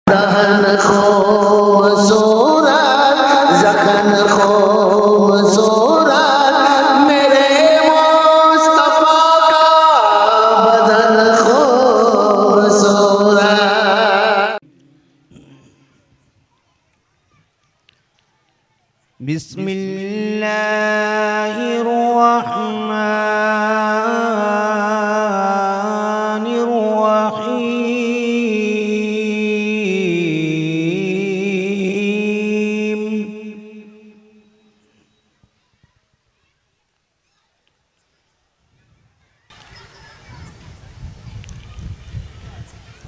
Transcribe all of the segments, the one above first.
दहन खूबसूरत जखन खूबसूरत मेरे मुस्तफा का बदन खूबसूरत। बिस्मिल्लाहिर्रहमानिर्रहीम।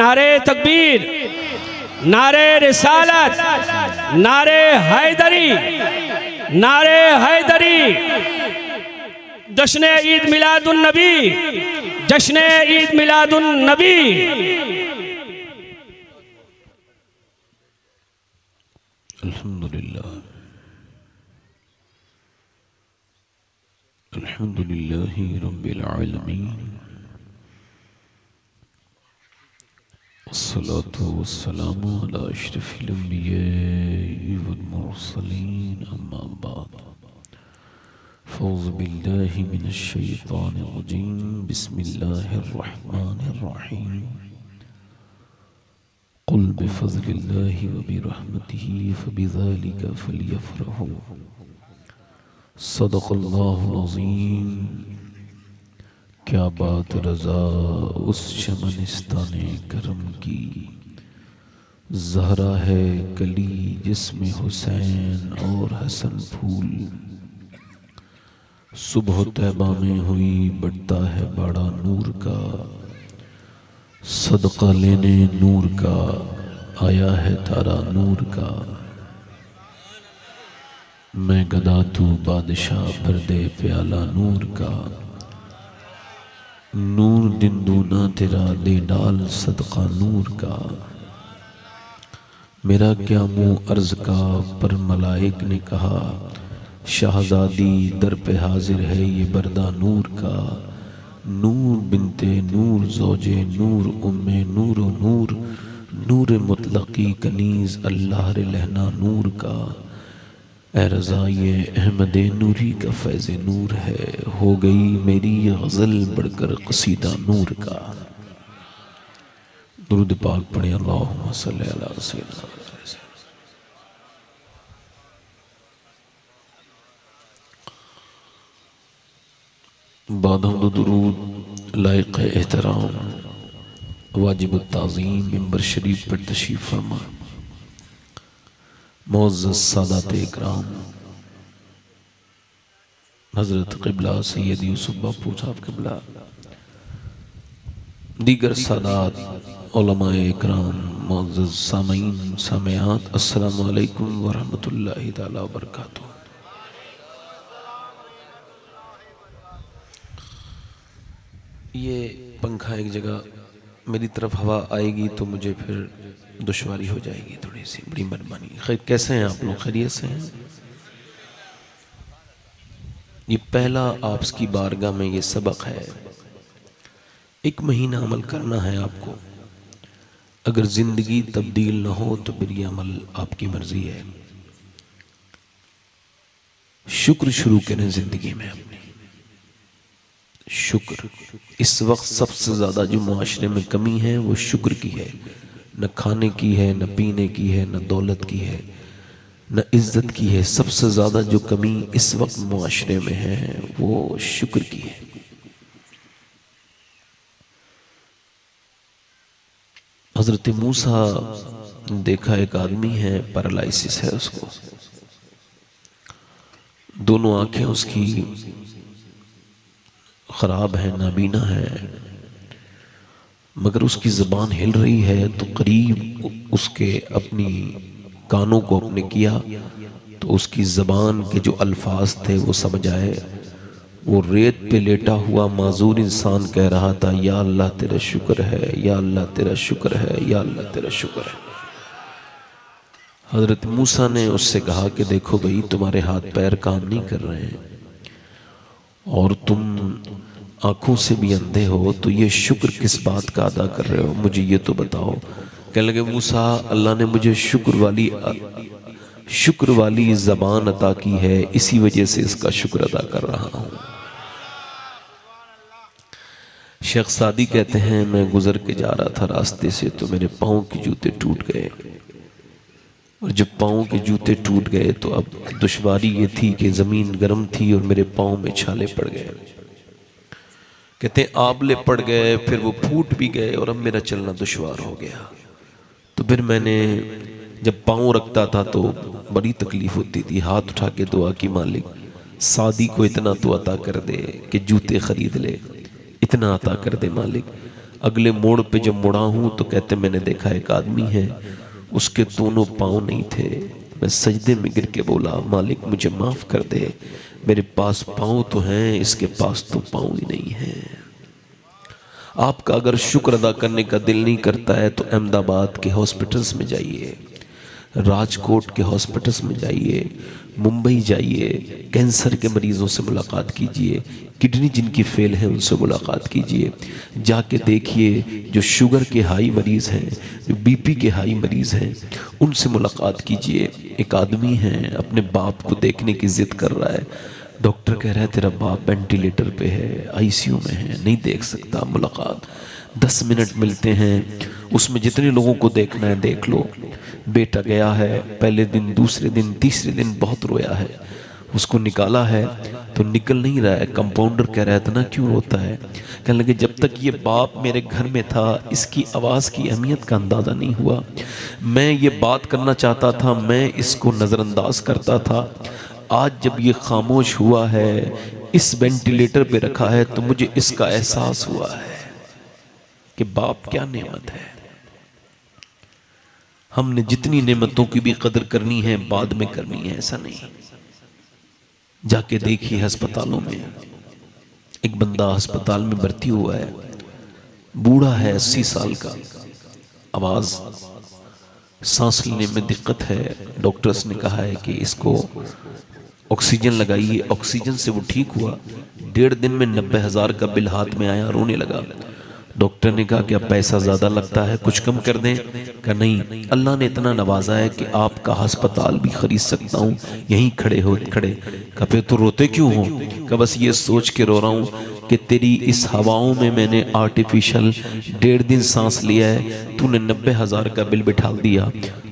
नारे तकबीर, नारे रिसालत, नारे हैदरी, जश्न ईद मिलादुन नबी, जश्न ईद मिलादुन नबी। अल्हम्दुलिल्लाह रब्बिल आलमीन वस्सलातु वस्सलामु अला अशरफिल अंबिया'i वल मुरसलीन अम्मा बाद फ़ौज़ु बिल्लाहि मिनश शैतानिर रजीम बिस्मिल्लाहिर रहमानिर रहीम क़ुल बिफ़ज़्लिल्लाहि व बिरहमतिही फ़बिज़ालिका फ़लयफ़रहू सदक़ल्लाहुल अज़ीम। क्या बात रज़ा उस शमनिस्ताने करम की, ज़हरा है कली जिसमें हुसैन और हसन फूल। सुबह तैबा में हुई बढ़ता है बड़ा नूर का, सदका लेने नूर का आया है तारा नूर का। मैं गदा तू बादशाह भर दे प्याला नूर का, नूर दिन दूना तेरा दे डाल सदका नूर का। मेरा क्या मुँह अर्ज का पर मलाइक ने कहा, शाहजादी दर पे हाजिर है ये बरदा नूर का। नूर बिनते नूर ज़ौजे नूर उम्मे नूर व नूर, नूर मुतलकी कनीज़ अल्लाह रे लहना नूर का। ए रज़ा ये अहमद नूरी का फैज़ नूर है, हो गई मेरी ये गज़ल बढ़कर क़सीदा नूर का। दुरूद पाक पढ़े अल्लाहुम्मा सल्ली अला सय्यिदिना। बादम दुरूद लायक़ एहतराम वाजिब ताज़ीम मिंबर शरीफ पर तशरीफ़ फरमा मुअज़्ज़ज़ सादात इकराम हज़रत क़िबला सैयद यूसुफ बापू साहब क़िबला, दीगर सादात उलमाए इकराम, मुअज़्ज़ज़ सामीन सामियात, अस्सलामु अलैकुम व रहमतुल्लाहि तआला व बरकातुहू। ये पंखा एक जगह मेरी तरफ हवा आएगी तो मुझे फिर दुश्वारी हो जाएगी थोड़ी सी, बड़ी मेहरबानी। खैर कैसे हैं आप लोग, खैरियत से हैं? ये पहला आपकी बारगाह में ये सबक है। 1 महीना अमल करना है आपको। अगर जिंदगी तब्दील न हो तो फिर ये अमल आपकी मर्जी है। शुक्र शुरू करें जिंदगी में अपनी। शुक्र इस वक्त सबसे ज्यादा जो मुआशरे में कमी है वो शुक्र की है। न खाने की है, न पीने की है, न दौलत की है, न इज्जत की है। सबसे ज्यादा जो कमी इस वक्त मुआशरे में है वो शुक्र की है। हजरत मूसा देखा, एक आदमी है पैरालिसिस है, उसको दोनों आंखें उसकी खराब है, नाबीना है, मगर उसकी ज़बान हिल रही है। तो करीब उसके अपनी कानों को अपने किया तो उसकी ज़बान के जो अल्फाज थे वो समझ आए। वो रेत पे लेटा हुआ माजूर इंसान कह रहा था, या अल्लाह तेरा शुक्र है, या अल्लाह तेरा शुक्र है, या अल्लाह तेरा शुक्र है। हज़रत मूसा ने उससे कहा कि देखो भाई, तुम्हारे हाथ पैर काम नहीं कर रहे हैं और तुम आंखों से भी अंधे हो, तो ये शुक्र किस बात का अदा कर रहे हो, मुझे ये तो बताओ। कहने लगे मूसा, अल्लाह ने मुझे शुक्र वाली ज़बान अता की है, इसी वजह से इसका शुक्र अदा कर रहा हूँ। शेख सादी कहते हैं, मैं गुजर के जा रहा था रास्ते से तो मेरे पाँव के जूते टूट गए, और जब पाँव के जूते टूट गए तो अब दुश्वारी ये थी कि ज़मीन गर्म थी और मेरे पाँव में छाले पड़ गए। कहते हैं आबले पड़ गए, फिर वो फूट भी गए और अब मेरा चलना दुश्वार हो गया। तो फिर मैंने जब पाँव रखता था तो बड़ी तकलीफ होती थी, हाथ उठा के दुआ की, मालिक सादी को इतना तो अता कर दे कि जूते खरीद ले, इतना अता कर दे मालिक। अगले मोड़ पे जब मुड़ा हूँ तो कहते मैंने देखा एक आदमी है, उसके दोनों पाँव नहीं थे। मैं सजदे में गिर के बोला, मालिक मुझे माफ़ कर दे, मेरे पास पाँव तो हैं, इसके पास तो पाँव ही नहीं है। आपका अगर शुक्र अदा करने का दिल नहीं करता है तो अहमदाबाद के हॉस्पिटल्स में जाइए, राजकोट के हॉस्पिटल्स में जाइए, मुंबई जाइए, कैंसर के मरीज़ों से मुलाकात कीजिए, किडनी जिनकी फेल है उनसे मुलाकात कीजिए, जाके देखिए जो शुगर के हाई मरीज़ हैं, जो बीपी के हाई मरीज़ हैं, उनसे मुलाकात कीजिए। एक आदमी है अपने बाप को देखने की ज़िद कर रहा है, डॉक्टर कह रहा है तेरा बाप वेंटिलेटर पे है, आईसीयू में है, नहीं देख सकता। मुलाकात 10 मिनट मिलते हैं, उसमें जितने लोगों को देखना है देख लो। बेटा गया है, पहले दिन, दूसरे दिन, तीसरे दिन बहुत रोया है, उसको निकाला है तो निकल नहीं रहा है। कंपाउंडर कह रहा था ना क्यों रोता है? कहने लगे जब तक ये बाप मेरे घर में था इसकी आवाज़ की अहमियत का अंदाज़ा नहीं हुआ। मैं ये बात करना चाहता था, मैं इसको नज़रअंदाज करता था। आज जब ये खामोश हुआ है, इस वेंटिलेटर पे रखा है, तो मुझे इसका एहसास हुआ है कि बाप क्या नेमत है। हमने जितनी नेमतों की भी कदर करनी है बाद में करनी है, ऐसा नहीं। जाके देखिए अस्पतालों में, एक बंदा अस्पताल में भर्ती हुआ है, बूढ़ा है 80 साल का, आवाज़ सांस लेने में दिक्कत है। डॉक्टर्स ने कहा है कि इसको ऑक्सीजन लगाइए। ऑक्सीजन से वो ठीक हुआ। 1.5 दिन में 90,000 का बिल हाथ में आया, रोने लगा। डॉक्टर ने कहा कि अब पैसा ज़्यादा लगता है, कुछ कम कर दें? कहा नहीं, अल्लाह ने इतना नवाजा है कि आपका अस्पताल भी खरीद सकता हूँ, यहीं खड़े हो खड़े। कहा फिर तो रोते क्यों हो? कहा बस ये सोच के रो रहा हूँ कि तेरी इस हवाओं में मैंने आर्टिफिशियल 1.5 दिन सांस लिया है, तूने 90,000 का बिल बिठा दिया।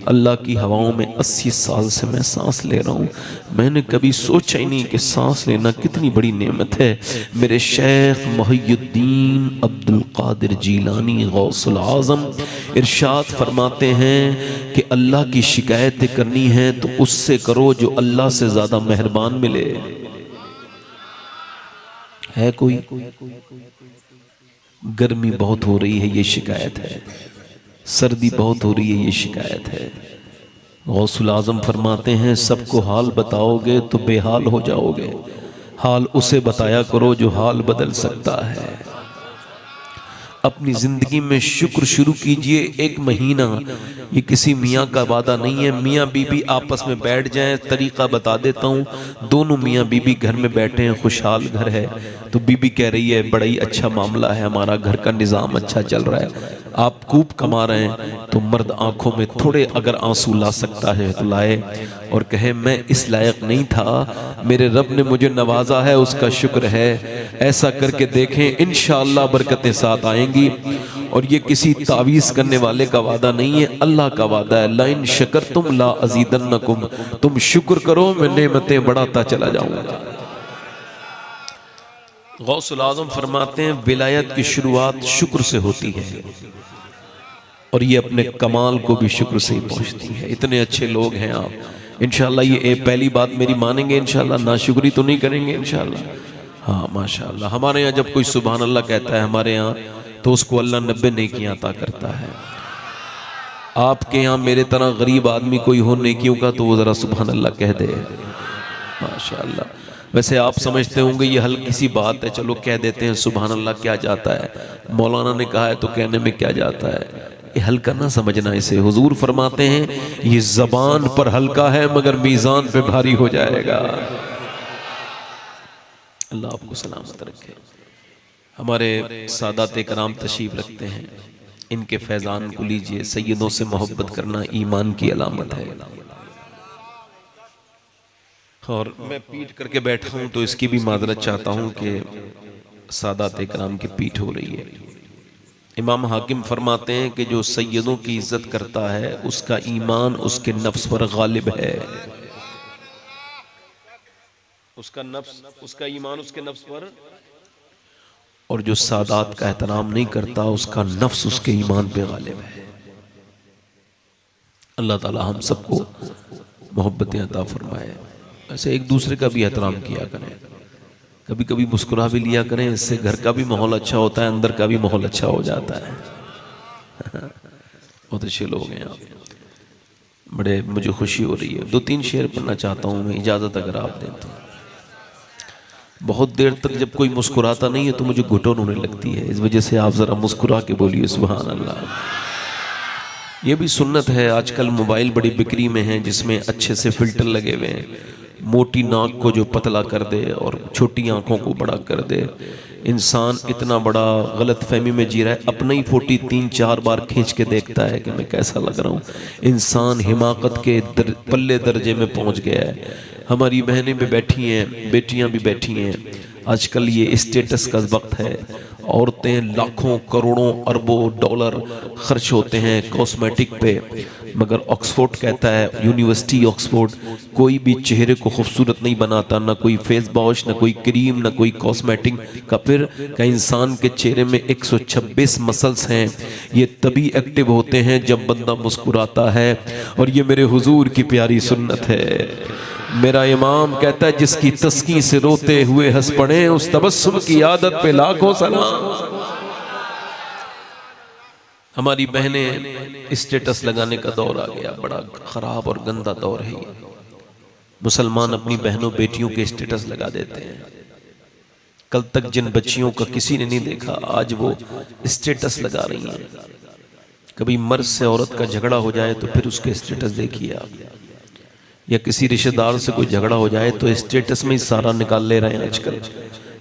अल्लाह की हवाओं में 80 साल से मैं सांस ले रहा हूँ। मैंने कभी सोचा ही नहीं कि सांस लेना कितनी बड़ी नेमत है। मेरे शेख मुहियुद्दीन अब्दुल कादिर जीलानी गौसुल आज़म इरशाद फरमाते हैं कि अल्लाह की शिकायतें करनी है तो उससे करो जो अल्लाह से ज़्यादा मेहरबान मिले। है कोई? गर्मी बहुत हो रही है, ये शिकायत है। सर्दी बहुत हो रही है, ये शिकायत है। गौसुल आज़म फरमाते हैं सबको हाल बताओगे तो बेहाल हो जाओगे, हाल उसे बताया करो जो हाल बदल सकता है। अपनी ज़िंदगी में शुक्र शुरू कीजिए। 1 महीना, ये किसी मियाँ का वादा नहीं है। मियाँ बीबी आपस में बैठ जाएं, तरीक़ा बता देता हूँ। दोनों मियाँ बीबी घर में बैठे हैं, खुशहाल घर है, तो बीबी कह रही है बड़ा ही अच्छा मामला है, हमारा घर का निज़ाम अच्छा चल रहा है, आप खूब कमा रहे हैं। तो मर्द आंखों में थोड़े अगर आंसू ला सकता है तो लाए और कहे मैं इस लायक नहीं था, मेरे रब ने मुझे नवाजा है, उसका शुक्र है। ऐसा करके देखें, इंशाअल्लाह बरकतें साथ आएंगी। और ये किसी तावीज़ करने वाले का वादा नहीं है, अल्लाह का वादा है। लाइन शकर तुम ला अज़ीदन्नकुम, तुम शुक्र करो मैं नेमतें बढ़ाता चला जाऊंगा। गौसुल आज़म फरमाते हैं विलायत की शुरुआत शुक्र से होती है और ये अपने कमाल को भी शुक्र से ही पहुँचती है। इतने अच्छे लोग हैं आप, इंशाअल्लाह ये पहली बात मेरी मानेंगे इंशाअल्लाह, नाशुक्री तो नहीं करेंगे इंशाअल्लाह। हाँ माशाअल्लाह, हमारे यहाँ जब कोई सुभान अल्लाह कहता है हमारे यहाँ तो उसको अल्लाह 90 नेकियां अता करता है। आपके यहाँ मेरे तरह गरीब आदमी कोई हो नेकियों का तो वो ज़रा सुभान अल्लाह कह दे माशाअल्लाह। वैसे आप समझते होंगे ये हल्की सी बात है, चलो कह देते हैं सुभान अल्लाह, क्या जाता है? मौलाना ने कहा है तो कहने में क्या जाता है? ये हल्का ना समझना इसे। हुजूर फरमाते हैं ये ज़बान पर हल्का है मगर मीज़ान पे भारी हो जाएगा। अल्लाह आपको सलामत रखे। हमारे सादात कराम तशरीफ रखते हैं, इनके फैज़ान को लीजिए। सैयदों से मोहब्बत करना ईमान की अलामत है। और मैं पीट करके बैठा हूँ तो इसकी भी माजरत चाहता हूँ कि सादात कराम की पीठ हो रही है। इमाम हाकिम फरमाते हैं कि जो सैयदों की इज्जत करता है उसका ईमान उसके नफ्स पर गालिब है। उसका नफ्स, उसका ईमान उसके नफ्स पर। और जो सादात का एहतराम नहीं करता उसका नफ्स उसके ईमान पे गालिब है। अल्लाह ताला हम सबको मोहब्बतें अता फरमाए। ऐसे एक दूसरे का भी एहतराम किया करें, कभी कभी मुस्कुरा भी लिया करें, इससे घर का भी माहौल अच्छा होता है, अंदर का भी माहौल अच्छा हो जाता है। बहुत अच्छे लोग हैं आप, बड़े मुझे खुशी हो रही है। 2-3 शेर पढ़ना चाहता हूँ मैं, इजाज़त अगर आप दें तो। बहुत देर तक जब कोई मुस्कुराता नहीं है तो मुझे घुटन होने लगती है, इस वजह से आप ज़रा मुस्कुरा के बोलिए सुभान अल्लाह। ये भी सुन्नत है। आजकल मोबाइल बड़ी बिक्री में है जिसमें अच्छे से फ़िल्टर लगे हुए हैं, मोटी नाक को जो पतला कर दे और छोटी आंखों को बड़ा कर दे। इंसान इतना बड़ा गलत फहमी में जी रहा है, अपना ही फोटो 3-4 बार खींच के देखता है कि मैं कैसा लग रहा हूँ। इंसान हिमाकत के पल्ले दर्जे में पहुँच गया है। हमारी बहनें भी बैठी हैं, बेटियाँ भी बैठी हैं। आजकल ये स्टेटस का वक्त है औरतें लाखों करोड़ों अरबों डॉलर खर्च होते हैं कॉस्मेटिक पे, मगर ऑक्सफोर्ड कहता है, यूनिवर्सिटी ऑक्सफोर्ड, कोई भी चेहरे को खूबसूरत नहीं बनाता, ना कोई फेस वॉश, ना कोई क्रीम, ना कोई कॉस्मेटिक का। फिर का इंसान के चेहरे में 126 मसल्स हैं, ये तभी एक्टिव होते हैं जब बंदा मुस्कुराता है। और ये मेरे हुजूर की प्यारी सुन्नत है। मेरा इमाम कहता है, जिसकी तस्की से रोते हुए हंस पड़े, उस तबस्सुम की आदत पे लाखों सलाम। हमारी बहनें स्टेटस लगाने का दौर आ गया, बड़ा खराब और गंदा दौर है ये। मुसलमान अपनी बहनों बेटियों के स्टेटस लगा देते हैं। कल तक जिन बच्चियों का किसी ने नहीं देखा, आज वो स्टेटस लगा रही हैं। कभी मर्द से औरत का झगड़ा हो जाए तो फिर उसके स्टेटस देखिए आप, या किसी रिश्तेदार से कोई झगड़ा हो जाए तो स्टेटस में ही सारा निकाल ले रहे हैं आजकल।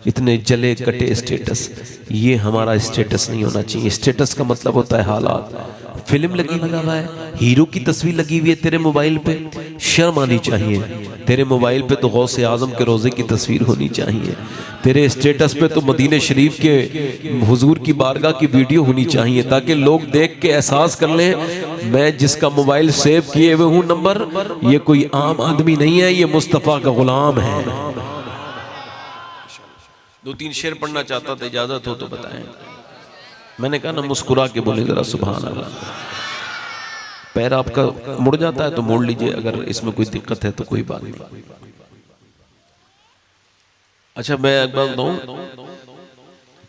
इतने जले कटे स्टेटस, ये हमारा स्टेटस नहीं होना चाहिए। स्टेटस का मतलब होता है हालात। फिल्म लगा हुआ है, हीरो की तस्वीर लगी हुई है तेरे मोबाइल पे, शर्म आनी चाहिए। तेरे मोबाइल पे तो गौसे आजम के रोजे की तस्वीर होनी चाहिए। तेरे स्टेटस पे तो मदीने शरीफ के हुजूर की बारगाह की वीडियो होनी चाहिए, ताकि लोग देख के एहसास कर लें, मैं जिसका मोबाइल सेव किए हुए हूं नंबर, ये कोई आम आदमी नहीं है, ये मुस्तफ़ा का गुलाम है। 2-3 शेर पढ़ना चाहता था, इजाजत हो तो बताएं। मैंने कहा ना, मुस्कुरा के बोले जरा सुभान अल्लाह। पैर आपका मुड़ जाता है तो मोड़ लीजिए, अगर इसमें कोई दिक्कत है तो कोई बात नहीं। अच्छा, मैं एक बात बताऊं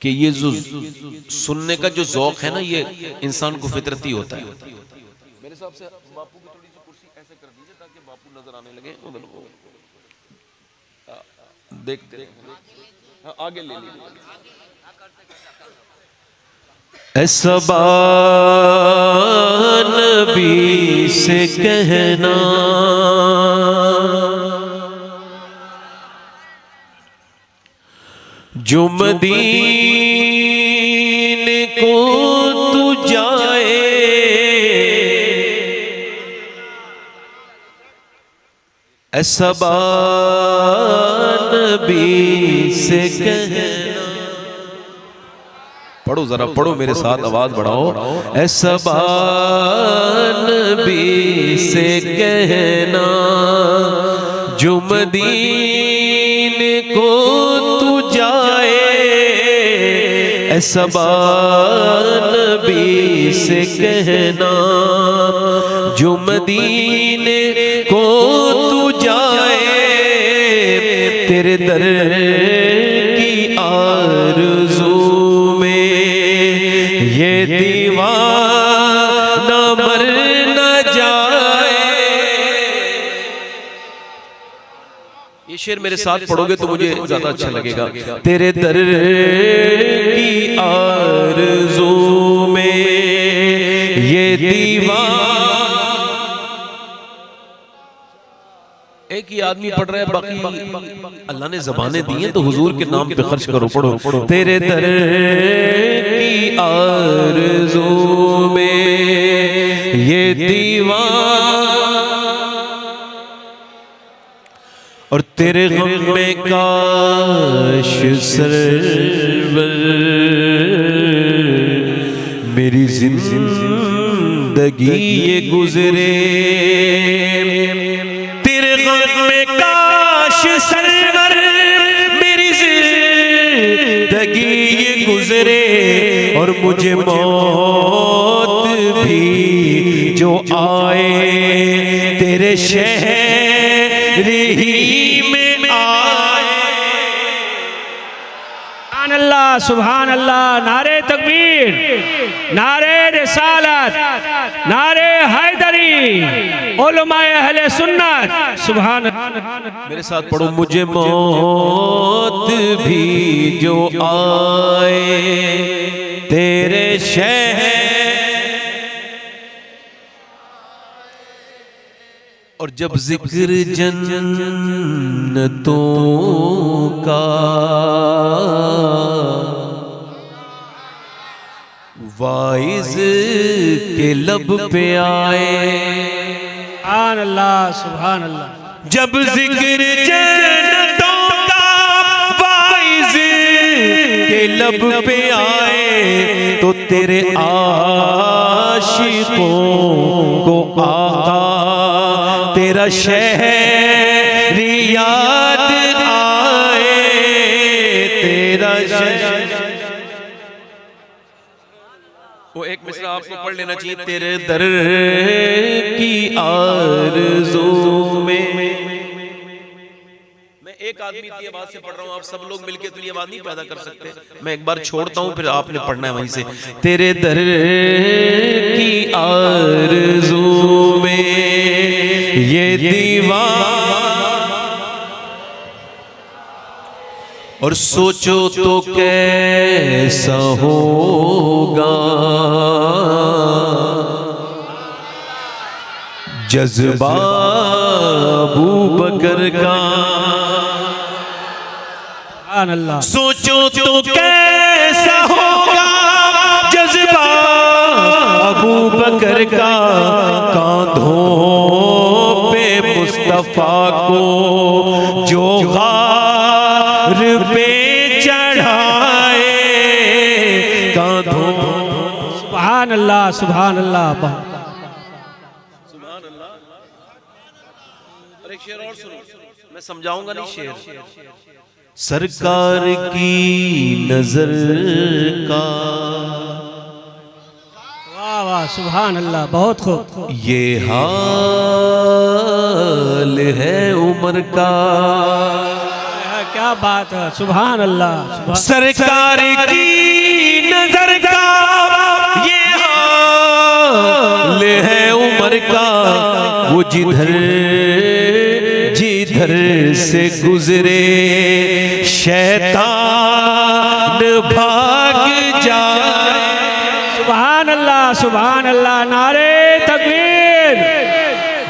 कि ये जो सुनने का जो ज़ौक़ है ना, ये इंसान को फितरती होता है। मेरे हिसाब से बापू की थोड़ी सी कुर्सी ऐसे कर दीजिए ताकि बापू नजर आने लगे। देख आगे ले लीजिए। ऐसा नबी से कहना, जो मदीने को तू जाए, ऐसा नबी से कहना। पढ़ो जरा, पढ़ो मेरे साथ, आवाज बढ़ाओ। ऐसा नबी से कहना, जो मदीने को तू जाए, ऐसा नबी से कहना, जो मदीने को तू जाए, तेरे दर की आरज़ू ये दीवाना मर न जाए। ये शेर मेरे साथ पढ़ोगे तो मुझे ज्यादा अच्छा लगेगा। तेरे दर की आरज़ू में ये दीवाना। एक ही आदमी पढ़ रहा है, बाकी अल्लाह ने ज़बानें दी हैं, तो हुजूर के नाम पे खर्च करो, पढ़ो। तेरे दर की आरज़ू में ये दीवाना, और तेरे गम में काश सरवर मेरी जिंदगी ये गुजरे। सरवर मेरी जिंदगी ये गुजरे, और मुझे मौत भी जो आए, तेरे शहर ही में आए। सुभान अल्लाह, नारे तकबीर, नारे रिसालत, नारे हैदरी, उलमाए अहले सुन्नत। सुभान। मेरे साथ पढ़ो। मुझे मौत भी जो आए, तेरे शहर। और जब जिक्र जन्नतों का वाइज के लब पे आए। सुभान अल्लाह, सुभान अल्लाह। जब जिक्र जन्नतों का वाइज के लब पे आए, तो तेरे आशिकों को आका तेरा शहर याद आए, तेरा शहर। वो एक मिसरा आपको पढ़ लेना चाहिए, तेरे दर की आरज़ू में। मैं एक आदमी की आवाज से पढ़ रहा हूँ, आप सब लोग मिलके तो ये आवाज नहीं पैदा कर सकते। मैं एक बार छोड़ता हूँ, फिर आपने पढ़ना है वहीं से। तेरे दर की आरज़ू में ये दीवार, और सोचो तो कैसा होगा जज्बा अबू बकर का। सुभान अल्लाह। सोचो तो कैसा होगा जज्बा अबू बकर का, कांधों पे मुस्तफा को जो गार पे चढ़ाए, कांधों। सुभान अल्लाह, सुभान अल्लाह। एक शेर और सुनो, मैं समझाऊंगा नहीं शेर। सरकार की नजर का, वाह वाह, सुभान अल्लाह, बहुत खूब। ये हाल है उम्र का, क्या बात है, सुभान अल्लाह। सरकार की नजर का ये हाल है उम्र का, वो जिधर जिधर से गुजरे शैतान भाग जाए। सुभान अल्लाह, सुभान अल्लाह। नारे तकबीर,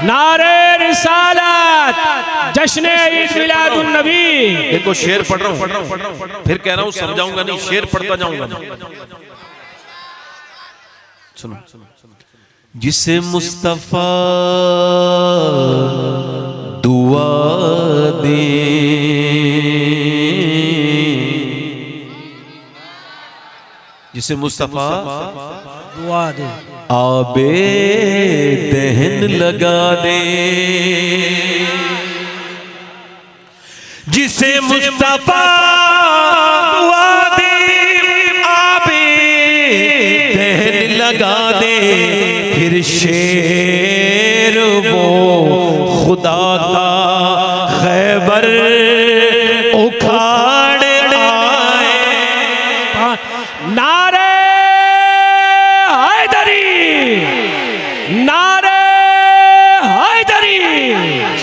नारे रिसालत, जश्न ईद मिलादुन नबी। देखो शेर पढ़ रहा हूँ, फिर कह रहा हूँ समझाऊंगा नहीं, शेर पढ़ता जाऊंगा। सुनो, जिसे मुस्तफा दुआ दे, जिसे मुस्तफा दुआ दे, आबे दहन लगा दे, जिसे मुस्तफा दुआ दे आबे दहन लगा दे, फिर शेर वो खुदा का खैबर उखाड़ आए। नारे हैदरी, नारे हैदरी।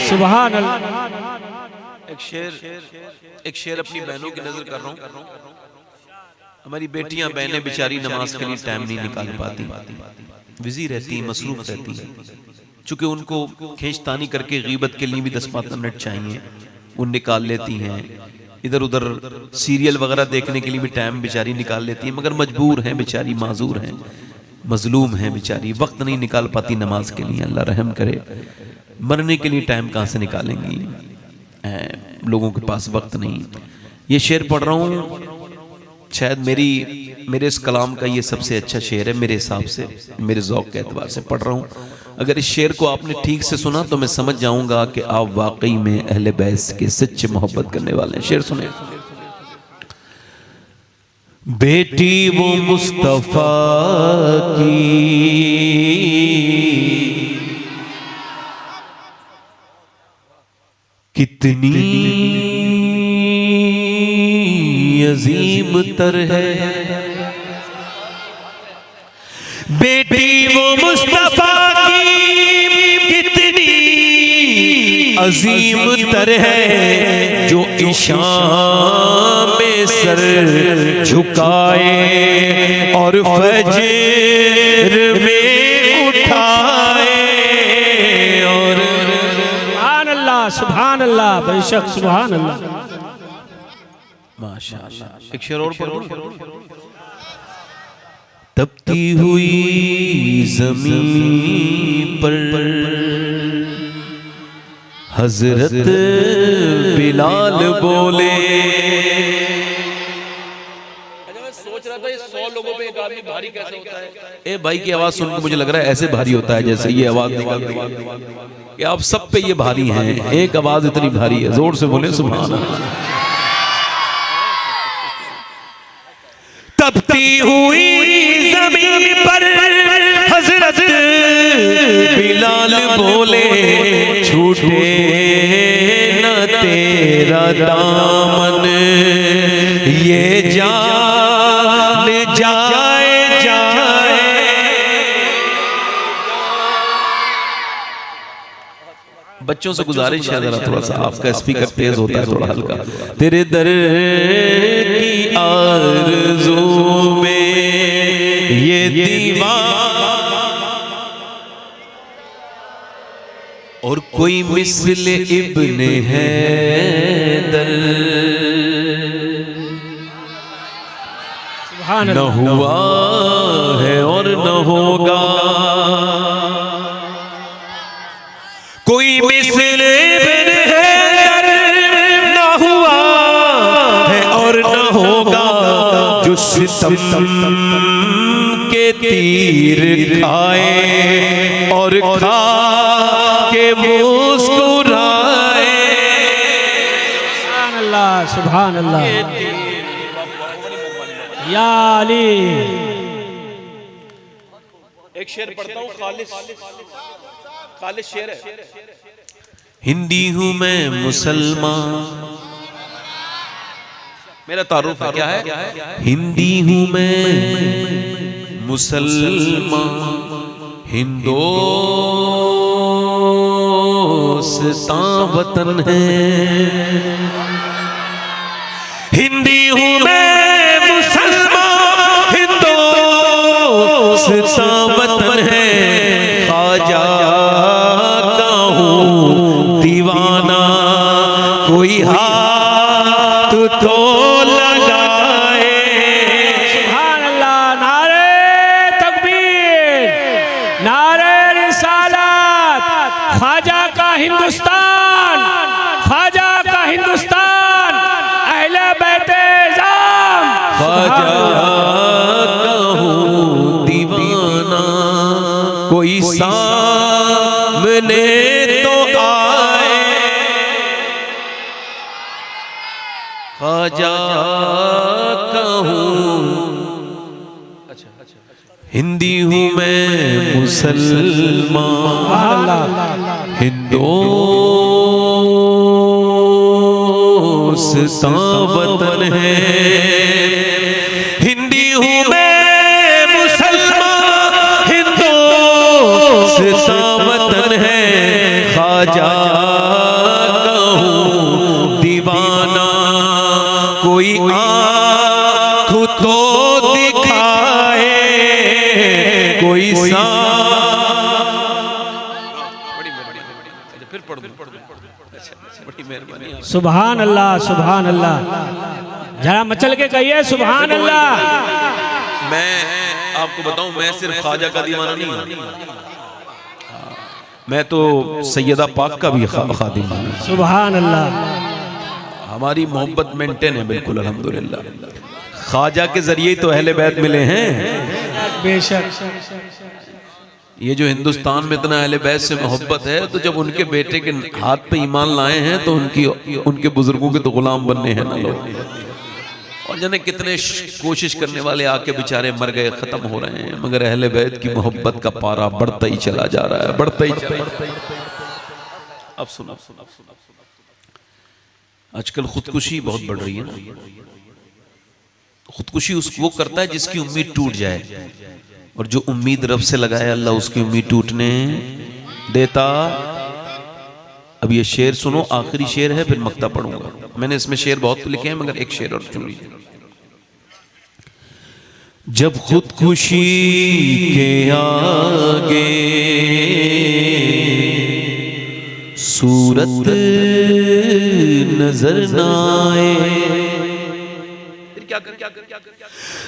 सुभान अल्लाह। एक शेर अपनी बहनों की नजर कर रहा हूँ। हमारी बेटियां बहनें बेचारी नमाज के लिए टाइम नहीं निकाल पाती, बिजी रहती, मसरूफ रहती, चूंकि उनको खींचतानी करके गीबत के लिए भी 10-15 मिनट चाहिए, वो निकाल लेती हैं। इधर उधर सीरियल वगैरह देखने के लिए भी टाइम बेचारी निकाल लेती है, मगर मजबूर हैं बेचारी, माजूर हैं, मजलूम हैं बेचारी, वक्त नहीं निकाल पाती नमाज के लिए। अल्लाह रहम करे। मरने के लिए टाइम कहाँ से निकालेंगी, लोगों के पास वक्त नहीं। ये शेर पढ़ रहा हूँ, शायद मेरे इस कलाम का ये सबसे अच्छा शेर है मेरे हिसाब से, मेरे ज़ौक़ के एतबार से पढ़ रहा हूँ। अगर इस शेर को आपने ठीक से सुना तो मैं समझ जाऊंगा कि आप वाकई में अहले बैत के सच्चे मोहब्बत करने वाले हैं। शेर सुने। बेटी वो मुस्तफा की कितनी अजीम तर है, बेटी वो मुस्तफा की कितनी अजीम तर है, जो इशाम में सर झुकाए और फजर में उठाए। और सुभान अल्लाह, सुभान अल्लाह, बेशक सुभान अल्लाह। माशाअल्लाह। एक शेर और पढ़ो। तपती हुई ज़मीन पर हजरत बिलाल बोले। अच्छा मैं सोच रहा रहा था 100 लोगों पे एक आदमी भारी कैसे होता है। ए भाई की आवाज सुनकर मुझे लग रहा है ऐसे भारी होता है जैसे ये आवाज निकल रही है कि आप सब पे ये भारी हैं, एक आवाज इतनी भारी है। जोर से बोले सुभान अल्लाह। तपती हुई जमीन पर हजरत बिलाल बोले छूटे न तेरा दामन, ये जान जाए जाए। बच्चों से गुजारिश है जरा थोड़ा सा आपका स्पीकर तेज होता है थोड़ा हल्का। तेरे दर की आरज़ू में ये दीवार और कोई मिस्ल इब्ने हैदर न हुआ है और न होगा। कोई मिस्ल इब्ने हैदर न हुआ है और न होगा, जो सितम के तीर खाए और खा के मुस्कुराए। सुभान अल्लाह सुभान अल्लाह या अली। एक शेर पढ़ता हूँ, खालिस शेर है। हिंदी हूँ मैं मुसलमान, मेरा तारुफ है क्या है? हिंदी हूँ मैं मुसलमान, हिंदोस्तां वतन है। हिंदी हूँ मैं मुसलमान, हिंदोस्तां वतन है। ख्वाजा का हूँ दीवाना, कोई हाथ तो लगाए। सुभान अल्लाह। नारे तकबीर, नारे रिसालत। ख्वाजा का हिंदुस्तान, ख्वाजा का हिंदुस्तान, अहले बैते जाम। ख्वाजा का हूँ दीवाना, कोई सामने तो आए। ख्वाजा का हूँ, हिंदी हूँ मैं मुसलमान, हिंदोस्तां वतन है। हिंदी हूँ मैं मुसलमान, हिंदोस्तां वतन है। ख्वाजा का हूँ दीवाना, कोई आँख तो दिखाए, कोई फिर पढ़ दो। बड़ी मेहरबानी। सुभान अल्लाह सुभान अल्लाह। जरा मचल के कहिए सुभान अल्लाह। मैं आपको बताऊं, मैं सिर्फ ख्वाजा का दीवाना नहीं हूं, मैं तो सैयदा पाक का भी खादिम हूं। सुभान अल्लाह। हमारी मोहब्बत मेंटेन है बिल्कुल अल्हम्दुलिल्लाह। ख्वाजा के जरिए तो अहले बैत मिले हैं। बेशक। ये जो हिंदुस्तान में इतना अहले बैत से मोहब्बत है, तो जब उनके बेटे के हाथ पे ईमान लाए हैं तो उनके बुजुर्गों के तो गुलाम बनने हैं ना लोग। और जाने कितने कोशिश करने वाले आके बेचारे मर गए, खत्म हो रहे हैं, मगर अहले बैत की मोहब्बत का पारा बढ़ता ही चला जा रहा है, बढ़ता ही चला। अब सुना, आजकल खुदकुशी बहुत बढ़ रही है ना। खुदकुशी वो करता है जिसकी उम्मीद टूट जाए, और जो उम्मीद रब से लगाए अल्लाह उसकी उम्मीद टूटने देता। अब ये शेर सुनो, आखिरी शेर है, फिर मक्ता पढ़ूंगा। मैंने इसमें शेर बहुत तो लिखे हैं, मगर एक शेर और सुन लीजिए। जब खुदकुशी के आगे सूरत नजर न आए,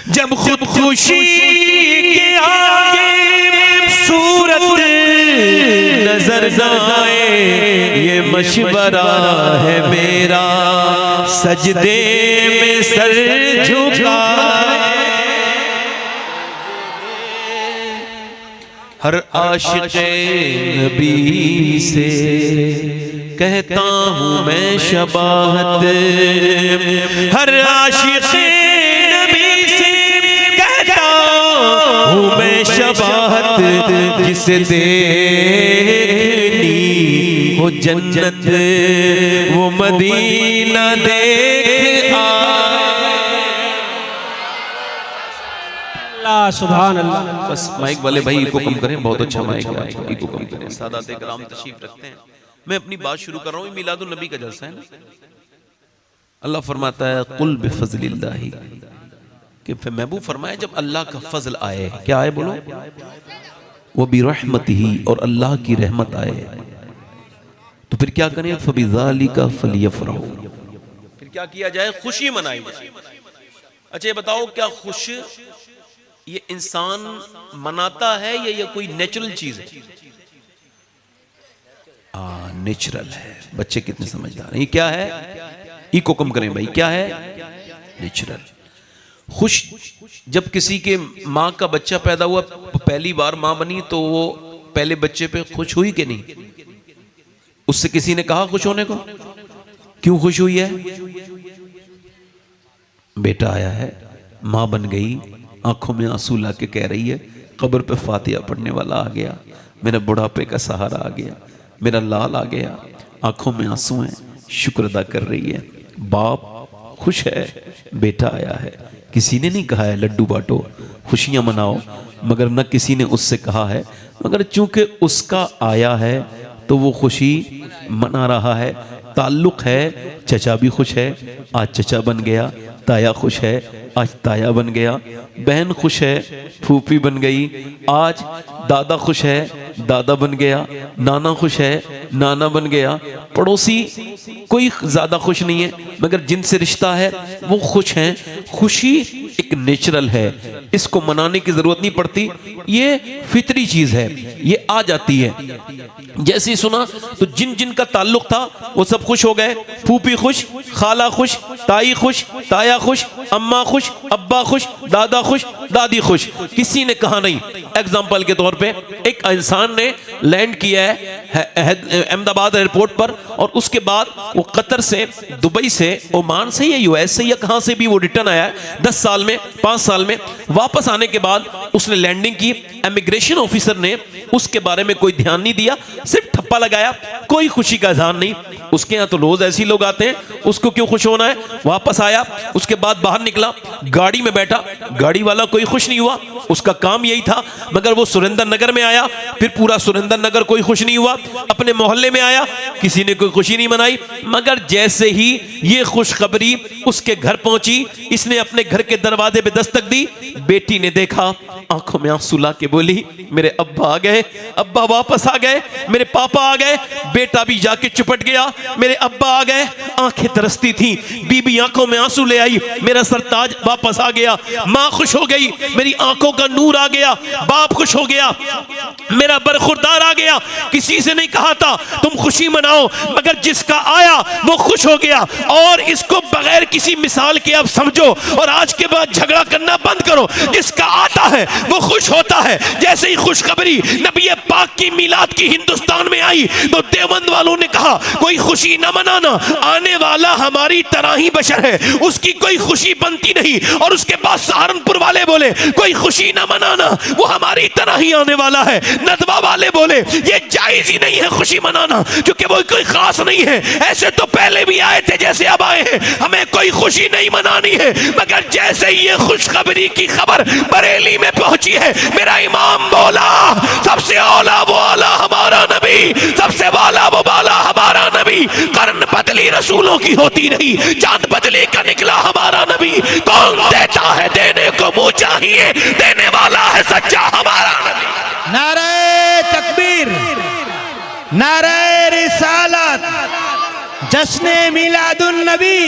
जब खुदकुशी के आगे सूरत नजर न आए, ये मशवरा है मेरा सजदे में सर झुकाए। हर आशिक़ नबी से कहता हूँ मैं शबाहत, हर आशिक़ नबी से कहता हूँ मैं शबाहत, जिसे देखनी वो जन्नत वो मदीना देख अल्लाह सुभान अल्लाह। बस माइक वाले भाई इको कम करें, बहुत अच्छा माइक है, इको कम करें। सादात इकराम तशरीफ रखते हैं, मैं अपनी बात शुरू कर रहा हूँ। मिलादुन नबी का जलसा है ना। अल्लाह फरमाता है कुल बिफज़लिल्लाहि, कि महबूब फरमाया जब अल्लाह का फजल आए, क्या आए बोलो, वो बिरहमतिही, और अल्लाह की रहमत आए, तो फिर क्या करें, फबिज़ालिका फलियफ़रहू, फिर क्या किया जाए, खुशी मनाई जाए। अच्छा ये बताओ, क्या खुश ये इंसान मनाता है या ये कोई नेचुरल चीज है? नेचुरल है। बच्चे कितने समझदार हैं। ये क्या है, इको कम करें भाई, क्या है, नेचुरल। खुश जब किसी के माँ का बच्चा पैदा हुआ, पहली बार माँ बनी, तो वो पहले बच्चे पे खुश हुई कि नहीं? उससे किसी ने कहा खुश होने को? क्यों खुश हुई है? बेटा आया है, माँ बन गई, आंखों में आंसू लाके कह रही है कब्र पे फातिहा पढ़ने वाला आ गया, मेरा बुढ़ापे का सहारा आ गया, मेरा लाल आ गया, आंखों में आंसू हैं, शुक्र अदा कर रही है। बाप खुश है, बेटा आया है। किसी ने नहीं कहा है लड्डू बांटो, खुशियां मनाओ, मगर न किसी ने उससे कहा है, मगर चूंकि उसका आया है तो वो खुशी मना रहा है। ताल्लुक है, चचा भी खुश है, आज चचा बन गया, ताया खुश है, आज ताया बन गया, बहन खुश है, फूफी बन गई, आज दादा खुश है, दादा बन गया, नाना खुश है, नाना बन गया, पड़ोसी कोई ज्यादा खुश नहीं है, मगर जिनसे रिश्ता है वो खुश हैं। खुशी एक नेचुरल है, इसको मनाने की जरूरत नहीं पड़ती, ये फितरी चीज है, ये आ जाती है। जैसे ही सुना तो जिन जिन का ताल्लुक था वो सब खुश हो गए, फूफी खुश, खाला खुश, ताई खुश, ताया खुश, अम्मा खुश, अब्बा खुश, दादा खुश, दादी खुश। किसी ने कहा नहीं। एग्जाम्पल के तौर पे एक इंसान ने लैंड किया है अहमदाबाद एयरपोर्ट पर, और उसके बाद वो कतर से, दुबई से, ओमान से या यूएस से या कहां से भी वो रिटर्न आया है 10 साल में, 5 साल में। वापस आने के बाद उसने लैंडिंग की, इमिग्रेशन ऑफिसर ने उसके बारे में कोई ध्यान नहीं दिया, सिर्फ ठप्पा लगाया, कोई खुशी का इजहार नहीं। उसके यहाँ तो रोज ऐसे ही लोग आते हैं, उसको क्यों खुश होना है। वापस आया, उसके बाद बाहर निकला, गाड़ी में बैठा, गाड़ी वाला कोई खुश नहीं हुआ, उसका काम यही था, मगर वो सुरेंद्र नगर में आया, फिर पूरा सुरेंद्र नगर कोई खुश नहीं हुआ, अपने मोहल्ले में आया, किसी ने कोई खुशी नहीं मनाई। मगर जैसे ही ये खुशखबरी उसके घर पहुंची, इसने अपने घर के दरवाजे पे दस्तक दी, बेटी ने देखा, आंखों में आंसू ला के बोली मेरे अब्बा आ गए, अब्बा वापस आ गए, मेरे पापा आ गए। बेटा भी जाके चिपट गया, मेरे अब्बा आ गए। आंखें तरसती थी, बीबी आंखों में आंसू ले आई, मेरा सरताज वापस आ गया। माँ खुश हो गई, मेरी आंखों का नूर आ गया। बाप खुश हो गया, मेरा बरखुरदार आ गया। किसी से नहीं कहा था तुम खुशी मनाओ, मगर जिसका आया वो खुश हो गया। और इसको बगैर किसी मिसाल के अब समझो, और आज के बाद झगड़ा करना बंद करो। जिसका आता है वो खुश होता है। जैसे ही खुशखबरी नबी पाक की मिलाद की हिंदुस्तान में आई, तो देवबंद वालों ने कहा कोई खुशी न मनाना, आने वाला हमारी तरह ही बशर है, उसकी कोई खुशी बनती नहीं। और उसके बाद सहारनपुर वाले बोले कोई खुशी न मनाना, वो हमारी तरह ही आने वाला है। नदवा वाले बोले ये जायज ही नहीं है खुशी मनाना, क्योंकि वो कोई खास नहीं है। ऐसे तो पहले भी आए थे जैसे अब आए हैं, हमें कोई खुशी नहीं मनानी है। मगर जैसे ही ये खुशखबरी की खबर बरेली में पहुंची है, मेरा इमाम बोला सबसे औला वो आला हमारा नबी, सबसे वाला वो बाला हमारा नबी। कर्न बदली रसूलों की होती नहीं, चांद बदले का निकला हमारा नबी। कौन देता है देने को मुंह चाहिए, देने वाला है सच्चा हमारा नबी। नारे तकबीर, नारे रिसालत, जश्ने मिलादुन नबी,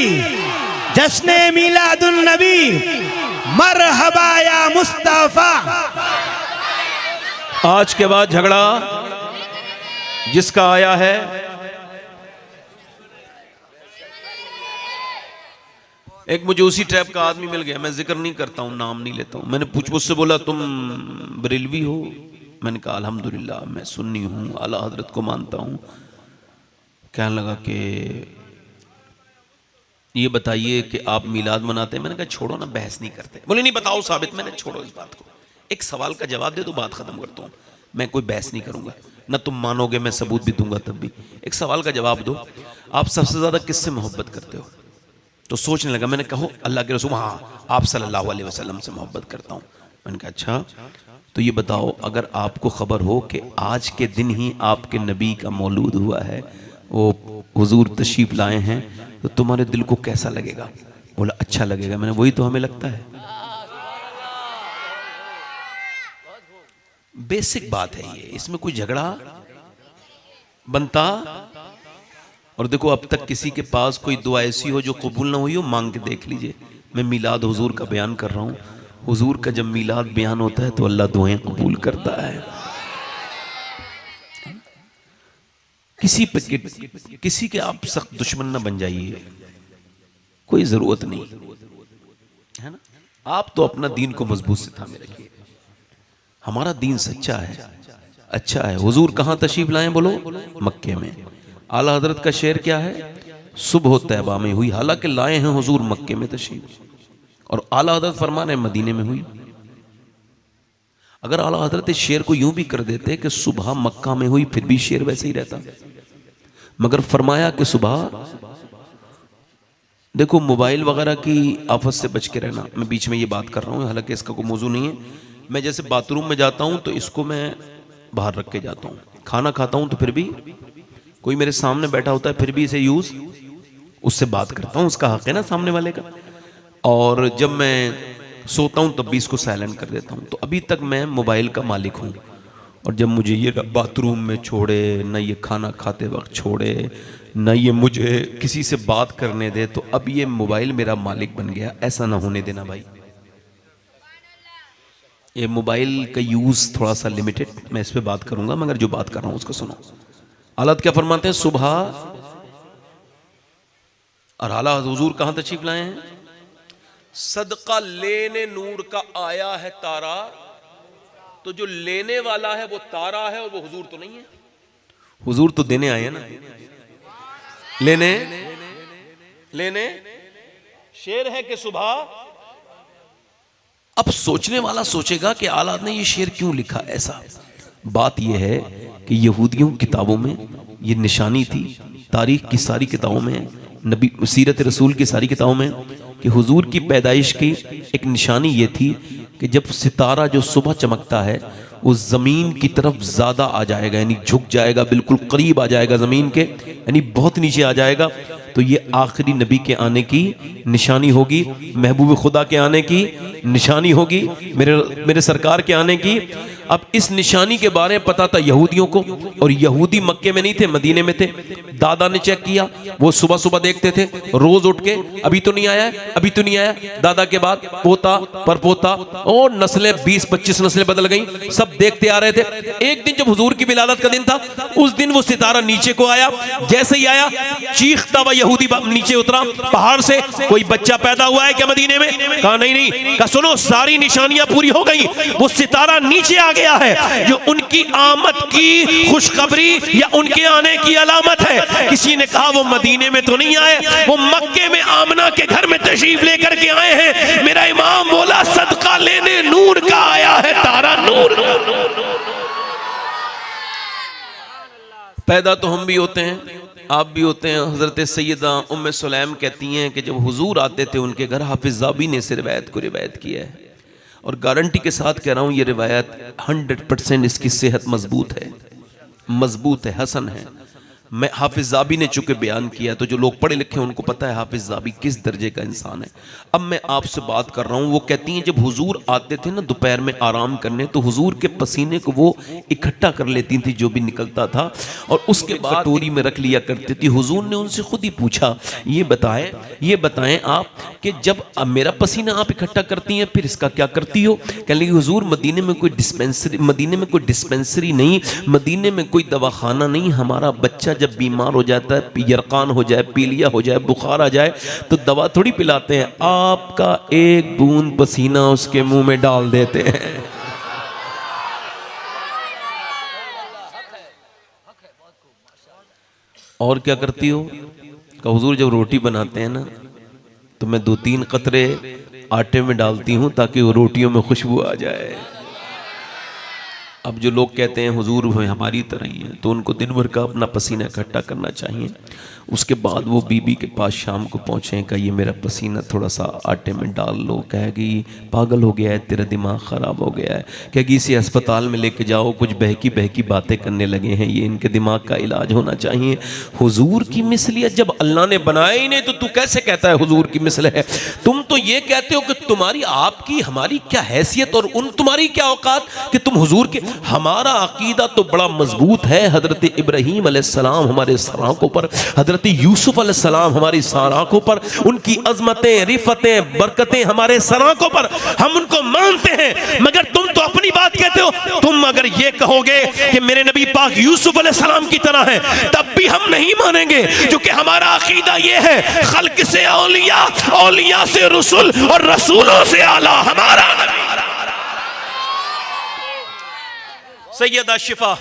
जश्ने मिलादुन नबी, मरहबा या मुस्तफा। आज के बाद झगड़ा जिसका आया है, एक मुझे उसी टाइप का आदमी मिल गया, मैं जिक्र नहीं करता हूं, नाम नहीं लेता हूं। मैंने मुझसे बोला तुम बरेलवी हो? मैंने कहा अल्हम्दुलिल्लाह, मैं सुन्नी हूँ, आला हजरत को मानता हूँ। कहने लगा कि ये बताइए कि आप मिलाद मनाते हैं? मैंने कहा छोड़ो ना, बहस नहीं करते। बोले नहीं बताओ साबित। मैंने छोड़ो इस बात को, एक सवाल का जवाब दे दो, बात खत्म करता हूँ। मैं कोई बहस नहीं करूँगा, ना तुम मानोगे, मैं सबूत भी दूंगा तब भी। एक सवाल का जवाब दो, आप सबसे ज़्यादा किससे मोहब्बत करते हो? तो सोचने लगा। मैंने कहा अल्लाह के रसूल, हाँ आप सल्लल्लाहु अलैहि वसल्लम से मोहब्बत करता हूँ। मैंने कहा अच्छा, तो ये बताओ अगर आपको खबर हो कि आज के दिन ही आपके नबी का मौलूद हुआ है, वो हुजूर तशरीफ लाए हैं, तो तुम्हारे दिल को कैसा लगेगा? बोला अच्छा लगेगा। मैंने वही तो हमें लगता है, बेसिक बात है ये, इसमें कोई झगड़ा बनता। और देखो अब तक किसी के पास कोई दुआ ऐसी हो जो कबूल ना हुई हो, मांग के देख लीजिए। मैं मिलाद हुजूर का बयान कर रहा हूँ, हुजूर का जब मिलाद बयान होता है तो अल्लाह दुआएं कबूल करता है। किसी के आप सख्त दुश्मन ना बन जाइए, कोई जरूरत नहीं है ना। आप तो अपना दीन को मजबूत से थामे रखिए। हमारा दीन सच्चा है, अच्छा है। हुजूर कहाँ तशरीफ लाए? बोलो मक्के में। आला हजरत का शेर क्या है? सुबह तैबा में हुई, हालांकि लाए हैं हुजूर मक्के में तशरीफ, और आला हजरत फरमान है मदीने में हुई। अगर आला हजरत इस शेर को यूं भी कर देते कि सुबह मक्का में हुई, फिर भी शेर वैसे ही रहता, मगर फरमाया कि सुबह। देखो मोबाइल वगैरह की आफत से बच के रहना। मैं बीच में ये बात कर रहा हूँ, हालांकि इसका कोई मौजू नहीं है। मैं जैसे बाथरूम में जाता हूँ तो इसको मैं बाहर रख के जाता हूँ, खाना खाता हूँ तो फिर भी कोई मेरे सामने बैठा होता है फिर भी इसे यूज, उससे बात करता हूँ, उसका हक है ना सामने वाले का। और जब मैं सोता हूँ तब भी इसको साइलेंट कर देता हूँ। तो अभी तक मैं मोबाइल का मालिक हूँ, और जब मुझे ये बाथरूम में छोड़े, न ये खाना खाते वक्त छोड़े, न ये मुझे किसी से बात करने दे, तो अब ये मोबाइल मेरा मालिक बन गया। ऐसा ना होने देना भाई। ये मोबाइल का यूज थोड़ा सा लिमिटेड, मैं इस पे बात करूंगा, मगर जो बात कर रहा हूं उसको सुनो। हालत क्या फरमाते हैं? सुबह, और आला हुजूर कहां तशरीफ लाए हैं? सदका लेने नूर का आया है तारा। तो जो लेने वाला है वो तारा है, और वो हुजूर तो नहीं है। हुजूर तो देने आए हैं ना, लेने शेर है कि सुबह। अब सोचने वाला सोचेगा कि आला ने ये शेर क्यों लिखा। ऐसा बात यह है कि यहूदियों की किताबों में ये निशानी थी, तारीख की सारी किताबों में, नबी सीरत रसूल की सारी किताबों में, कि हुजूर की पैदाइश की एक निशानी ये थी कि जब सितारा जो सुबह चमकता है वो ज़मीन की तरफ ज़्यादा आ जाएगा, यानी झुक जाएगा, बिल्कुल करीब आ जाएगा ज़मीन के, यानी बहुत नीचे आ जाएगा। तो ये आखिरी नबी के आने की निशानी होगी, महबूब खुदा के आने की निशानी होगी, मेरे सरकार के आने की। अब इस निशानी के बारे में पता था यहूदियों को, और यहूदी मक्के में नहीं थे, मदीने में थे। दादा ने चेक किया, वो सुबह सुबह देखते थे रोज उठ के, अभी तो नहीं आया, अभी तो नहीं आया। दादा के बाद पोता परपोता, और नस्लें 20-25 नस्लें बदल गई, सब देखते आ रहे थे। एक दिन जब हुजूर की विलादत का दिन था, उस दिन वो सितारा नीचे को आया। जैसे ही आया, चीखता हुआ यहूदी नीचे उतरा पहाड़ से। कोई बच्चा पैदा हुआ है क्या मदीने में? कहा नहीं। कहा सुनो, सारी निशानियां पूरी हो गई, वो सितारा नीचे आ गया है, जो उनकी आमद की खुशखबरी या उनके आने की अलामत है। किसी ने कहा वो मदीने में तो नहीं आए, वो मक्के में आमना के घर में तशरीफ लेकर के आए हैं। मेरा इमाम बोला सदका लेने नूर का आया है तारा, नूर। पैदा तो हम भी होते हैं, आप भी होते हैं। हजरत सैयदा उम्मे सुलैम कहती हैं कि जब हुजूर आते थे उनके घर, हाफिज ज़ाबी ने इस रिवायत को रिवायत किया है, और गारंटी के साथ कह रहा हूँ ये रिवायत 100% इसकी सेहत मजबूत है, हसन है। मैं हाफिज ज़ाबी ने चूंकि बयान किया, तो जो लोग पढ़े लिखे हैं उनको पता है हाफिज ज़ाबी किस दर्जे का इंसान है। अब मैं आपसे बात कर रहा हूँ, वो कहती हैं जब हुजूर आते थे ना दोपहर में आराम करने, तो हुजूर के पसीने को वो इकट्ठा कर लेती थी जो भी निकलता था, और उसके बाद कटोरी में रख लिया करती थी। हुजूर ने उनसे खुद ही पूछा, ये बताएं आप कि जब मेरा पसीना आप इकट्ठा करती हैं फिर इसका क्या करती हो? कहने लगी हुजूर मदीने में कोई डिस्पेंसरी नहीं, मदीने में कोई दवाखाना नहीं। हमारा बच्चा जब बीमार हो जाता है, यरकान हो जाए, पीलिया हो जाए, बुखार आ जाए, तो दवा थोड़ी पिलाते हैं, आपका एक बूंद पसीना उसके मुंह में डाल देते हैं। और क्या करती हो? कहा हुजूर जब रोटी बनाते हैं ना तो मैं 2-3 कतरे आटे में डालती हूँ ताकि वो रोटियों में खुशबू आ जाए। अब जो लोग कहते हैं हुजूर हमारी तरह ही है, तो उनको दिन भर का अपना पसीना इकट्ठा करना चाहिए। उसके बाद वो बीबी के पास शाम को पहुँचे, कहा ये मेरा पसीना थोड़ा सा आटे में डाल लो। कहेगी पागल हो गया है, तेरा दिमाग ख़राब हो गया है। कहेगी इसे अस्पताल में लेके जाओ, कुछ बहकी बहकी बातें करने लगे हैं, ये इनके दिमाग का इलाज होना चाहिए। हुजूर की मिसलियत जब अल्लाह ने बनाया ही नहीं तो तू कैसे कहता है हुजूर की मिसल है? तुम तो ये कहते हो कि तुम्हारी आपकी हमारी क्या हैसियत और उन तुम्हारी क्या औकात कि तुम हुजूर के। हमारा अकीदा तो बड़ा मजबूत है। हजरत इब्राहीम अलैहिस्सलाम हमारे सर आंखों पर, हजरत यूसुफ अलैहिस्सलाम हमारी सर आंखों पर, उनकी अजमतें रिफतें बरकतें हमारे सर आंखों पर, हम उनको मानते हैं। मगर तुम तो अपनी बात कहते हो। तुम अगर ये कहोगे कि मेरे नबी पाक यूसुफ अलैहिस्सलाम की तरह है, तब भी हम नहीं मानेंगे, क्योंकि हमारा अकीदा ये है खल्क से औलिया, औलिया से रसूल और रसूलों से आला हमारा नबी। सैयदा शिफा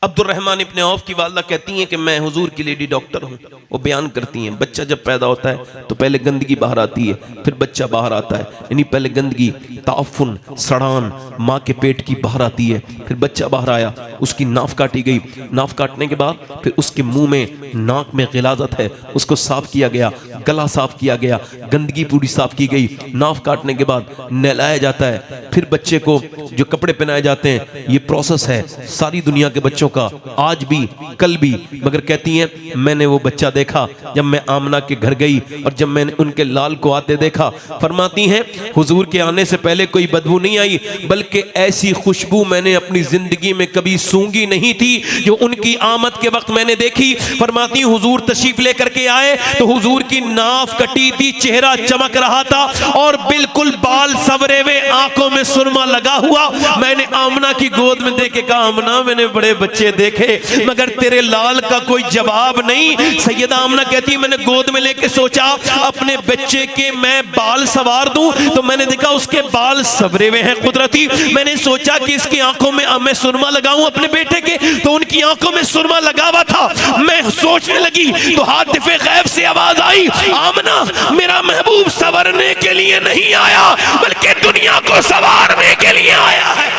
अब्दुर्रहमान इब्ने औफ की वालदा कहती हैं कि मैं हुजूर की लेडी डॉक्टर हूँ। वो बयान करती हैं बच्चा जब पैदा होता है तो पहले गंदगी बाहर आती है, फिर बच्चा बाहर आता है। यानी पहले गंदगी, ताफुन, सड़ान माँ के पेट की बाहर आती है, फिर बच्चा बाहर आया, उसकी नाफ काटी गई। नाफ काटने के बाद फिर उसके मुंह में, नाक में गिलाजत है, उसको साफ किया गया, गला साफ किया गया, गंदगी पूरी साफ की गई। नाफ काटने के बाद नहलाया जाता है, फिर बच्चे को जो कपड़े पहनाए जाते हैं। ये प्रोसेस है सारी दुनिया के बच्चों का, आज भी कल भी। मगर कहती हैं मैंने वो बच्चा देखा जब मैं आमना के घर गई और जब मैंने उनके लाल को आते देखा। फरमाती हैं हुजूर के आने से पहले कोई बदबू नहीं आई, बल्कि ऐसी खुशबू मैंने अपनी जिंदगी में कभी सूंघी नहीं थी जो उनकी आमद के वक्त मैंने देखी। फरमाती हुजूर तशरीफ लेकर के आए तो हुजूर की नाफ कटी थी, चेहरा चमक रहा था और बिल्कुल बाल सवरे हुए, आंखों में सुरमा लगा हुआ। मैंने आमना की गोद में देख के कहा आमना मैंने बड़े बच्चे देखे मगर तेरे लाल का कोई जवाब नहीं। सैयदा आमना कहती मैंने गोद में लेके सोचा अपने बच्चे के मैं बाल सवार दूं, तो मैंने देखा उसके बाल सवरे हुए हैं कुदरती। मैंने सोचा कि इसकी आंखों में मैं सुरमा लगाऊं अपने बेटे के, तो उनकी आंखों में सुरमा लगा हुआ था। मैं सोचने लगी तो हातिफे गैब से आवाज आई, आमना मेरा महबूब संवरने के लिए नहीं आया बल्कि दुनिया को संवारने के लिए आया है।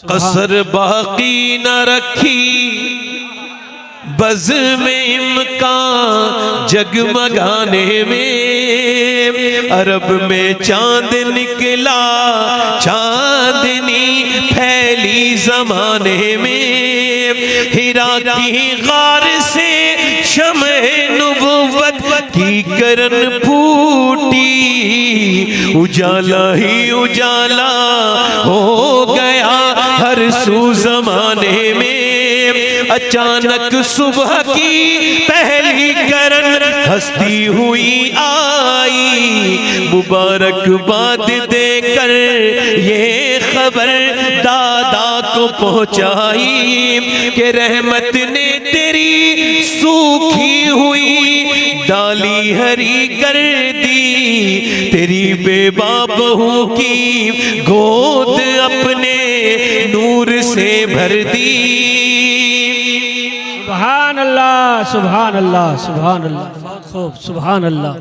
कसर बाकी न रखी बज़ में इम्कान जगमगाने में, अरब में चांद निकला चांदनी फैली जमाने में, हिरा की गार से शम्ह नुबुव्वत की करन फूटी, उजाला ही उजाला हो गया हर सू जमाने में। अचानक सुबह की पहली करन हंसती हुई आई, मुबारकबाद देकर ये खबर दादा को पहुंचाई कि रहमत ने तेरी सूखी हुई डाली हरी कर दी, तेरी बेबा बहू की गोद अपने नूर से भर दी। सुभान अल्लाह, सुभान अल्लाह, सुभान अल्लाह, बहुत खूब, सुभान अल्लाह।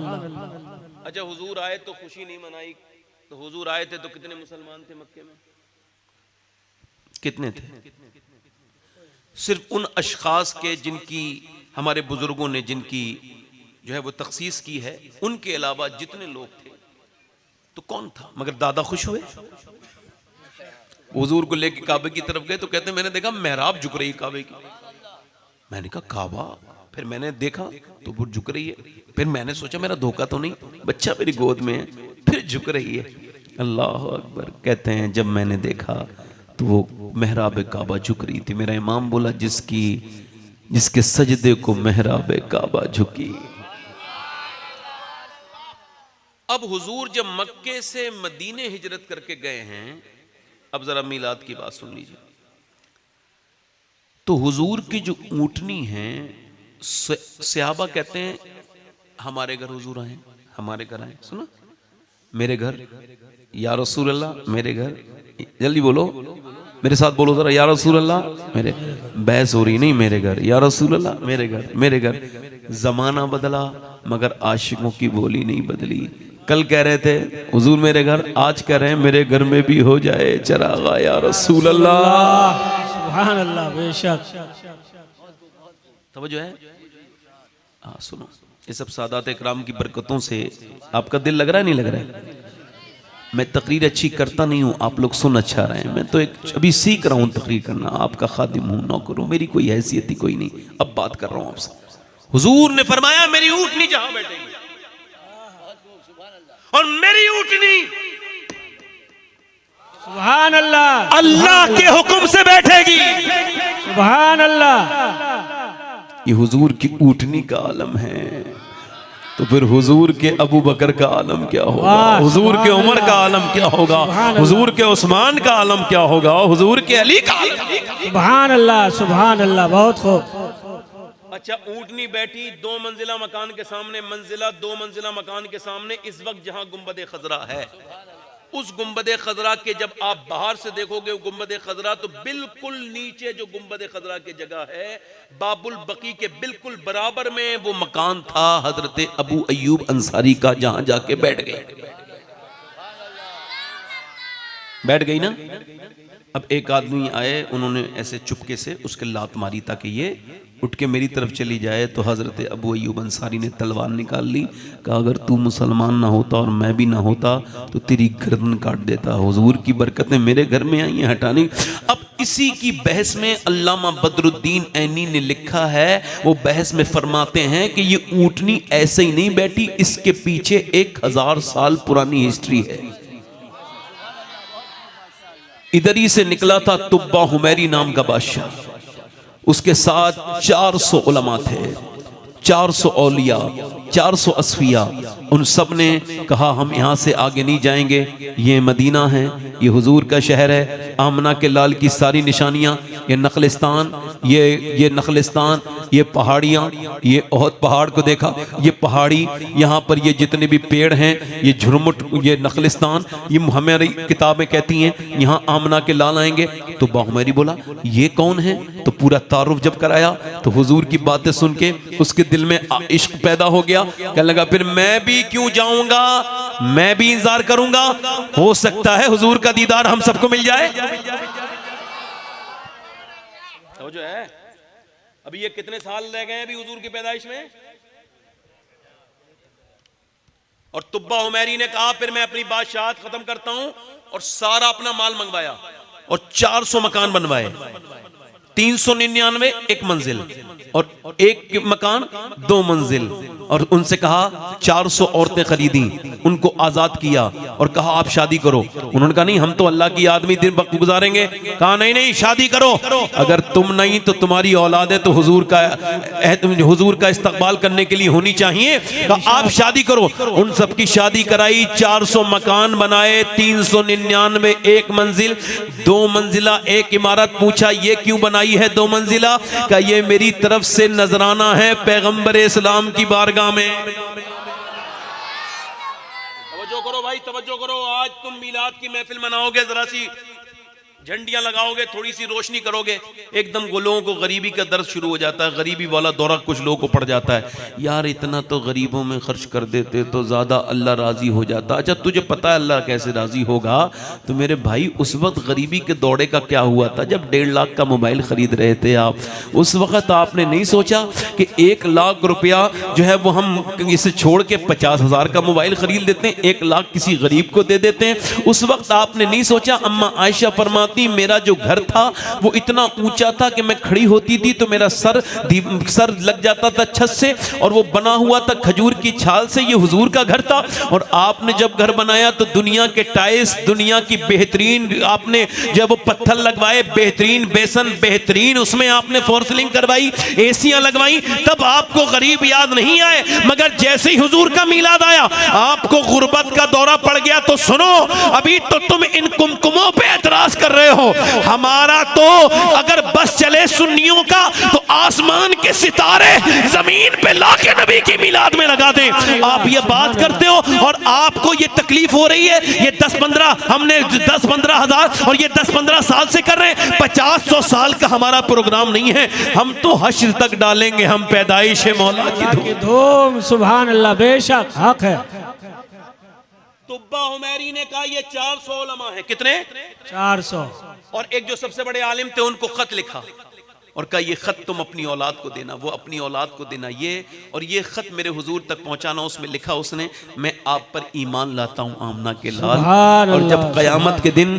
अच्छा हुजूर आए तो खुशी नहीं मनाई, तो हुजूर आए थे तो कितने मुसलमान थे मक्के में? कितने थे? सिर्फ उन अशखास के जिनकी हमारे बुजुर्गों ने जिनकी जो है वो तखसीस की है, उनके अलावा जितने लोग थे तो कौन था? मगर दादा खुश हुए। हुजूर को लेके काबे की तरफ गए तो कहते मैंने देखा मेहराब झुक रही काबे की। मैंने कहा काबा, फिर मैंने देखा तो वो झुक रही है। फिर मैंने सोचा मेरा धोखा तो नहीं, बच्चा मेरी गोद में है, फिर झुक रही है। अल्लाह अकबर। कहते हैं जब मैंने देखा तो वो मेहराब काबा झुक रही थी। मेरा इमाम बोला जिसके सजदे को मेहराब काबा झुकी। अब हुजूर जब मक्के से मदीने हिजरत करके गए हैं, अब जरा मीलाद की बात सुन लीजिए। तो हुजूर की जो ऊंटनी है, सहाबा कहते हैं हमारे घर हुजूर आए, हमारे घर आए। सुना, मेरे घर, या रसूल अल्लाह मेरे घर, जल्दी बोलो मेरे साथ बोलो जरा, या रसूल अल्लाह मेरे, बहस हो रही नहीं, मेरे घर, या रसूल अल्लाह मेरे घर, मेरे घर। जमाना बदला मगर आशिकों की बोली नहीं बदली। कल कह रहे थे हुजूर मेरे घर, आज कह रहे हैं मेरे घर में भी हो जाए चरागा या रसूल अल्लाह। सुभान अल्लाह, बेशक। तवज्जो है? हाँ सुनो, ये सब सादात इकराम की बरकतों से आपका दिल लग रहा है नहीं लग रहा है? मैं तकरीर अच्छी करता नहीं हूँ, आप लोग सुन अच्छा रहे हैं। मैं तो एक अभी सीख रहा हूँ तकरीर करना, आपका खादिम हूँ, नौकर हूँ, मेरी कोई हैसियत ही कोई नहीं। अब बात कर रहा हूँ आपसे। हुजूर ने फरमाया मेरी ऊँटनी जहां बैठेगी और मेरी ऊँटनी सुभान अल्लाह, अल्लाह के हुक्म से बैठेगी। सुभान अल्लाह। ये हुजूर की ऊँटनी का आलम है, तो फिर हुजूर के अबू बकर का आलम क्या होगा, हुजूर के उमर का आलम क्या होगा, हुजूर के उस्मान का आलम क्या होगा, हुजूर के अली का आलम। सुभान अल्लाह, सुभान अल्लाह, बहुत खूब। अच्छा, ऊँटनी बैठी 2 मंजिला मकान के सामने, मंजिला 2 मंजिला मकान के सामने, इस वक्त जहां गुंबद खजरा है, उस गुंबद खजरा के जब आप बाहर से देखोगे गुंबद खजरा, तो बिल्कुल नीचे जो गुंबद खजरा की जगह है, बाबुल बकी के बिल्कुल बराबर में वो मकान था हजरत अबू अय्यूब अंसारी का, जहां जाके बैठ गई ना। अब एक आदमी आए, उन्होंने ऐसे चुपके से उसके लात मारी ताकि ये उठ के मेरी तरफ चली जाए। तो हजरत अबू अय्यूब अंसारी ने तलवार निकाल ली, कहा अगर तू मुसलमान ना होता और मैं भी ना होता तो तेरी गर्दन काट देता। हुजूर की बरकतें मेरे घर में आई हैं हटानी। अब इसी की बहस में अल्लामा बदरुद्दीन ऐनी ने लिखा है, वो बहस में फरमाते हैं कि ये ऊँटनी ऐसे ही नहीं बैठी, इसके पीछे 1000 साल पुरानी हिस्ट्री है। इधर ही से निकला था तुब्बा हुमैरी नाम का बादशाह, उसके साथ 400 उलमा थे, 400 औलिया, 400 असफिया। उन सब ने कहा हम यहाँ से आगे नहीं जाएंगे, ये मदीना है, ये हुजूर का शहर है, आमना के लाल की सारी निशानियाँ, ये नखलिस्तान, ये नखलिस्तान, ये पहाड़ियाँ, ये ओहद पहाड़ को देखा, ये पहाड़ी, यहाँ पर ये जितने भी पेड़ हैं, ये झुरमुट, ये नखलिस्तान, ये हमारी किताबें कहती हैं यहाँ आमना के लाल आएंगे। तो बाहुमैरी बोला ये कौन है, तो पूरा तारुफ जब कराया तो हुजूर की बातें सुन के उसके दिल में इश्क पैदा हो गया। कहने लगा फिर मैं भी क्यों जाऊंगा, मैं भी इंतजार करूंगा, हो सकता है हुजूर का दीदार हम सबको मिल जाए। तो जो है अभी ये कितने साल रह गए अभी हुजूर की पैदाइश में। और तुब्बा उमैरी ने कहा फिर मैं अपनी बादशाहत खत्म करता हूं, और सारा अपना माल मंगवाया और 400 मकान बनवाए, 399 एक मंजिल और एक मकान 2 मंजिल, और उनसे कहा 400 औरतें खरीदी, उनको आजाद किया और कहा आप शादी करो। उन्होंने कहा नहीं हम तो अल्लाह की आदमी दिन वक्त गुजारेंगे। कहा नहीं नहीं शादी करो, अगर तुम नहीं तो तुम्हारी औलादें तो हुजूर का इस्तकबाल करने के लिए होनी चाहिए, कहा आप शादी करो। उन सब की शादी कराई, 400 मकान बनाए, 399 एक मंजिल, 2 मंजिला एक इमारत। पूछा ये क्यों बनाई है 2 मंजिला, का ये मेरी तरफ से नजराना है पैगंबर इस्लाम की बारगाह में। तवज्जो करो भाई, तवज्जो करो। आज तुम मिलाद की महफिल मनाओगे, जरा सी झंडियां लगाओगे, थोड़ी सी रोशनी करोगे, एकदम लोगों को गरीबी का दर्द शुरू हो जाता है, गरीबी वाला दौरा कुछ लोगों को पड़ जाता है। यार इतना तो गरीबों में खर्च कर देते तो ज्यादा अल्लाह राजी हो जाता। अच्छा तुझे पता है अल्लाह कैसे राजी होगा, तो मेरे भाई उस वक्त गरीबी के दौरे का क्या हुआ था, जब 1.5 लाख का मोबाइल खरीद रहे थे आप, उस वक्त आपने नहीं सोचा कि 1 लाख रुपया जो है वो हम इसे छोड़ के 50,000 का मोबाइल खरीद लेते हैं, 1 लाख किसी गरीब को दे देते हैं। उस वक्त आपने नहीं सोचा, अम्मा आयशा फरमाती मेरा जो घर था वो इतना ऊंचा था कि मैं खड़ी होती थी तो मेरा सर लग जाता था छत से, और वो बना हुआ था खजूर की छाल से, ये हुजूर का घर था। और आपने जब घर बनाया तो दुनिया के टाइल्स, दुनिया की बेहतरीन आपने जब वो पत्थर लगवाए, बेहतरीन बेसन, बेहतरीन उसमें आपने फॉर्सलिंग करवाई, एसियां लगवाई, तब आपको गरीब याद नहीं आए। मगर जैसे ही हुजूर का मीलाद आया आपको गुर्बत का दौरा पड़ गया। तो सुनो, अभी तो तुम इन कुमकुमों पे एतराज कर रहे हो, हमारा तो अगर बस चले सुन्नियों का तो आसमान के सितारे जमीन जमीन पे लाके नबी की मिलाद में लगा दें। आप ये बात करते हो और आपको ये तकलीफ हो रही है। ये 10-15 हमने 10-15 हजार और ये 10-15 साल से कर रहे हैं। 50-100 साल का हमारा प्रोग्राम नहीं है। हम तो हश्र तक डालेंगे हम पैदाइश मौला की धूम। सुभान अल्लाह, बेशक हक है। तुब्बा हुमैरी ने कहा ये 400 उलमा है। कितने? 400। और एक जो सबसे बड़े आलिम थे उनको खत लिखा और कहा ये खत तुम अपनी औलाद को देना, वो अपनी औलाद को देना। ये और ये खत मेरे हुजूर तक पहुंचाना। उसमें लिखा उसने, मैं आप पर ईमान लाता हूं आमना के लाल, और जब क़यामत के दिन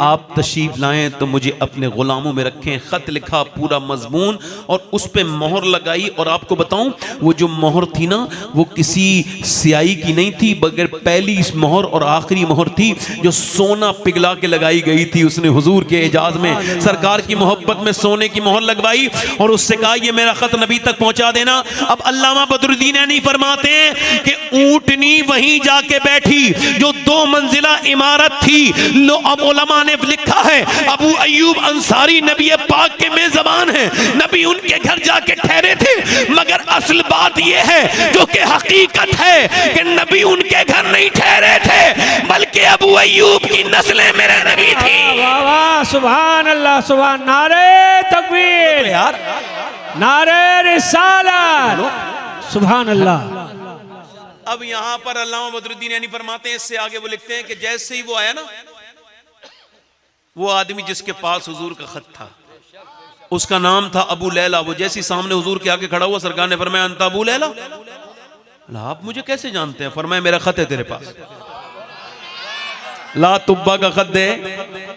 आप तशरीफ लाएं तो मुझे अपने गुलामों में रखें। खत लिखा पूरा मजमून और उस पर मोहर लगाई। और आपको बताऊं वो जो मोहर थी ना वो किसी स्याही की नहीं थी, बगैर पहली इस मोहर और आखिरी मोहर थी जो सोना पिघला के लगाई गई थी। उसने हुजूर के एजाज में सरकार की मोहब्बत में सोने की मोहर लगवाई और उससे कहा ये मेरा खत नबी तक पहुंचा देना। अब अल्लामा बदरुद्दीन ऐनी फरमाते हैं कि ऊंटनी वहीं जाके बैठी जो 2 मंजिला इमारत थी। लो अब उलमा ने लिखा है अबू अय्यूब अंसारी नबी पाक के मेजबान हैं, नबी उनके घर जाके ठहरे थे। मगर असल बात यह है जो कि हकीकत है कि नबी उनके घर नहीं ठहरे थे, बल्कि अबू अय्यूब की नस्लें मेरे नबी थी। वाह वाह, सुभान अल्लाह, सुभान। नारे तकबीर, यार नारे रिसालत, सुभान अल्लाह। अब यहां पर अल्लामा बदरुद्दीन यानी फरमाते हैं, इससे आगे वो लिखते हैं कि जैसे ही वो आया ना, वो आदमी जिसके पास हुजूर का खत था उसका नाम था अबू लैला। वो जैसी सामने हुजूर के आगे खड़ा हुआ, सरकार ने फरमाया अंत अबू लैला। आप मुझे कैसे जानते हैं? फरमाया मेरा खत है तेरे पास, ला तुब्बा का खत दे।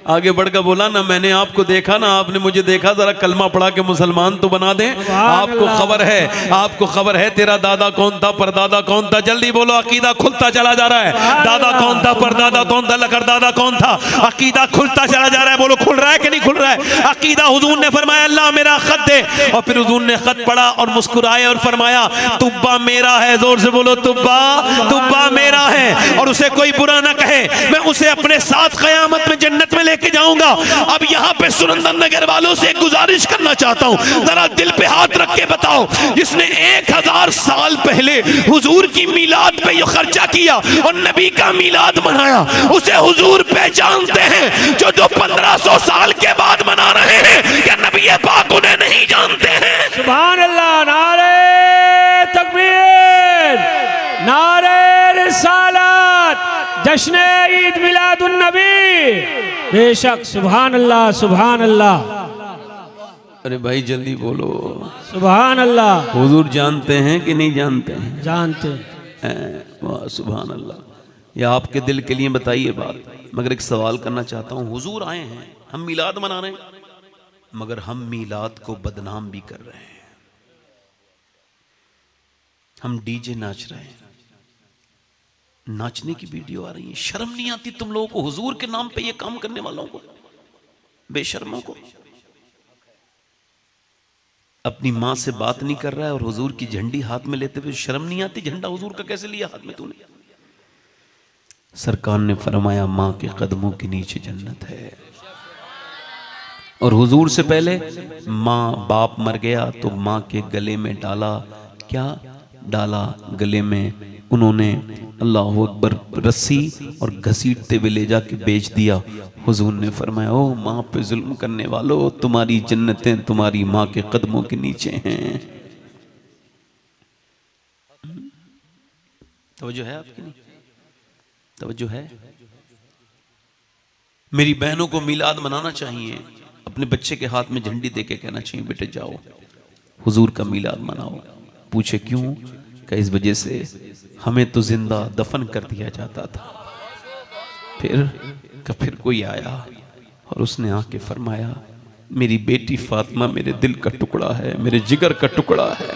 आगे बढ़कर बोला ना मैंने आपको देखा ना आपने मुझे देखा, जरा कलमा पढ़ा के मुसलमान तो बना दे। आपको खबर है, आपको खबर है तेरा दादा कौन था, परदादा कौन था? जल्दी बोलो, अकीदा खुलता चला जा रहा है। दादा कौन था, परदादा कौन था, लकड़दादा कौन था? अकीदा खुलता चला जा रहा है। बोलो खुल रहा है कि नहीं खुल रहा है अकीदा? हुजूर ने फरमाया अल्लाह मेरा खत दे। और फिर हुजूर ने खत पढ़ा और मुस्कुराए और फरमाया तुब्बा मेरा है। जोर से बोलो तुब्बा, तुब्बा मेरा है। और उसे कोई बुरा ना कहे, मैं उसे अपने साथ क़यामत में जन्नत में लेके जाऊंगा। अब यहाँ पे सुरेंद्र नगर वालों से एक गुजारिश करना चाहता हूँ, जरा दिल पे हाथ रख के बताओ, जिसने 1000 साल पहले हुजूर की मिलाद पे ये खर्चा किया और नबी का मिलाद मनाया, उसे हुजूर पहचानते हैं? जो 1500 साल के बाद मना रहे हैं, क्या नबी पाक उन्हें नहीं जानते हैं? सुभान अल्लाह, नारे तकबीर, नारे रिसालत, जश्न ईद मिलादुन नबी। बेशक, सुभान अल्लाह, सुभान अल्लाह। अरे भाई जल्दी बोलो, सुभान अल्लाह। हुजूर जानते हैं कि नहीं जानते हैं? जानते हैं। वाह सुभान अल्लाह। ये आपके दिल के लिए बताइए बात। मगर एक सवाल करना चाहता हूँ, हुजूर आए हैं, हम मिलाद मना रहे हैं, मगर हम मिलाद को बदनाम भी कर रहे हैं। हम डीजे नाच रहे हैं, नाचने की वीडियो आ रही है। शर्म नहीं आती तुम लोगों को? हुजूर के नाम पे ये काम करने वालों को, बेशर्मों को। अपनी माँ से बात नहीं कर रहा है और हुजूर की झंडी हाथ में लेते हुए शर्म नहीं आती? झंडा हुजूर का कैसे लिया हाथ में तूने? सरकार ने फरमाया माँ के कदमों के नीचे जन्नत है। और हुजूर से पहले माँ बाप मर गया तो माँ के गले में डाला, क्या डाला गले में? उन्होंने अल्लाह अकबर रस्सी और घसीटते हुए ले जाके बेच दिया। हुजूर ने फरमाया ओ माँ पे जुल्म करने वालों, तुम्हारी जन्नतें तुम्हारी माँ के कदमों के नीचे हैं। तवज्जो है आपकी? नहीं तवज्जो है? मेरी बहनों को मिलाद मनाना चाहिए, अपने बच्चे के हाथ में झंडी देके कहना चाहिए बेटे जाओ हुजूर का मिलाद मनाओ। पूछे क्यों? कि इस वजह से हमें तो जिंदा दफन कर दिया जाता था। फिर कोई आया और उसने आके फरमाया मेरी बेटी फातिमा मेरे दिल का टुकड़ा है, मेरे जिगर का टुकड़ा है।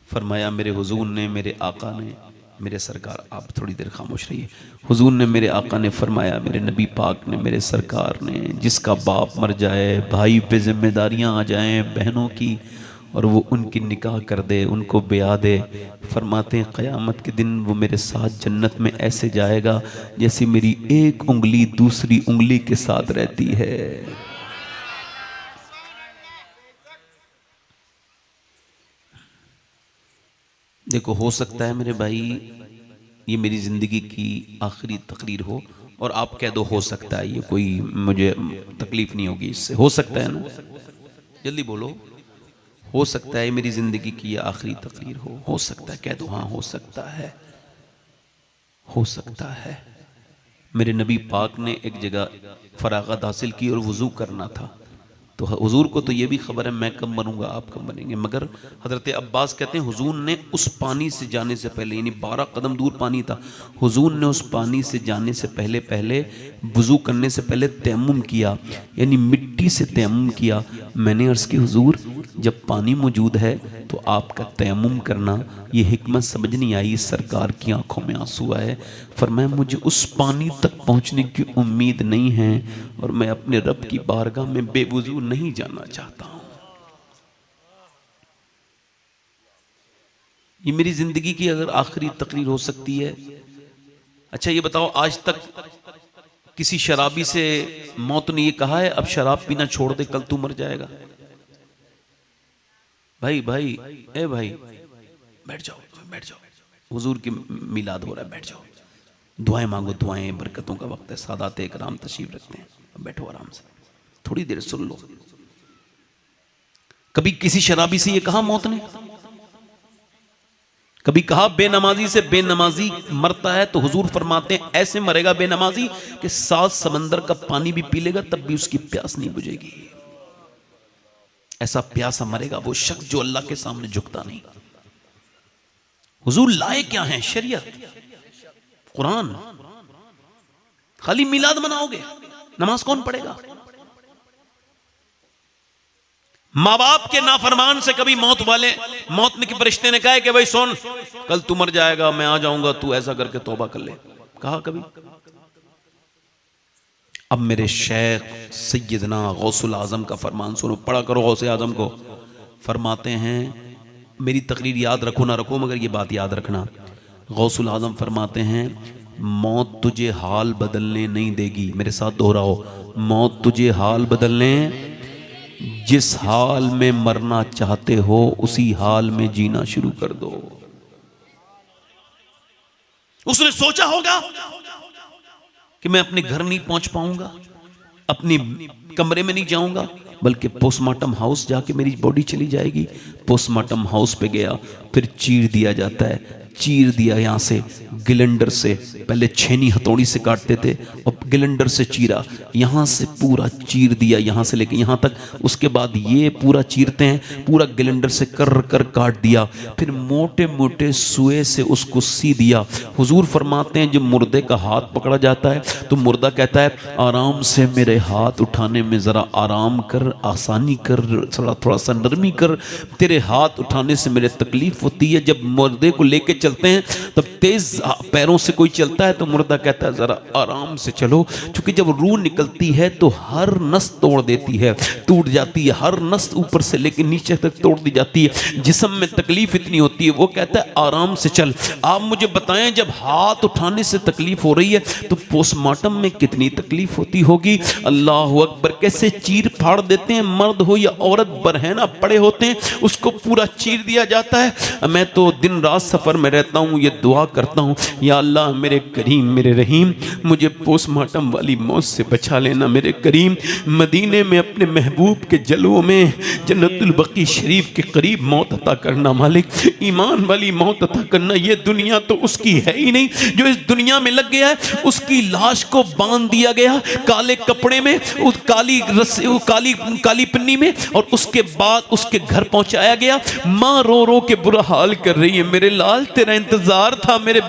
फरमाया मेरे हुजूर ने, मेरे आका ने, मेरे सरकार, आप थोड़ी देर खामोश रहिए। हुजूर ने, मेरे आका ने फरमाया, मेरे नबी पाक ने, मेरे सरकार ने, जिसका बाप मर जाए, भाई पे जिम्मेदारियां आ जाएं बहनों की, और वो उनकी निकाह कर दे, उनको ब्याह दे, फरमाते हैं क़यामत के दिन वो मेरे साथ जन्नत में ऐसे जाएगा जैसे मेरी एक उंगली दूसरी उंगली के साथ रहती है। देखो, हो सकता है मेरे भाई ये मेरी ज़िंदगी की आखिरी तकरीर हो, और आप कह दो हो सकता है, ये कोई मुझे तकलीफ़ नहीं होगी इससे, हो सकता है ना, जल्दी बोलो। हो सकता है मेरी ज़िंदगी की ये आखिरी तकरीर हो सकता है, कह दो हाँ हो सकता है, हो सकता है। मेरे नबी पाक ने एक जगह फरागत हासिल की और वज़ू करना था, तो हुजूर को तो ये भी खबर है मैं कब बनूंगा आप कब बनेंगे, मगर हज़रत अब्बास कहते हैं हुजूर ने उस पानी से जाने से पहले, यानी 12 कदम दूर पानी था, हुजूर ने उस पानी से जाने से पहले पहले वज़ू करने से पहले तयम्मुम किया, यानी मिट्टी से तयम्मुम किया। मैंने अर्ज़ की हुजूर जब पानी मौजूद है तो आपका तयम्मुम करना, ये हिकमत समझ नहीं आई, सरकार की आंखों में आंसू आए। फरमाया मुझे उस पानी तक पहुंचने की उम्मीद नहीं है और मैं अपने रब की बारगाह में बेवुजू नहीं जाना चाहता हूं। ये मेरी जिंदगी की अगर आखिरी तकरीर हो सकती है। अच्छा ये बताओ, आज तक किसी शराबी से मौत ने ये कहा है अब शराब पीना छोड़ दे कल तू मर जाएगा? भाई भाई ए भाई बैठ जाओ, बैठ जाओ, हुजूर की मिलाद हो रहा है, बैठ जाओ, दुआएं मांगो, दुआएं बरकतों का वक्त है, सादात इकराम तशरीफ रखते हैं, बैठो आराम से, थोड़ी देर सुन लो। कभी किसी शराबी से ये कहा मौत ने? कभी कहा बेनमाजी से बेनमाजी मरता है तो हुजूर फरमाते हैं ऐसे मरेगा बेनमाजी कि 7 समंदर का पानी भी पी लेगा तब भी उसकी प्यास नहीं बुझेगी। ऐसा प्यासा मरेगा वो शख्स जो अल्लाह के सामने झुकता नहीं। हुजूर लाए क्या है? शरीयत, कुरान। खाली मिलाद मनाओगे, नमाज कौन पढ़ेगा? माँ बाप के नाफरमान से कभी मौत के फरिश्ते ने कहा कि भाई सुन कल तू मर जाएगा, मैं आ जाऊंगा, तू ऐसा करके तौबा कर ले? कहा कभी? अब मेरे शेख सैयदना गौसुल आजम का फरमान सुनो, पढ़ा करो गौसे आजम को। फरमाते हैं, मेरी तकरीर याद रखो ना रखो मगर ये बात याद रखना, गौसुल आजम फरमाते हैं मौत तुझे हाल बदलने नहीं देगी। मेरे साथ दोहराओ, मौत तुझे हाल बदलने, जिस हाल में मरना चाहते हो उसी हाल में जीना शुरू कर दो। उसने सोचा होगा कि मैं अपने घर नहीं पहुंच पाऊंगा, अपनी कमरे में नहीं जाऊंगा, बल्कि पोस्टमार्टम हाउस जाके मेरी बॉडी चली जाएगी। पोस्टमार्टम हाउस पे गया, फिर चीर दिया जाता है, चीर दिया यहाँ से गिलेंडर से, पहले छेनी हथौड़ी से काटते थे और गिलेंडर से चीरा, यहाँ से पूरा चीर दिया, यहाँ से लेके यहाँ तक। उसके बाद ये पूरा चीरते हैं, पूरा गिलेंडर से कर कर काट दिया, फिर मोटे मोटे सुए से उसको सी दिया। हुजूर फरमाते हैं जब मुर्दे का हाथ पकड़ा जाता है तो मुर्दा कहता है आराम से मेरे हाथ उठाने में ज़रा आराम कर, आसानी कर, थोड़ा सा नरमी कर, तेरे हाथ उठाने से मेरे तकलीफ होती है। जब मुर्दे को लेके चलते हैं तब तेज पैरों से कोई चलता है तो मुर्दा कहता है जरा आराम से चलो, क्योंकि जब रूह निकलती है तो हर नस तोड़ देती है, टूट जाती है, हर नस ऊपर से लेकर नीचे तक तोड़ दी जाती है, जिस्म में तकलीफ इतनी होती है। वो कहता है आराम से चल। आप मुझे बताएं जब हाथ उठाने से तकलीफ हो रही है तो पोस्टमार्टम में कितनी तकलीफ होती होगी। अल्लाह अकबर, कैसे चीर फाड़ देते हैं, मर्द हो या औरत, बरहना पड़े होते हैं, उसको पूरा चीर दिया जाता है। मैं तो दिन रात सफर में रहता हूँ, ये दुआ करता हूँ या अल्लाह मेरे करीम मेरे रहीम मुझे पोस्टमार्टम वाली मौत से बचा लेना। मेरे करीम मदीने में अपने महबूब के जलवों में जन्नतुल बकी शरीफ के करीब मौत अता करना मालिक, ईमान वाली मौत अता करना। ये दुनिया तो उसकी है ही नहीं, जो इस दुनिया में लग गया है उसकी लाश को बांध दिया गया काले कपड़े में, उस काली रस्सी, काली पन्नी में, और उसके बाद उसके घर पहुंचाया गया। माँ रो रो के बुरा हाल कर रही है, मेरे लाल तेरा इंतजार था, मेरे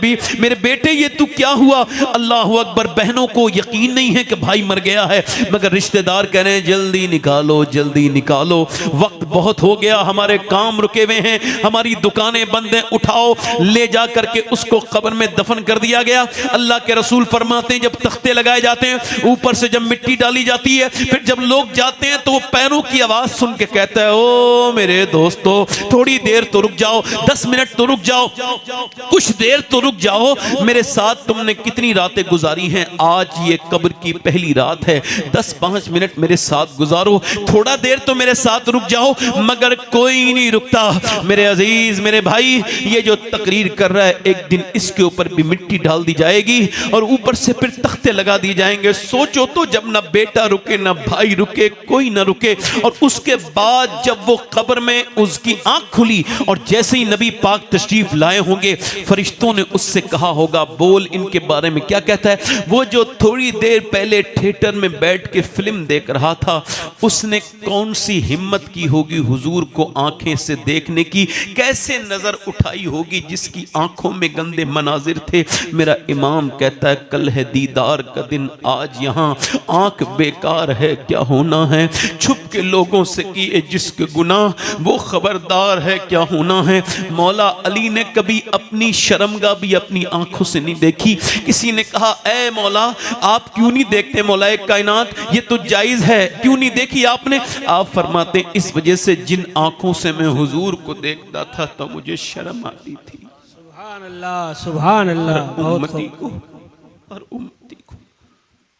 बेटे ये तू क्या हुआ? अल्लाह अकबर। बहनों को यकीन नहीं है कि भाई मर गया है, मगर रिश्तेदार कह रहे हैं जल्दी निकालो, जल्दी निकालो, वक्त बहुत हो गया, हमारे काम रुके हुए हैं, हमारी दुकानें बंद हैं, उठाओ ले जा करके उसको कब्र में दफन कर दिया गया। अल्लाह के रसूल फरमाते हैं जब तख्ते लगाए जाते हैं, ऊपर से जब मिट्टी डाली जाती है, फिर जब लोग जाते हैं तो वो पैरों की आवाज सुन के कहता है ओ मेरे दोस्तों थोड़ी देर तो रुक जाओ, 10 मिनट तो रुक जाओ। कुछ देर तो रुक जाओ, मेरे साथ तुमने कितनी रातें गुजारी हैं, आज ये कब्र की पहली रात है, 10-5 मिनट मेरे साथ गुजारो, थोड़ा देर तो मेरे साथ रुक जाओ। मगर कोई नहीं रुकता। मेरे अजीज, मेरे भाई, ये जो तकरीर कर रहा है, एक दिन इसके ऊपर भी मिट्टी डाल दी जाएगी और ऊपर से फिर तख्ते लगा दिए जाएंगे। सोचो तो, जब ना बेटा रुके, ना भाई रुके, कोई ना रुके, और उसके बाद जब वो कब्र में उसकी आंख खुली और जैसे ही नबी पाक तशरीफ लाए होंगे, फरिश्तों ने उससे कहा होगा, बोल इनके बारे में क्या कहता है। वो जो थोड़ी देर पहले थिएटर में बैठ के फिल्म देख रहा था, उसने कौन सी हिम्मत की होगी हुजूर को आंखें से देखने की, कैसे नजर उठाई होगी जिसकी आंखों में गंदे मनाजिर थे। मेरा इमाम कहता है, कल है दीदार का दिन, आज यहाँ आंख बेकार है, क्या होना है। छुप के लोगों से किए जिसके गुनाह, वो खबरदार है क्या होना है। मौला अली ने कभी अपनी शर्मगाह भी अपनी आंखों से नहीं देखी। किसी ने कहा, ऐ मौला आप क्यों नहीं देखते, मौलाए कायनात ये तो जायज है, क्यों नहीं देखी आपने। आप फरमाते, इस वजह से जिन आंखों से मैं हुजूर को देखता था तो मुझे शर्म आती थी। सुभान अल्लाह, सुभान अल्लाह।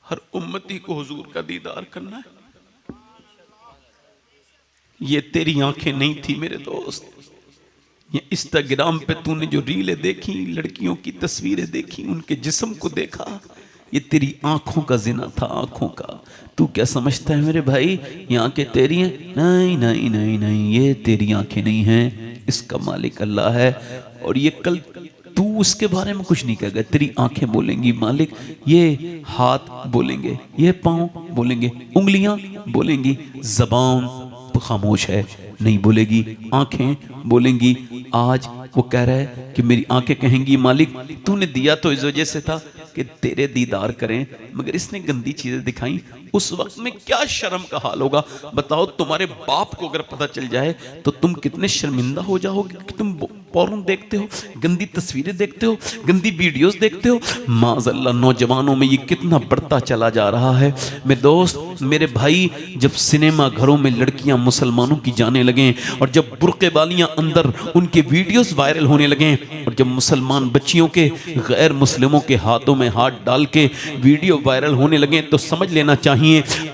हर उम्मती को हुजूर का दीदार करना है। ये तेरी आंखें नहीं थी मेरे दोस्त। ये इंस्टाग्राम पे तूने जो रीलें देखी, लड़कियों की तस्वीरें देखी, उनके जिस्म को देखा, ये तेरी आंखों का जिना था, आंखों का। तू क्या समझता है मेरे भाई, ये आंखें तेरी हैं? नहीं नहीं नहीं नहीं, ये तेरी आंखें नहीं हैं, इसका मालिक अल्लाह है। और ये कल तू उसके बारे में कुछ नहीं कहेगा, तेरी आंखें बोलेंगी मालिक, ये हाथ बोलेंगे, ये पाँव बोलेंगे, उंगलियां बोलेंगी, जबान खामोश है, नहीं बोलेगी, आंखें बोलेंगी। आज वो कह रहा है कि मेरी आंखें कहेंगी, मालिक तूने दिया तो इस वजह से था कि तेरे दीदार करें, मगर इसने गंदी चीजें दिखाई। उस वक्त में क्या शर्म का हाल होगा। बताओ, तुम्हारे बाप को अगर पता चल जाए तो तुम कितने शर्मिंदा हो जाओगे कि तुम पोर्न देखते हो, गंदी तस्वीरें देखते हो, गंदी वीडियोस देखते हो। माज़अल्लाह, नौजवानों में ये कितना बढ़ता चला जा रहा है। मेरे दोस्त, मेरे भाई, जब सिनेमा घरों में लड़कियां मुसलमानों की जाने लगें और जब बुर्के वालियां अंदर उनके वीडियोस वायरल होने लगें और जब मुसलमान बच्चियों के गैर मुस्लिमों के हाथों में हाथ डाल के वीडियो वायरल होने लगें, तो समझ लेना चाहिए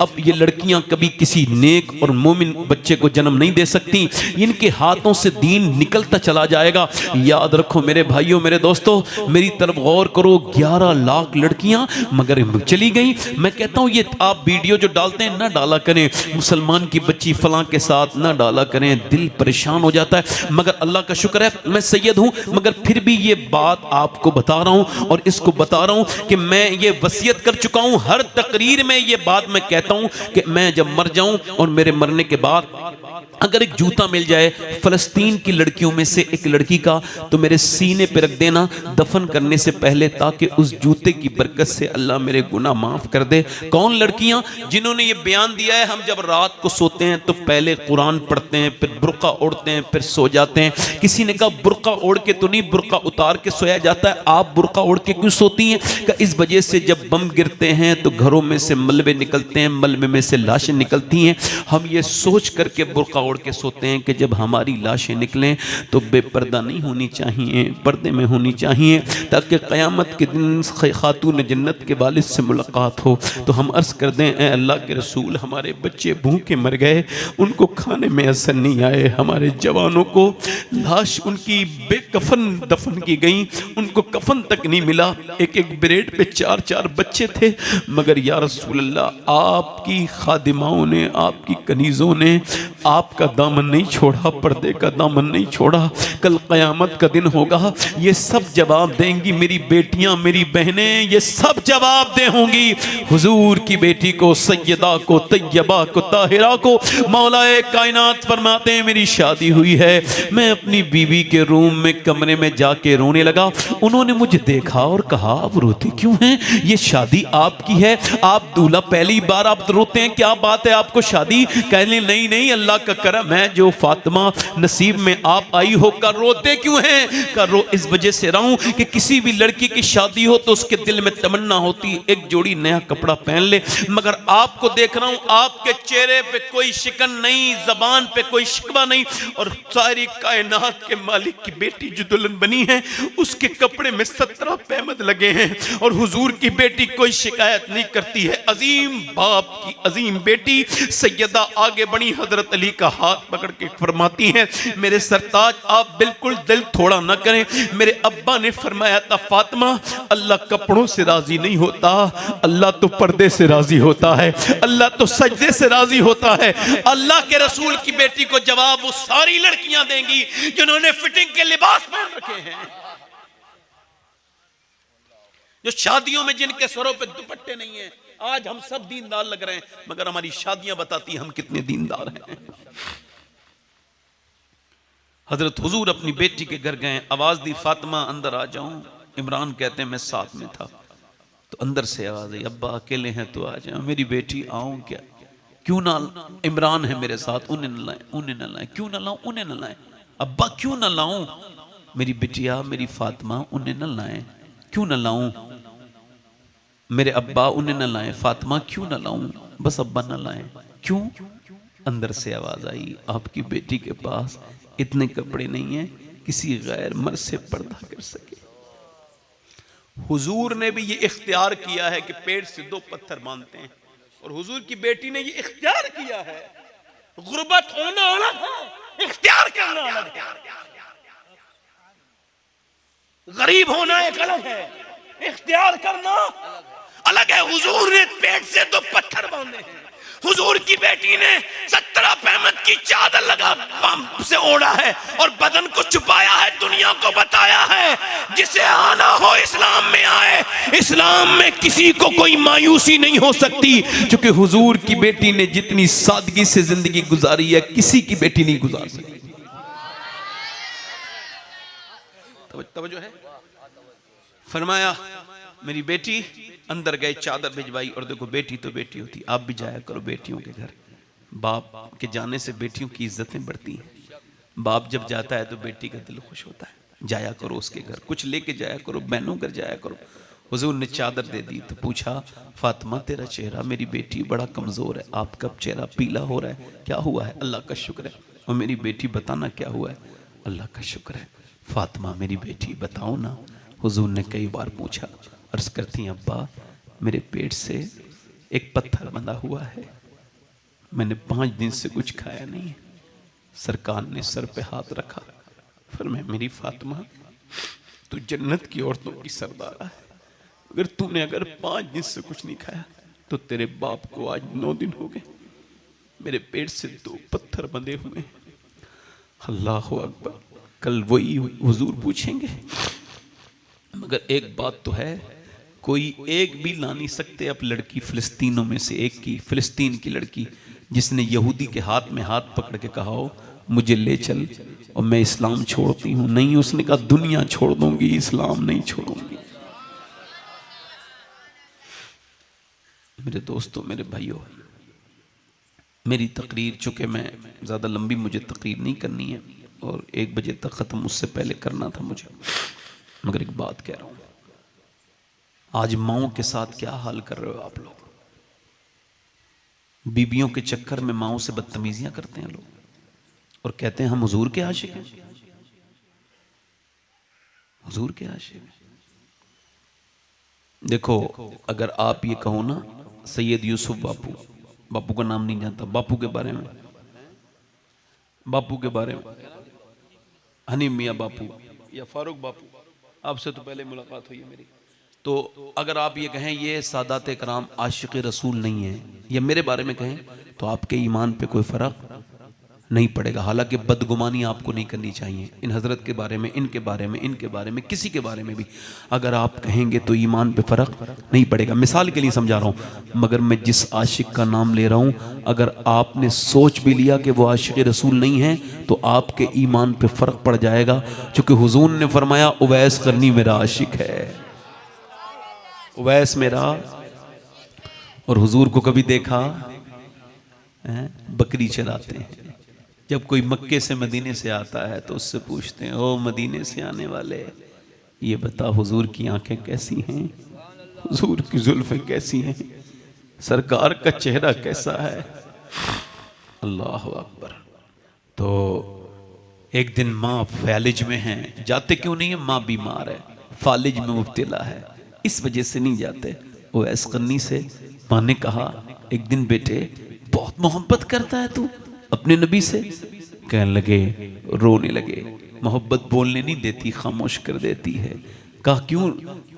अब ये लड़कियां कभी किसी नेक और मोमिन बच्चे को जन्म नहीं दे सकती। इनके हाथों से दीन निकलता चला जाएगा। याद रखो मेरे भाइयों, मेरे दोस्तों, मेरी तरफ गौर करो। 11 लाख लड़कियां मगर चली गई। मैं कहता हूं, ये आप वीडियो जो डालते हैं ना डाला करें, मुसलमान की बच्ची फलां के साथ ना डाला करें, दिल परेशान हो जाता है। मगर अल्लाह का शुक्र है मैं सैयद हूं, मगर फिर भी ये बात आपको बता रहा हूं और इसको बता रहा हूं कि मैं ये वसीयत कर चुका हूं। हर तकरीर में ये बात मैं कहता हूं कि मैं जब मर जाऊं और मेरे मरने के बाद अगर एक जूता मिल जाए फलस्तीन की लड़कियों में से एक लड़की का, तो मेरे सीने पे रख देना दफन करने से पहले, ताकि उस जूते की बरकत से अल्लाह मेरे गुनाह माफ कर दे। कौन लड़कियां? जिन्होंने ये बयान दिया है, हम जब रात को सोते हैं तो पहले कुरान पढ़ते हैं, फिर बुर्का ओढ़ते हैं, फिर सो जाते हैं। किसी ने कहा बुर्का ओढ़ के तो नहीं, बुर्का उतार के सोया जाता है। आप बुर्का ओढ़ के क्यों सोती हैं? कि इस वजह से जब बम गिरते हैं तो घरों में से मलबे निकलते हैं, मलबे में से लाशें निकलती हैं। हम ये सोच करके बुर्का ओढ़ के सोते हैं कि जब हमारी लाशें निकलें तो बेपर्दा नहीं होनी चाहिए, पर्दे में होनी चाहिए, ताकि क़यामत के दिन खातून जन्नत के वालिद से मुलाकात हो। तो हम अर्ज़ कर दें, ए अल्लाह के रसूल, हमारे बच्चे भूखे मर गए, उनको खाने में असर नहीं आए। हमारे जवानों को लाश उनकी बेकफन दफन की गई, उनको कफन तक नहीं मिला। एक एक ब्रेड पे 4-4 बच्चे थे। मगर या रसूल अल्लाह, आपकी खादिमाओं ने, आपकी कनीज़ों ने आपका दामन नहीं छोड़ा, पर्दे का दामन नहीं छोड़ा। कल क़यामत का दिन होगा, ये सब जवाब देंगी। मेरी बेटियां, मेरी बहनें, ये सब जवाब दे होंगी। हुजूर की बेटी को, सैयदा को, तैयबा को, ताहिरा को मौलाए कायनात फरमाते हैं, मेरी शादी हुई है, मैं अपनी बीवी के रूम में कमरे में जाके रोने लगा। उन्होंने मुझे देखा और कहा, आप रोते क्यों हैं? ये शादी आपकी है, आप दूल्हा, पहली बार आप रोते हैं, क्या बात है, आपको शादी? कहने नहीं नहीं, अल्लाह का करम है, जो फातिमा नसीब में आप आई हो, का रोते क्यों हैं? कहा रो इस वजह से रहा हूं कि किसी भी लड़की की शादी हो तो उसके दिल में तमन्ना होती एक जोड़ी नया कपड़ा पहन ले, मगर आपको देख रहा हूं आपके चेहरे पे कोई शिकन नहीं, जबान पे कोई शिकवा नहीं, और सारी कायनात के मालिक की बेटी जो दुल्हन बनी है उसके कपड़े में 17 पैमद लगे हैं, और हुजूर की बेटी कोई शिकायत नहीं करती है। अजीम बाप की अजीम बेटी सैयदा आगे बढ़ी, हजरत अली का हाथ पकड़ के फरमाती हैं, मेरे सरताज आप बिल्कुल दिल थोड़ा ना करें। मेरे अब्बा ने फरमाया था फातिमा अल्लाह कपड़ों से राजी नहीं होता, अल्लाह तो पर्दे से राजी होता है, अल्लाह तो सजदे से राजी होता है। अल्लाह के रसूल की बेटी को जवाब वो सारी लड़कियां देंगी जिन्होंने फिटिंग के लिबास पहन रखे हैं, जो शादियों में जिनके सरों पे दुपट्टे नहीं है। आज हम सब दीनदार लग रहे हैं, मगर हमारी शादियां बताती हम कितने दीनदार हैं। हजरत हुजूर अपनी बेटी के घर गए, आवाज दी फातिमा अंदर आ जाऊं। इमरान कहते हैं मैं साथ में था, तो अंदर से आवाज आई अब्बा अकेले हैं तो आ जाओ। मेरी बेटी आऊं क्या? क्यों ना, इमरान है मेरे साथ, उन्हें न लाएं, उन्हें न लाएं, क्यों ना लाऊं, उन्हें न लाएं। अब्बा क्यों ना लाऊं? मेरी बिटिया मेरी फातिमा उन्हें न लाएं, क्यों ना लाऊं? मेरे अब्बा उन्हें न लाएं, फातिमा क्यों ना लाऊं? बस अब्बा न लाएं, क्यों? अंदर से आवाज आई आपकी बेटी के पास इतने कपड़े नहीं हैं किसी गैर मर्द से पर्दा कर सके। हुजूर ने भी ये इख्तियार किया है कि पेट से 2 पत्थर बांधते हैं, और हुजूर की बेटी ने ये इख्तियार किया है। गुर्बत होना अलग है, इख्तियार करना अलग है। गरीब होना एक अलग है, इख्तियार करना अलग है। हुजूर ने पेट से 2 पत्थर बांधे हैं। हुजूर की बेटी ने 17 पैमद की चादर लगा पंप से ओढ़ा है और बदन को छुपाया है, दुनिया को बताया है जिसे आना हो इस्लाम में आए। इस्लाम में किसी को कोई मायूसी नहीं हो सकती, क्योंकि हुजूर की बेटी ने जितनी सादगी से जिंदगी गुजारी है किसी की बेटी नहीं गुजार सकती। तवज्जो है? फरमाया मेरी बेटी अंदर गए, चादर भिजवाई, और देखो बेटी तो बेटी होती, आप भी जाया करो बेटियों के घर। बाप के जाने से बेटियों की इज्जतें बढ़ती हैं। बाप जब जाता है तो बेटी का दिल खुश होता है, जाया करो उसके घर, कुछ लेके जाया करो, बहनों घर जाया करो। हुजूर ने चादर दे दी तो पूछा फातिमा तेरा चेहरा, मेरी बेटी बड़ा कमजोर है, आपका चेहरा पीला हो रहा है, क्या हुआ है? अल्लाह का शुक्र है। और मेरी बेटी बताना क्या हुआ है? अल्लाह का शुक्र है। फातिमा मेरी बेटी बताओ ना। हुजूर ने कई बार पूछा, अर्ज करती अब्बा मेरे पेट से एक पत्थर बंधा हुआ है, मैंने 5 दिन से कुछ खाया नहीं है। सरकार ने सर पे हाथ रखा, फिर मैं मेरी फातिमा तू जन्नत की औरतों की सरदारा है, अगर तूने 5 दिन से कुछ नहीं खाया तो तेरे बाप को आज 9 दिन हो गए, मेरे पेट से 2 पत्थर बंधे हुए हैं। अल्लाह अकबर। कल वही हुजूर पूछेंगे, मगर एक बात तो है, कोई एक भी ला नहीं सकते अब लड़की फिलिस्तीनों में से एक की, फिलिस्तीन की लड़की जिसने यहूदी के हाथ में हाथ पकड़ के कहा हो मुझे ले चल और मैं इस्लाम छोड़ती हूं। नहीं, उसने कहा दुनिया छोड़ दूंगी, इस्लाम नहीं छोड़ूंगी। मेरे दोस्तों, मेरे भाइयों, मेरी तकरीर, चूंकि मैं ज़्यादा लंबी मुझे तकरीर नहीं करनी है और 1 बजे तक ख़त्म उससे पहले करना था मुझे, मगर एक बात कह रहा हूँ, आज माओं के साथ क्या हाल कर रहे हो आप लोग? बीबियों के चक्कर में माओं से बदतमीजियां करते हैं लोग और कहते हैं हम हुजूर के आशिक हैं, हुजूर के आशिक हैं। देखो, अगर आप ये कहो ना सैयद यूसुफ बापू, बापू का नाम नहीं जानता, बापू के बारे में, बापू के बारे में, हनीम मियाँ बापू या फारूक बापू, आपसे तो पहले मुलाकात हुई है मेरी, तो अगर आप ये कहें ये सादात कराम आशिक रसूल नहीं है, या मेरे बारे में कहें, तो आपके ईमान पे कोई फ़र्क नहीं पड़ेगा। हालांकि बदगुमानी आपको नहीं करनी चाहिए इन हज़रत के बारे में, इनके बारे में, इनके बारे में, किसी के बारे में भी अगर आप कहेंगे तो ईमान पे फ़र्क नहीं पड़ेगा। मिसाल के लिए समझा रहा हूँ, मगर मैं जिस आशिक का नाम ले रहा हूँ, अगर आपने सोच भी लिया कि वो आशिक रसूल नहीं है तो आपके ईमान पे फ़र्क पड़ जाएगा, क्योंकि हुजूर ने फरमाया उवैस करनी मेरा आशिक है, उवैस मेरा। और हुजूर को कभी देखा बकरी चराते हैं, जब कोई मक्के से मदीने से आता है तो उससे पूछते हैं, ओ मदीने से आने वाले, ये बता हुजूर की आंखें कैसी हैं, हुजूर की जुल्फें कैसी हैं, सरकार का चेहरा कैसा है। अल्लाह अकबर। तो एक दिन माँ फालिज में है, जाते क्यों नहीं है, माँ बीमार है, फालिज में मुब्तला है, इस वजह से नहीं जाते। उवैस करनी से माँ ने कहा, एक दिन बेटे बहुत मोहब्बत करता है तू अपने नबी से। कहने लगे, रोने लगे, मोहब्बत बोलने नहीं देती, खामोश कर देती है। कहा क्यों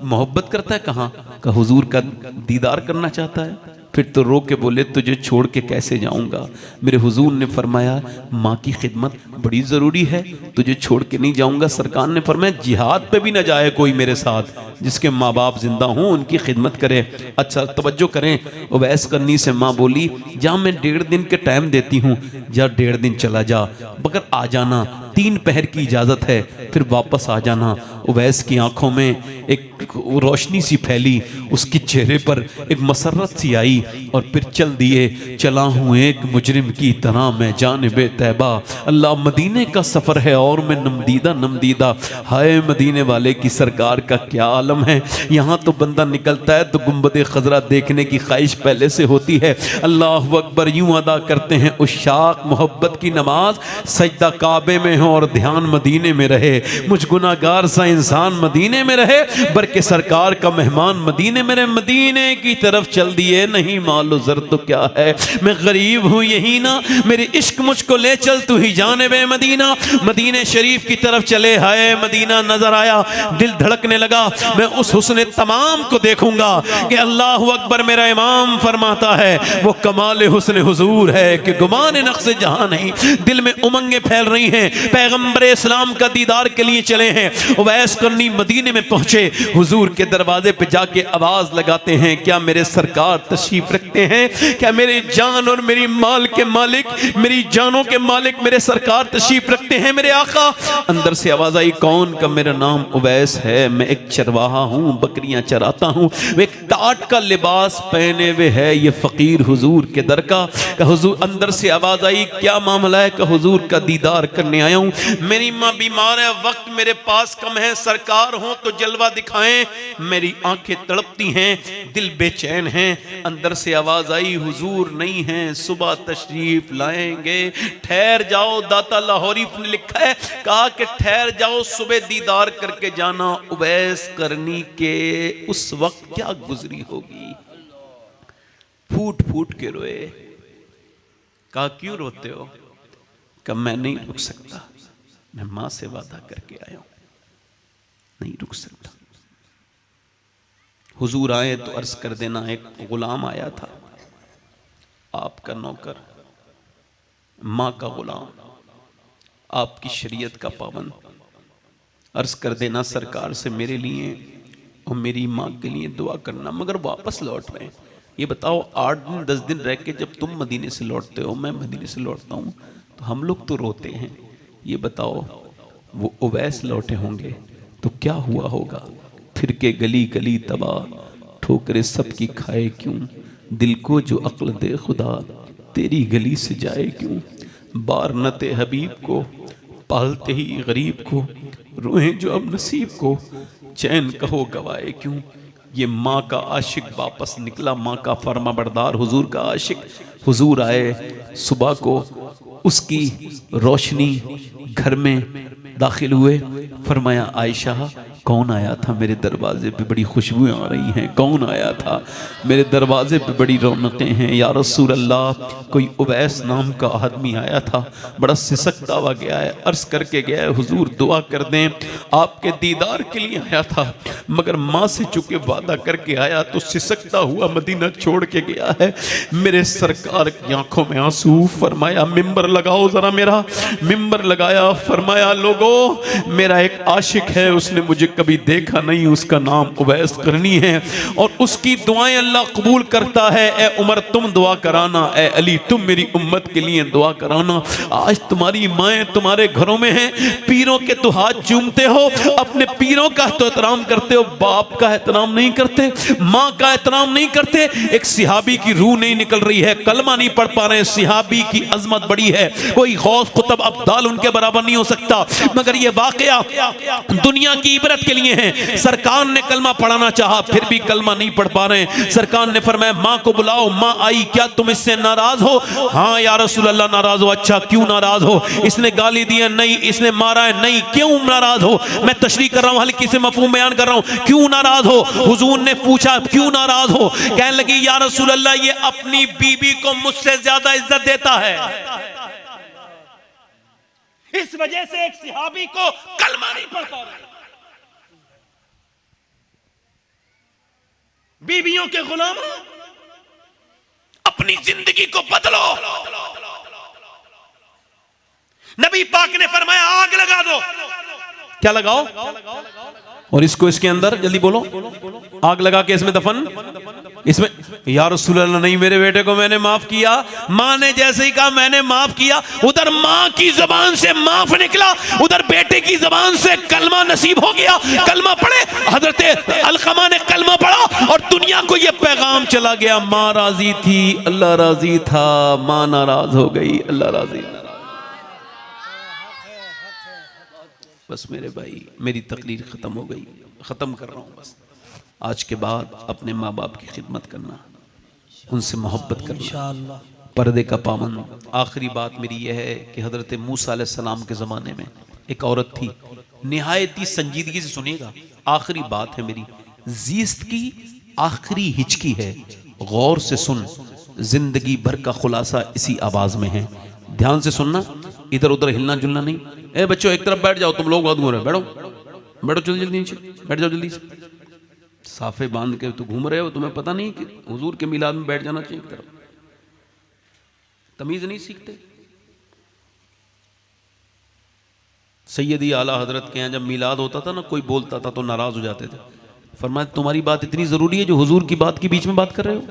मोहब्बत करता है, कहाँ, कहा हुजूर का दीदार करना चाहता है। फिर तो रो के बोले, तुझे छोड़ के कैसे जाऊंगा। मेरे हुजूर ने फरमाया, माँ की खिदमत बड़ी ज़रूरी है, तुझे छोड़ के नहीं जाऊंगा। सरकार ने फरमाया, जिहाद पे भी ना जाए कोई मेरे साथ, जिसके माँ बाप जिंदा हों उनकी खिदमत करे। अच्छा तवज्जो करें। उवैस करनी से माँ बोली, जा मैं 1.5 दिन के टाइम देती हूँ, जा 1.5 दिन चला जा, मगर आ जाना, 3 पहर की इजाज़त है, फिर वापस आ जाना। उवैस की आंखों में एक रोशनी सी फैली, उसके चेहरे पर एक मसरत सी आई, और फिर चल दिए। चला हूँ एक मुजरिम की तरह मैं जानिबे तैबा, अल्लाह मदीने का सफ़र है और मैं नमदीदा नमदीदा। हाय मदीने वाले की सरकार का क्या आलम है। यहाँ तो बंदा निकलता है तो गुंबद खजरा देखने की ख्वाहिश पहले से होती है। अल्लाह अकबर यूँ अदा करते हैं उशाक मोहब्बत की नमाज, सजदा काबे में हो और ध्यान मदीने में रहे। मुझ गुनाहगार सा इंसान मदीने में रहे, बल्कि सरकार का मेहमान मदीने में रहे। मदीने की तरफ चल दिए, नहीं मालो जर तो क्या है, मैं गरीब हूँ यही ना, मेरे इश्क मुझको ले चल तू ही जानिबे मदीना। मदीने शरीफ की तरफ चले, हाय मदीना नजर आया, दिल धड़कने लगा, मैं उस हुस्न तमाम को देखूंगा कि अल्लाह अकबर। मेरा इमाम फरमाता है, वो कमाल हुस्न हुजूर है कि गुमान नक्श जहां नहीं। दिल में उमंगें फैल रही हैं, पैगंबर इस्लाम का दीदार के लिए चले हैं। उवैस करनी मदीने में पहुंचे, हुजूर के दरवाजे पे जाके आवाज लगाते हैं, क्या मेरे सरकार तशरीफ रखते हैं, क्या मेरे जान और मेरी माल के मालिक, मेरी जानों के मालिक मेरे सरकार तशरीफ रखते हैं मेरे आका। अंदर से आवाज आई, कौन का, मेरा नाम उवैस है, मैं एक चरवाहा हूँ, बकरियां चराता हूँ। एक टाट का लिबास पहने हुए है ये फकीर हुजूर के दर का। हुजूर, अंदर से आवाज आई, क्या मामला है, का हुजूर का दीदार करने आया हूँ, मेरी माँ बीमार है, वक्त मेरे पास कम है, सरकार हो तो जलवा दिखाएं, मेरी आंखें तड़पती हैं, दिल बेचैन है। अंदर से आवाज आई, हुजूर नहीं है, सुबह तशरीफ लाएंगे, ठहर जाओ। दाता लाहौरी ने लिखा है, कहा कि ठहर जाओ, सुबह दीदार करके जाना। उवैस करनी के उस वक्त क्या गुजरी होगी, फूट फूट के रोए। कहा क्यों रोते हो, कहा मैं नहीं रुक सकता, मैं मां से वादा करके आया हूं, नहीं रुक सकता। हुजूर आए तो अर्ज कर देना, एक गुलाम आया था, आपका नौकर, माँ का गुलाम, आपकी शरीयत का पाबंद। अर्ज कर देना सरकार से मेरे लिए और मेरी माँ के लिए दुआ करना, मगर वापस लौट रहे हैं। ये बताओ 8 दिन 10 दिन रह के जब तुम मदीने से लौटते हो, मैं मदीने से लौटता हूँ, तो हम लोग तो रोते हैं। ये बताओ वो उवैस लौटे होंगे तो क्या हुआ होगा। फिर के गली गली तबाह, ठोकरे सबकी खाए क्यों, दिल को जो अक्ल दे खुदा, तेरी गली से जाए क्यों। बारनते हबीब को पालते ही गरीब को, रोए जो अब नसीब को, चैन कहो गवाए क्यों। ये माँ का आशिक वापस निकला, माँ का फरमा बरदार, हुजूर का आशिक। हुजूर आए सुबह को, उसकी रोशनी घर में दाखिल हुए। फरमाया आयशा कौन आया था मेरे दरवाजे पे, बड़ी खुशबुएं आ रही हैं, कौन आया था मेरे दरवाजे पे, बड़ी रौनकें हैं। या रसूल अल्लाह, कोई उवैस नाम का आदमी आया था, बड़ा सिसकता हुआ गया है, अर्ज करके गया है हुजूर दुआ कर दें, आपके दीदार के लिए आया था, मगर माँ से चुके वादा करके आया तो सिसकता हुआ मदीना छोड़ के गया है। मेरे सरकार की आंखों में आंसू। फरमाया मिंबर लगाओ जरा मेरा। मिंबर लगाया, फरमाया लोगो मेरा एक आशिक है, उसने मुझे कभी देखा नहीं, उसका नाम उवैस करनी है और उसकी दुआएं अल्लाह कबूल करता है। ए उमर तुम दुआ कराना, ए अली तुम मेरी उम्मत के लिए दुआ कराना। आज तुम्हारी माएँ तुम्हारे घरों में हैं, पीरों के तो हाथ चूमते हो, अपने पीरों का तो एहतराम करते हो, बाप का एहतराम नहीं करते, माँ का एहतराम नहीं करते। एक सिहाबी की रूह नहीं निकल रही है, कलमा नहीं पढ़ पा रहे, सिहाबी की अजमत बड़ी है, कोई गौस कुतुब अब्दाल उनके बराबर नहीं हो सकता। मगर ये वाकया दुनिया की इबरत के लिए है। सरकार ने कलमा पढ़ाना चाहा, फिर भी कलमा नहीं पढ़ पा रहे। सरकार ने फरमाया माँ को बुलाओ, माँ आई, क्या तुम इससे नाराज हो? हाँ या रसूल अल्लाह नाराज हो। अच्छा क्यों नाराज हो? इसने गाली दी है? नहीं। इसने मारा है? नहीं। क्यों नाराज हो? मैं तशरीह कर रहा हूँ, हल्की से मफहूम बयान कर रहा हूँ। क्यों नाराज हो? हुजूर ने पूछा क्यों नाराज हो? कहने लगी या रसूल अल्लाह ये अपनी बीबी को मुझसे ज्यादा इज्जत देता है, इस वजह से एक सिहाबी को कलमा नहीं पढ़ पा रहा। बीबियों के गुलाम अपनी जिंदगी को बदलो। नबी पाक ने फरमाया आग लगा दो। क्या लगाओ? और इसको इसके अंदर जल्दी बोलो, आग लगा के इसमें दफन। इसमें या रसूल अल्लाह नहीं, मेरे बेटे को मैंने माफ किया। मां ने जैसे ही कहा मैंने माफ किया, उधर मां की जबान से माफ निकला, उधर बेटे की जबान से कलमा नसीब हो गया। कलमा पढ़े, हजरत अलकमा ने कलमा पढ़ा और दुनिया को यह पैगाम चला गया, मां राजी थी अल्लाह राजी था, मां नाराज हो गई अल्लाह राजी। बस मेरे भाई मेरी तकरीर ख़त्म हो गई, ख़त्म कर रहा हूँ। बस आज के बाद अपने माँ बाप की खिदमत करना, उनसे मोहब्बत करना, पर्दे का पाबंद। आखिरी बात मेरी यह है कि हज़रत मूसा अलैहिस्सलाम के ज़माने में एक औरत थी, निहायत ही संजीदगी से सुनिएगा, आखिरी बात है मेरी, ज़ीस्त की आखिरी हिचकी है, गौर से सुन, जिंदगी भर का खुलासा इसी आवाज़ में है। ध्यान से सुनना, इधर उधर हिलना जुलना नहीं। ए बच्चों एक तरफ बैठ जाओ, तुम लोग बहुत घूम रहे हो, बैठो बैठो जल्दी जल्दी नीचे बैठ जाओ जल्दी से। साफे बांध के तो घूम रहे हो, तुम्हें पता नहीं कि हुजूर के मिलाद में बैठ जाना चाहिए एक तरफ? तमीज नहीं सीखते। सैयदी आला हजरत के यहाँ जब मिलाद होता था ना, कोई बोलता था तो नाराज हो जाते थे। फरमाया तुम्हारी बात इतनी जरूरी है जो हुजूर की बात के बीच में बात कर रहे हो?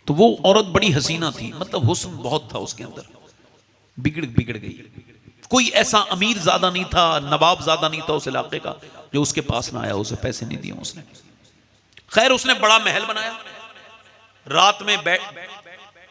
तो वो औरत बड़ी हसीना थी, मतलब हुस्न बहुत था उसके अंदर, बिगड़ गई। कोई ऐसा अमीर ज्यादा नहीं था, नवाब ज्यादा नहीं था उस इलाके का जो उसके पास ना आया, उसे पैसे नहीं दिए उसने। खैर उसने बड़ा महल बनाया, रात में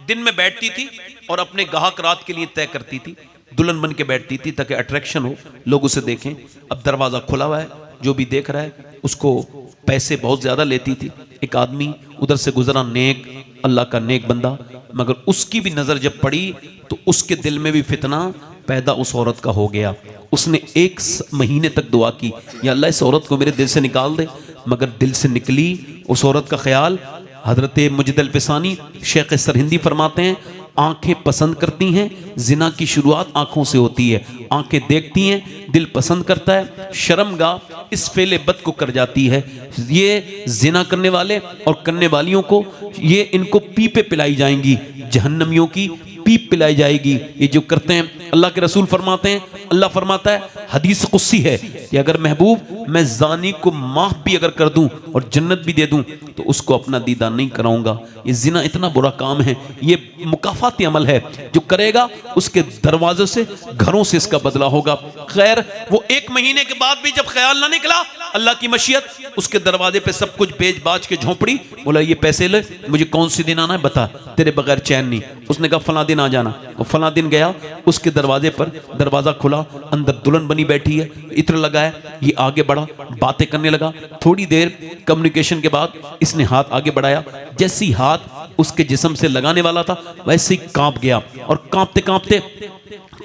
दिन में बैठती थी और अपने ग्राहक रात के लिए तय करती थी, दुल्हन बन के बैठती थी ताकि अट्रैक्शन हो, लोग उसे देखें। अब दरवाजा खुला हुआ है, जो भी देख रहा है उसको पैसे बहुत ज्यादा लेती थी। एक आदमी उधर से गुजरा, नेक, अल्लाह का नेक बंदा, मगर उसकी भी नजर जब पड़ी तो उसके दिल में भी फितना पैदा उस औरत का हो गया। उसने 1 महीने तक दुआ की, या अल्लाह इस औरत को मेरे दिल से निकाल दे, मगर दिल से निकली उस औरत का ख्याल। हजरत मुजिद अल-फिसानी शेख सरहिंदी फरमाते हैं, आंखें पसंद करती हैं, जिना की शुरुआत आंखों से होती है। आंखें देखती हैं, दिल पसंद करता है, शर्मगाह इस फेले बद को कर जाती है। ये जिना करने वाले और करने वालियों को ये इनको पीपे पिलाई जाएंगी, जहन्नमियों की पीप पिलाई जाएगी। ये जो करते हैं, अल्लाह के रसूल फरमाते हैं, अल्लाह फरमाता है, हदीस कुस्सी है कि अगर महबूब मैं जानी को माफ भी अगर कर दूं और जन्नत भी दे दूं तो उसको अपना दीदार नहीं कराऊंगा। ये जिना इतना बुरा काम है, ये मुकाफाती अमल है, जो करेगा उसके दरवाजे से, घरों से इसका बदला होगा। खैर वो 1 महीने के बाद भी जब ख्याल ना निकला, अल्लाह की मशीयत, उसके दरवाजे पे सब कुछ बेच बाज के झोंपड़ी, बोला ये पैसे ले, मुझे कौन सी दिन आना है बता, तेरे बगैर चैन नहीं। उसने कहा फला दिन आ जाना, वो फला दिन गया, उसके दरवाजे पर दरवाजा खुला, अंदर दुल्हन बनी बैठी है, इत्र लगा है, ये आगे बढ़ा, बातें करने लगा। थोड़ी देर कम्युनिकेशन के बाद इसने हाथ आगे बढ़ाया, जैसे ही हाथ उसके जिस्म से लगाने वाला था वैसे ही कांप गया, और कांपते कांपते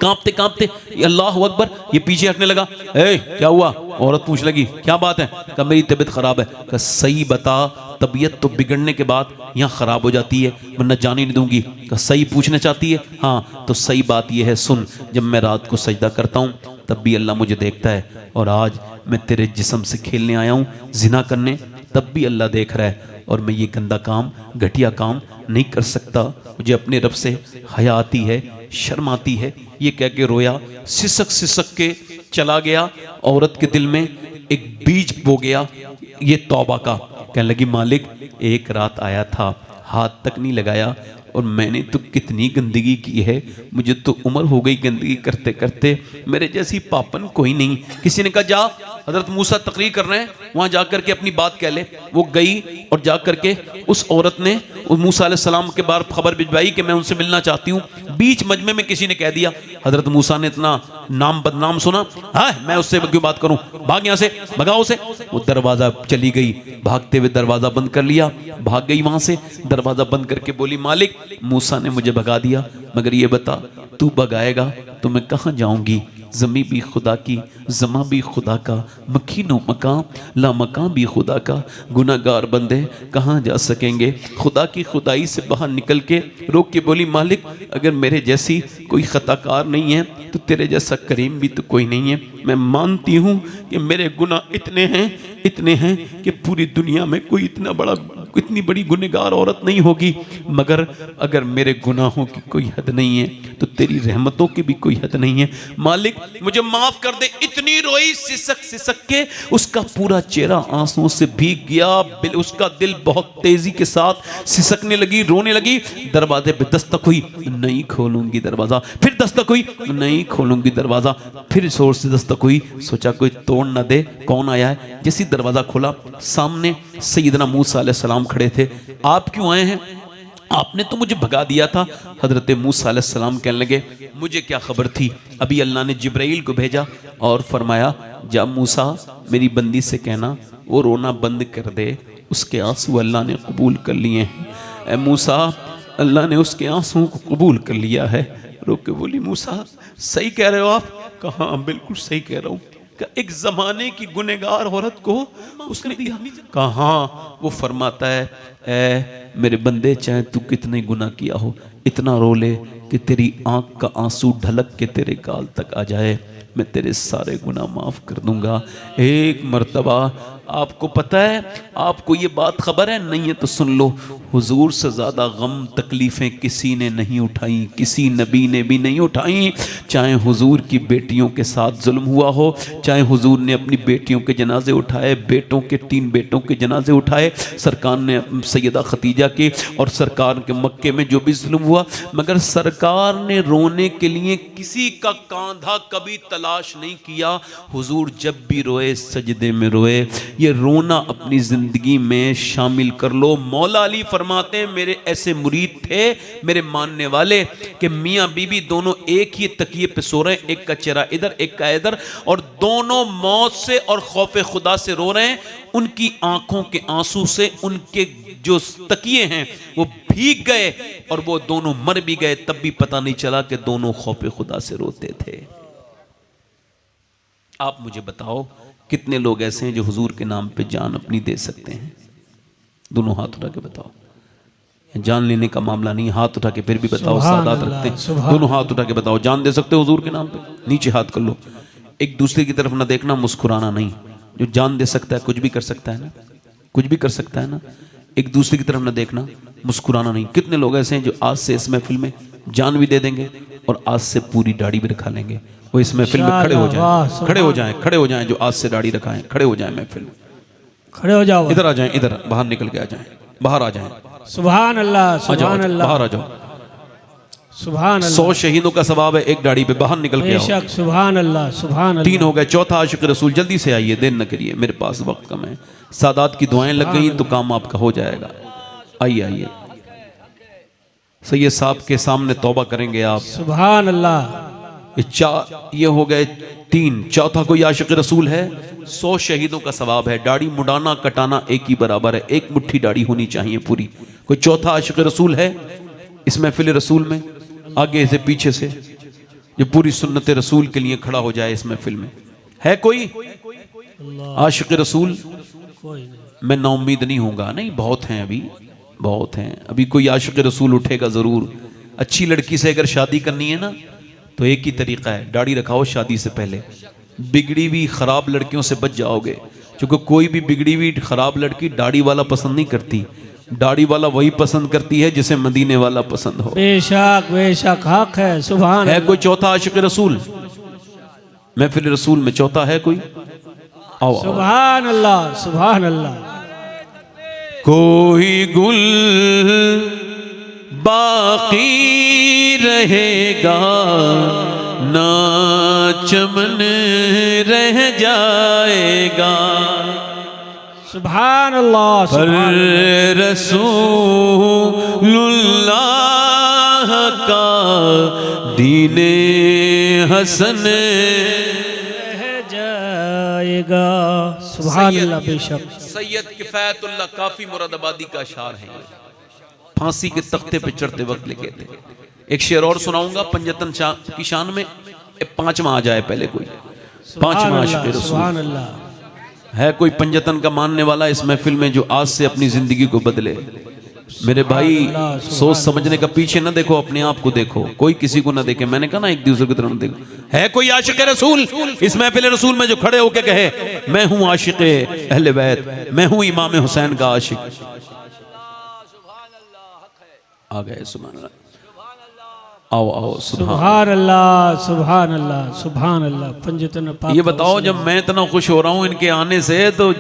कांपते कांपते अल्लाह अकबर, ये पीछे हटने लगा। ए क्या हुआ? औरत पूछ लगी क्या बात है? कहा मेरी तबीयत खराब है। कहा सही बता, तबीयत तो बिगड़ने के बाद यहाँ खराब हो जाती है, वरना जाने नहीं दूंगी। कहा सही पूछना चाहती है? हाँ तो सही बात यह है, सुन, जब मैं रात को सजदा करता हूँ तब भी अल्लाह मुझे देखता है, और आज मैं तेरे जिस्म से खेलने आया हूँ, जिना करने, तब भी अल्लाह देख रहा है, और मैं ये गंदा काम, घटिया काम नहीं कर सकता। मुझे अपने रब से हया आती है, शर्म आती है। ये कह के रोया, सिसक सिसक के चला गया। औरत के दिल में एक बीज बो गया ये तौबा का। कहने लगी मालिक एक रात आया था, हाथ तक नहीं लगाया और मैंने तो कितनी गंदगी की है, मुझे तो उम्र हो गई गंदगी करते करते, मेरे जैसी पापन कोई नहीं। किसी ने कहा जा हजरत मूसा तकरीर कर रहे हैं, वहां जाकर के अपनी बात कह ले। वो गई और जाकर के उस औरत ने उस मूसा अलैहिस्सलाम के बारे खबर भिजवाई कि मैं उनसे मिलना चाहती हूँ। बीच मजमे में किसी ने कह दिया, हजरत मूसा ने इतना नाम बदनाम सुना, हाँ मैं उससे क्यों बात करूं, भाग यहां से, भगाओ से। वो दरवाजा चली गई, भागते हुए दरवाजा बंद कर लिया, भाग गई वहां से, दरवाजा बंद करके बोली मालिक मूसा ने मुझे भगा दिया, मगर ये बता तू भगाएगा तो मैं कहां जाऊंगी। ज़मी भी खुदा की, ज़मा भी खुदा का, मकीनो मकाम ला मकाम भी खुदा का, गुनाहगार बंदे कहाँ जा सकेंगे। खुदा की खुदाई से बाहर निकल के रोक के बोली मालिक अगर मेरे जैसी कोई ख़ताकार नहीं है तो तेरे जैसा करीम भी तो कोई नहीं है। मैं मानती हूँ कि मेरे गुनाह इतने हैं कि पूरी दुनिया में कोई इतनी बड़ी गुनहगार औरत नहीं होगी, मगर अगर मेरे गुनाहों की कोई हद नहीं है तो तेरी रहमतों की भी कोई हद नहीं है। मालिक मुझे माफ कर दे। इतनी रोई सिसक सिसक के, उसका पूरा चेहरा आंसुओं से भीग गया, उसका दिल बहुत तेजी के साथ सिसकने लगी, रोने लगी। दरवाजे पे दस्तक हुई, नहीं खोलूंगी दरवाजा। फिर दस्तक हुई, नहीं खोलूंगी दरवाजा। फिर जोर से दस्तक हुई, सोचा कोई तोड़ ना दे, कौन आया है। जैसी दरवाजा खोला, सामने सैयदना मूसा अलैहिस्सलाम खड़े थे। आप क्यों आए हैं? आपने तो मुझे भगा दिया था। हजरत मूसा अलैहिस्सलाम कहने लगे मुझे क्या खबर थी, अभी अल्लाह ने जिब्राइल को भेजा और फरमाया जा मूसा मेरी बंदी से कहना वो रोना बंद कर दे, उसके आंसू अल्लाह ने कबूल कर लिए हैं। ए मूसा अल्लाह ने उसके आंसुओं को कबूल कर लिया है। रो के बोली मूसा सही कह रहे हो आप? कहा बिल्कुल सही कह रहा हूँ। एक जमाने की गुनहगार औरत को उसने दिया। कहा वो फरमाता है ए मेरे बंदे चाहे तू कितने गुनाह किया हो, इतना रो ले कि तेरी आंख का आंसू ढलक के तेरे गाल तक आ जाए, मैं तेरे सारे गुनाह माफ कर दूंगा। एक मर्तबा आपको पता है, आपको ये बात खबर है नहीं है तो सुन लो, हुजूर से ज़्यादा गम तकलीफ़ें किसी ने नहीं उठाई, किसी नबी ने भी नहीं उठाई। चाहे हुजूर की बेटियों के साथ जुल्म हुआ हो, चाहे हुजूर ने अपनी बेटियों के जनाजे उठाए, बेटों के 3 बेटों के जनाजे उठाए, सरकार ने सैयदा खतीजा के, और सरकार के मक्के में जो भी जुल्म हुआ, मगर सरकार ने रोने के लिए किसी का कांधा कभी तलाश नहीं किया। हुजूर जब भी रोए सजदे में रोए। ये रोना अपनी जिंदगी में शामिल कर लो। मौला अली फरमाते हैं मेरे ऐसे मुरीद थे मेरे मानने वाले कि मियाँ बीबी दोनों एक ही तकिए पे सो रहे हैं, एक का चेहरा इधर एक का इधर, और दोनों मौत से और खौफे खुदा से रो रहे हैं। उनकी आंखों के आंसू से उनके जो तकिए हैं वो भीग गए और वो दोनों मर भी गए, तब भी पता नहीं चला कि दोनों खौफे खुदा से रोते थे। आप मुझे बताओ कितने लोग ऐसे हैं जो हुजूर के नाम पे जान अपनी दे सकते हैं? दोनों हाथ उठा के बताओ। जान लेने का मामला नहीं, हाथ उठा के फिर भी बताओ, सादात रखते हैं। दोनों हाथ उठा के बताओ जान दे सकते हो हुजूर के नाम पे? नीचे हाथ कर लो। एक दूसरे की तरफ ना देखना, मुस्कुराना नहीं। जो जान दे सकता है कुछ भी कर सकता है ना, कुछ भी कर सकता है ना। एक दूसरे की तरफ ना देखना, मुस्कुराना नहीं। कितने लोग ऐसे हैं जो आज से इस महफिल में जान भी दे देंगे और आज से पूरी दाढ़ी भी रखा लेंगे। वो इस महफिल में खड़े हो जाएं, खड़े हो जाएं, खड़े हो जाएं। जो आज से दाढ़ी रखाएं खड़े हो जाएं, महफिल में खड़े हो जाओ। इधर आ जाएं, इधर बाहर निकल के आ जाएं, बाहर आ जाएं। सुभान अल्लाह, सुभान अल्लाह, बाहर आ जाओ। सुभान अल्लाह। 100 शहीदों का सवाब है एक दाढ़ी पे, बाहर निकल के आओ। बेशक, सुभान अल्लाह, सुभान अल्लाह। 3 हो गए। चौथा आशिक रसूल, जल्दी से आइए, देर न करिए, मेरे पास वक्त कम है। सादात की दुआएं लग गई तो काम आपका हो जाएगा। आइए आइए, सैयद साहब के सामने तौबा करेंगे आप। सुभान अल्लाह। ये हो गए 3। चौथा कोई आशिक रसूल है? 100 शहीदों का सवाब है। दाढ़ी मुड़ाना कटाना एक ही बराबर है, एक मुट्ठी दाढ़ी होनी चाहिए पूरी। कोई चौथा आशिक रसूल है इस महफिल रसूल में? आगे से पीछे से जो पूरी सुन्नत रसूल के लिए खड़ा हो जाए इस महफिल में, है कोई आशिक रसूल? मैं नाउम्मीद नहीं होऊंगा, नहीं, बहुत हैं अभी, बहुत हैं अभी। कोई आशिक रसूल उठेगा जरूर। अच्छी लड़की से अगर शादी करनी है ना तो एक ही तरीका है, दाढ़ी रखाओ शादी से पहले। बिगड़ी हुई खराब लड़कियों से बच जाओगे, क्योंकि कोई भी बिगड़ी हुई खराब लड़की दाढ़ी वाला पसंद नहीं करती। दाढ़ी वाला वही पसंद करती है जिसे मदीने वाला पसंद हो। बेशक बेशक, हक है। सुभान है कोई चौथा आशिक रसूल? महफिल रसूल में चौथा है कोई? आओ आओ। सुभान अल्लाह, सुभान अल्लाह। कोई गुल बाकी रहेगा ना चमन रह जाएगा, सुभान अल्लाह, पर सुभान अल्लाह। रसूलुल्लाह का दीने हसन रह जाएगा, सुभान अल्लाह। बेशक सैयद किफायतुल्लाह काफी मुरादाबादी का अशार है। फांसी के तख्ते पे चढ़ते वक्त लिखे थे। एक शेर और सुनाऊंगा पंजतन की शान में। पांचवा आ जाए पहले कोई, पांचवा आशिक़ रसूल। सुभान अल्लाह। है कोई पंजतन का मानने वाला इस महफिल में जो आज से अपनी जिंदगी को बदले? मेरे भाई सोच समझने का पीछे ना देखो, अपने आप को देखो, कोई किसी को ना देखे। मैंने कहा ना एक दूसरे की तरफ देखो। है कोई आशिक़ रसूल इस महफिल रसूल में जो खड़े होके कहे मैं हूं आशिक़ अहले बैत, मैं हूं इमाम हुसैन का आशिक़? आ गए सुभान अल्लाह। आओ आओ सुभान अल्लाह, सुभान अल्लाह, सुभान अल्लाह। पंजतन पाक। ये बताओ जब मैं इतना खुश हो रहा हूं इनके आने से तो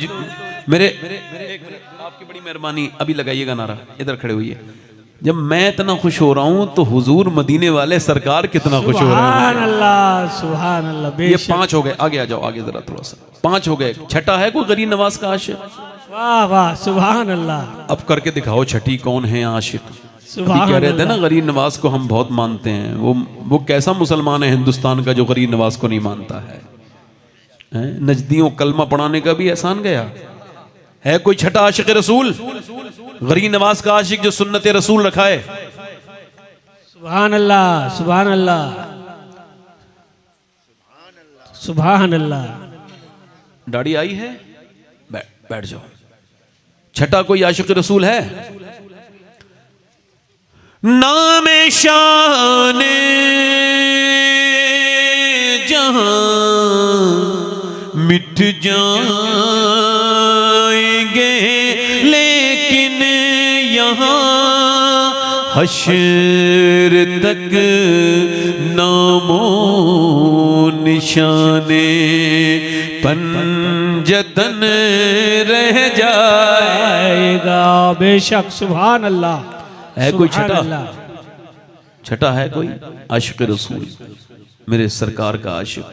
मेरे आपकी बड़ी मेहरबानी। अभी लगाइएगा नारा, इधर खड़े हुई है। जब मैं इतना खुश हो रहा हूं तो हुजूर मदीने वाले सरकार कितना खुश हो रहे हैं। सुभान अल्लाह, सुभान अल्लाह। ये पांच हो गए। आगे आ जाओ, आगे जरा थोड़ा सा। पांच हो गए। छठा है कोई गरीब नवाज का आशिक? वाह वाह, सुभान अल्लाह। अब करके दिखाओ छठी कौन है आशिक। सुभान कह रहे थे ना अल्लाह। गरीब नवाज को हम बहुत मानते हैं। वो कैसा मुसलमान है हिंदुस्तान का जो गरीब नवाज को नहीं मानता है? नजदियों कलमा पढ़ाने का भी एहसान गया है। कोई छठा आशिक रसूल गरीब नवाज का आशिक जो सुन्नत रसूल रखा है? सुभान अल्लाह, सुभान अल्लाह, सुभान अल्लाह। दाढ़ी आई है? बैठ जाओ। छठा कोई आशिक रसूल है? नाम शान जहां मिट जाएंगे लेकिन यहाँ हश्र तक नामो निशाने पंजतन रह जाएगा। बेशक, सुभान अल्लाह। है कोई सुभान छठा? अल्लाह। छठा है कोई आशिक़ रसूल मेरे सरकार का आशिक?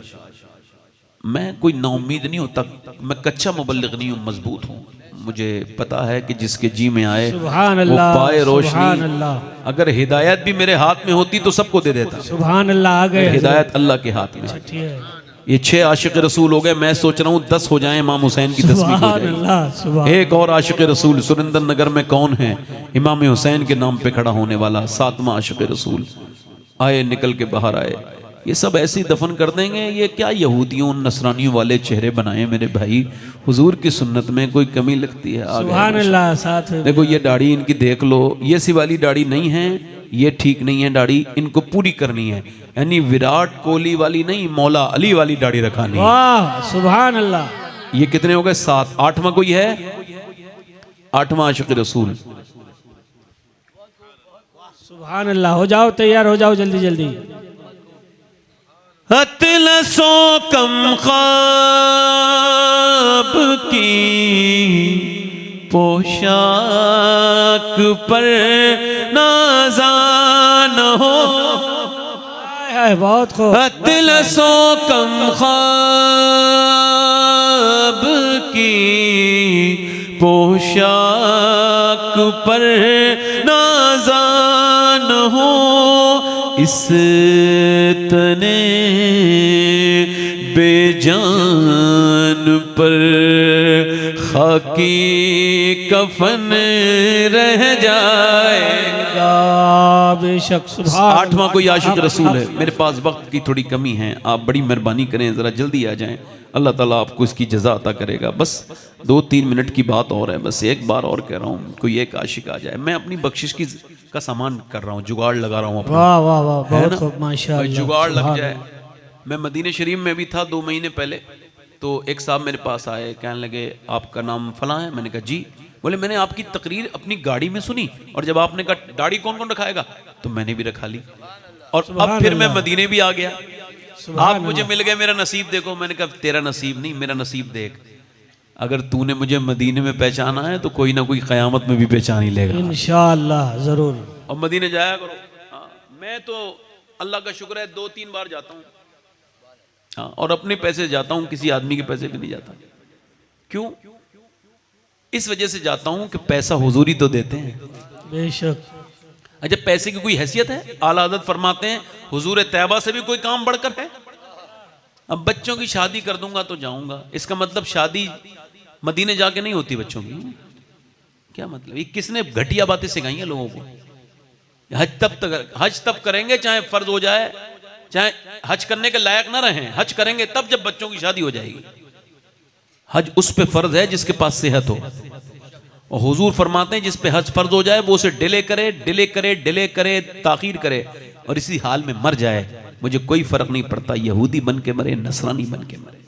मैं कोई नाउम्मीद नहीं होता, मैं कच्चा मुबल्लिग नहीं हूँ, मजबूत हूँ। मुझे पता है कि जिसके जी में आए सुभान वो अल्लाह, पाए सुभान रोशनी। अल्लाह। अगर हिदायत भी मेरे हाथ में होती तो सबको दे देता। सुभान अल्लाह। आ गए हिदायत अल्लाह के हाथ में। ठीक है। ये 6 आशिक़ रसूल हो गए। मैं सोच रहा हूँ 10 हो जाएं, इमाम हुसैन की 10वीं हो सुभान जाए। अल्लाह, सुभान। एक और आशिक़ रसूल सुरेंद्र नगर में कौन है? इमाम हुसैन के नाम पे खड़ा होने वाला 7वां आशिक़ रसूल। आए, निकल के बाहर आए। ये सब ऐसे ही दफन कर देंगे। ये क्या यहूदियों नसरानियों वाले चेहरे बनाए मेरे भाई? हुजूर की सुन्नत में कोई कमी लगती है? आ गए सुभान अल्लाह। साथ देखो ये दाढ़ी इनकी देख लो, ये सी वाली दाढ़ी नहीं है, ये ठीक नहीं है दाढ़ी, इनको पूरी करनी है। यानी विराट कोहली वाली नहीं, मौला अली वाली दाढ़ी रखानी है। वाह, सुभान अल्लाह। ये कितने हो गए? 7। 8वां कोई है? 8वां आशिक़ रसूल। सुभान अल्लाह। हो जाओ, तैयार हो जाओ, जल्दी जल्दी। अतलसो कम ख्वाब की पोशाक पर नाज़ान हो। है बहुत खूब। अतलसो कम ख्वाब की पोशाक पर नाज़ान हो। इस तने बेजान पर खाकी कफन रह जाएगा। बेशक, सुभान। 8वां कोई आशिक़ रसूल है? मेरे पास वक्त की थोड़ी कमी है, आप बड़ी मेहरबानी करें, ज़रा जल्दी आ जाएं। अल्लाह ताला आपको इसकी जज़ा अता करेगा। बस 2-3 मिनट की बात और है। बस एक बार और कह रहा हूँ, कोई एक आशिक आ जाए। मैं अपनी बख्शिश का सामान कर रहा हूँ, जुगाड़ लगा रहा हूँ अपना। वाह वाह वाह, है बहुत ना? खूब, माशाअल्लाह। भाई जुगाड़ लग सुभान जाए। मैं मदीने शरीफ में भी था 2 महीने पहले, तो एक साहब मेरे पास आए, कहने लगे आपका नाम फलां है? मैंने कहा जी। बोले मैंने आपकी तकरीर अपनी गाड़ी में सुनी और जब आपने कहा दाढ़ी कौन कौन रखाएगा तो मैंने भी रखा ली। और अब फिर मैं मदीने भी आ गया। सुभान मुझे मिल गए, मेरा नसीब देखो। मैंने कहा तेरा नसीब नहीं, मेरा नसीब देख। अगर तूने मुझे मदीने में पहचाना है तो कोई ना कोई क़यामत में भी पहचान ही लेगा। इंशाअल्लाह जरूर। और मदीने जाया करो। हाँ, मैं तो अल्लाह का शुक्र है 2-3 बार जाता हूँ। हाँ, और अपने पैसे जाता हूँ, किसी आदमी के पैसे भी नहीं जाता। क्यों? इस वजह से जाता हूँ कि पैसा हुजूरी तो देते हैं। बेशक। अच्छा, पैसे की कोई हैसियत है? आला हज़रत फरमाते हैं हुजूर तैयबा से भी कोई काम बढ़कर है। अब बच्चों की शादी कर दूंगा तो जाऊंगा, इसका मतलब शादी मदीने जाके नहीं होती बच्चों की। क्या मतलब? ये किसने घटिया बातें सिखाई हैं लोगों को? हज तब करेंगे चाहे फर्ज हो जाए, चाहे हज करने के लायक ना रहें। हज करेंगे तब जब बच्चों की शादी हो जाएगी। हज उस पे फर्ज है जिसके पास सेहत हो। और हुजूर फरमाते हैं जिस पे हज फर्ज हो जाए वो उसे डिले करे, ताखीर करे और इसी हाल में मर जाए, मुझे कोई फर्क नहीं पड़ता, यहूदी बन के मरे, नसरानी बन के मरे।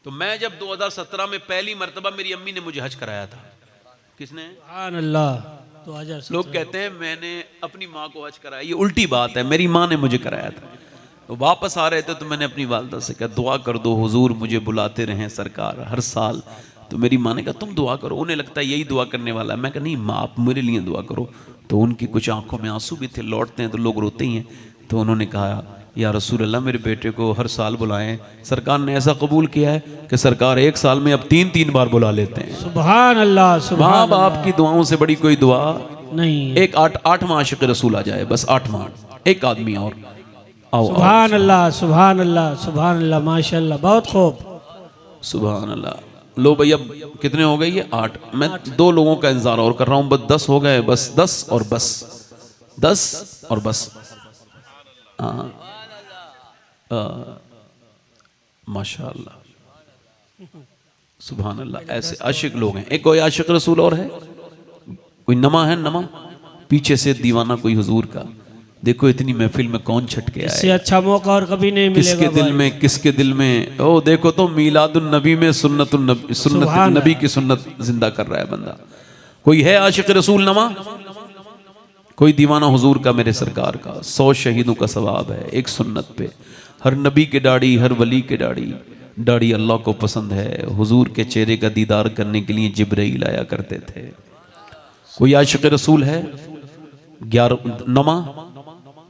तो मैं जब 2017 में पहली मर्तबा मेरी अम्मी ने मुझे हज कराया था। किसने? सुभान अल्लाह। तो लोग कहते हैं मैंने अपनी माँ को हज कराया, ये उल्टी बात है। मेरी माँ ने मुझे कराया था। तो वापस आ रहे थे तो मैंने अपनी वालदा से कहा दुआ कर दो हुजूर मुझे बुलाते रहें सरकार हर साल। तो मेरी माँ ने कहा तुम दुआ करो, उन्हें लगता है यही दुआ करने वाला है। मैं कहा नहीं माँ, आप मेरे लिए दुआ करो। तो उनकी कुछ आंखों में आंसू भी थे, लौटते हैं तो लोग रोते ही हैं। तो उन्होंने कहा या रसूल अल्लाह मेरे बेटे को हर साल बुलाएं। सरकार ने ऐसा कबूल किया है कि सरकार एक साल में अब 3-3 बार बुला लेते हैं। सुभान अल्लाह। माँ बाप की दुआओं से बड़ी कोई दुआ नहीं। एक 8वां आशिक रसूल आ जाए, बस 8वां, एक आदमी और आओ। सुभान अल्लाह, सुभान अल्लाह, सुभान अल्लाह, माशाअल्लाह, बहुत खूब। सुभान अल्लाह। लो भाई अब कितने हो गए? ये 8। मैं 2 लोगों का इंतजार और कर रहा हूँ, बस 10 हो गए, बस 10 और बस 10 और बस। माशाअल्लाह, सुभान अल्लाह। ऐसे आशिक लोग हैं। एक कोई आशिक रसूल और है? कोई नमा है? नमा पीछे से दीवाना कोई हुजूर का। देखो इतनी महफिल में कौन छटके आया। इससे अच्छा मौका और कभी नहीं मिलेगा। किसके दिल में ओ देखो तो मीलादुन नबी में सुन्नत नबी की सुन्नत जिंदा कर रहा है बंदा। कोई है आशिक रसूल नमा? कोई दीवाना हुजूर का, मेरे सरकार का। 100 शहीदों का सवाब है एक सुन्नत पे। हर नबी के दाढ़ी, हर वली के दाढ़ी अल्लाह को पसंद है। हुजूर के चेहरे का दीदार करने के लिए जिब्राइल आया करते थे। कोई आशिक रसूल है? 11 नमा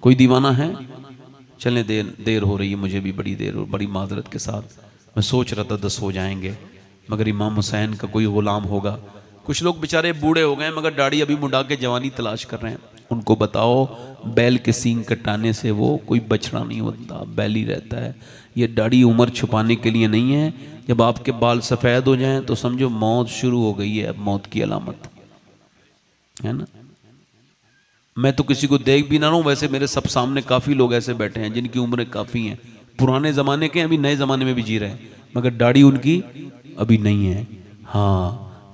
कोई दीवाना है? चलें, देर हो रही है, मुझे भी बड़ी माजरत के साथ। मैं सोच रहा था 10 हो जाएंगे, मगर इमाम हुसैन का कोई गुलाम होगा। कुछ लोग बेचारे बूढ़े हो गए मगर दाढ़ी अभी मुंडा के जवानी तलाश कर रहे हैं। उनको बताओ बैल के सींग कटाने से वो कोई बछड़ा नहीं होता, बैल ही रहता है। ये दाढ़ी उम्र छुपाने के लिए नहीं है। जब आपके बाल सफ़ेद हो जाएं तो समझो मौत शुरू हो गई है, अब मौत की अलामत है ना। मैं तो किसी को देख भी ना रहा हूँ, वैसे मेरे सब सामने काफ़ी लोग ऐसे बैठे हैं जिनकी उम्रें काफ़ी हैं, पुराने ज़माने के, अभी नए ज़माने में भी जी रहे हैं, मगर दाढ़ी उनकी अभी नहीं है। हाँ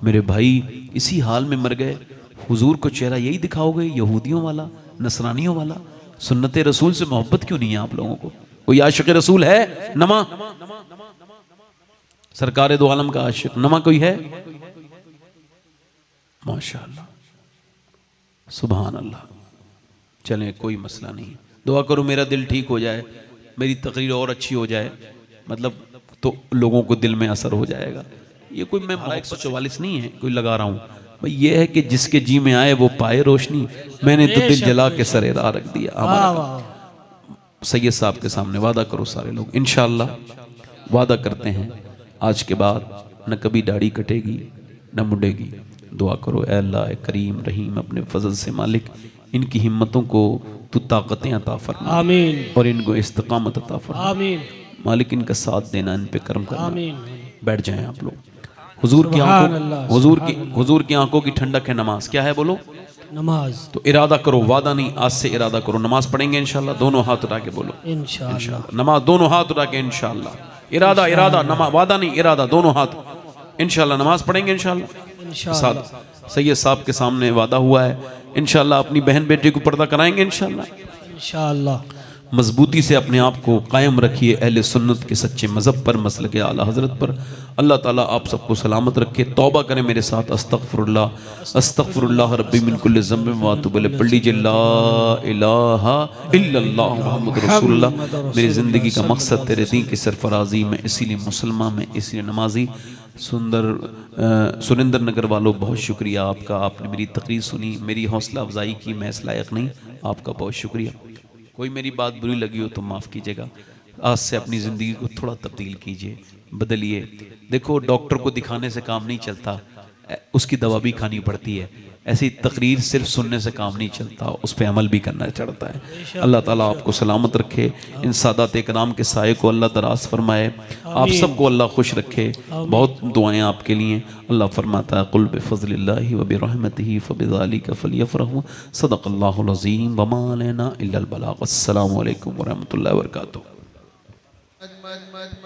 मेरे भाई, इसी हाल में मर गए। हुजूर को चेहरा यही दिखाओगे, यहूदियों वाला, नसरानियों वाला। सुन्नत रसूल से मोहब्बत क्यों नहीं है आप लोगों को? कोई आशिक रसूल है? नमा सरकार दो आलम का आशिक नमा कोई है? माशाअल्लाह, सुभान अल्लाह। चलें, कोई मसला नहीं। दुआ करो मेरा दिल ठीक हो जाए, मेरी तकरीर और अच्छी हो जाए, मतलब तो लोगों को दिल में असर हो जाएगा। ये कोई मैं 144 नहीं है कोई लगा रहा हूँ भाई, ये है कि जिसके जी में आए वो पाए रोशनी। मैंने तो दिल जला के सरे राह रख दिया। सैयद साहब के सामने वादा करो सारे लोग, इंशाअल्लाह वादा करते हैं आज के बाद न कभी दाढ़ी कटेगी न मुड़ेगी। दुआ करो ऐ अल्लाह करीम रहीम, अपने फजल से मालिक इनकी हिम्मतों को तू ताकतें अता फरमा, आमीन, और इनको इस्तिकामत अता फरमा, आमीन। मालिक इनका साथ देना, इन पे करम करना, आमीन। बैठ जाएं आप लोग। हुजूर की आंखों, हुजूर की आंखों की ठंडक है नमाज। क्या है बोलो? नमाज। तो इरादा करो, वादा नहीं, आज से इरादा करो नमाज पढ़ेंगे इंशाल्लाह। दोनों हाथ उठा के बोलो इंशाल्लाह। नमाज दोनों हाथ उठा के इंशाल्लाह। इरादा इरादा, नमाज वादा नहीं, इरादा, दोनों हाथ इंशाल्लाह नमाज पढ़ेंगे इंशाल्लाह। सैयद साहब के सामने वादा हुआ है इंशाल्लाह, अपनी बहन बेटे को पर्दा कराएंगे इंशाल्लाह। मजबूती से अपने आप को कायम रखिए अहले सुन्नत के सच्चे मज़हब पर, मसलक आला हज़रत पर। अल्लाह ताला आप सबको सलामत रखे। तौबा करें मेरे साथ, अस्तगफिरुल्लाह अस्तगफिरुल्लाह रब्बी मिन कुल्लि ज़ंबिन व अतूबु इलैह। पढ़ लीजिए ला इलाहा इल्लल्लाह मुहम्मदुर रसूलुल्लाह। मेरी ज़िंदगी का मकसद तेरे दीन की सरफराजी में, इसीलिए मुसलमान में, इसीलिए नमाजी। सुरेंद्र नगर वालों बहुत शुक्रिया आपका, आपने मेरी तकरीर सुनी, मेरी हौसला अफजाई की। मैं इस लायक नहीं, आपका बहुत शुक्रिया। कोई मेरी बात बुरी लगी हो तो माफ़ कीजिएगा। आज से अपनी ज़िंदगी को थोड़ा तब्दील कीजिए, बदलिए। देखो डॉक्टर को दिखाने से काम नहीं चलता, उसकी दवा भी खानी पड़ती है। ऐसी तकरीर सिर्फ सुनने से काम नहीं चलता, उस पर अमल भी करना चढ़ता है। अल्लाह ताला आपको सलामत रखे, इन सादात इकराम के साये को अल्लाह दराज फरमाए, आप सबको अल्लाह खुश रखे। बहुत दुआएं आपके लिए। अल्लाह फरमाता है कुल बिफ़ज़लिल्लाहि व बिरहमतिही फ़बिज़ालिका फ़लियफ़रहू सदक़ल्लाहुल अज़ीम व मा अलैना इल्लल बलाग़। अस्सलामु अलैकुम व रहमतुल्लाहि व बरकातुहू।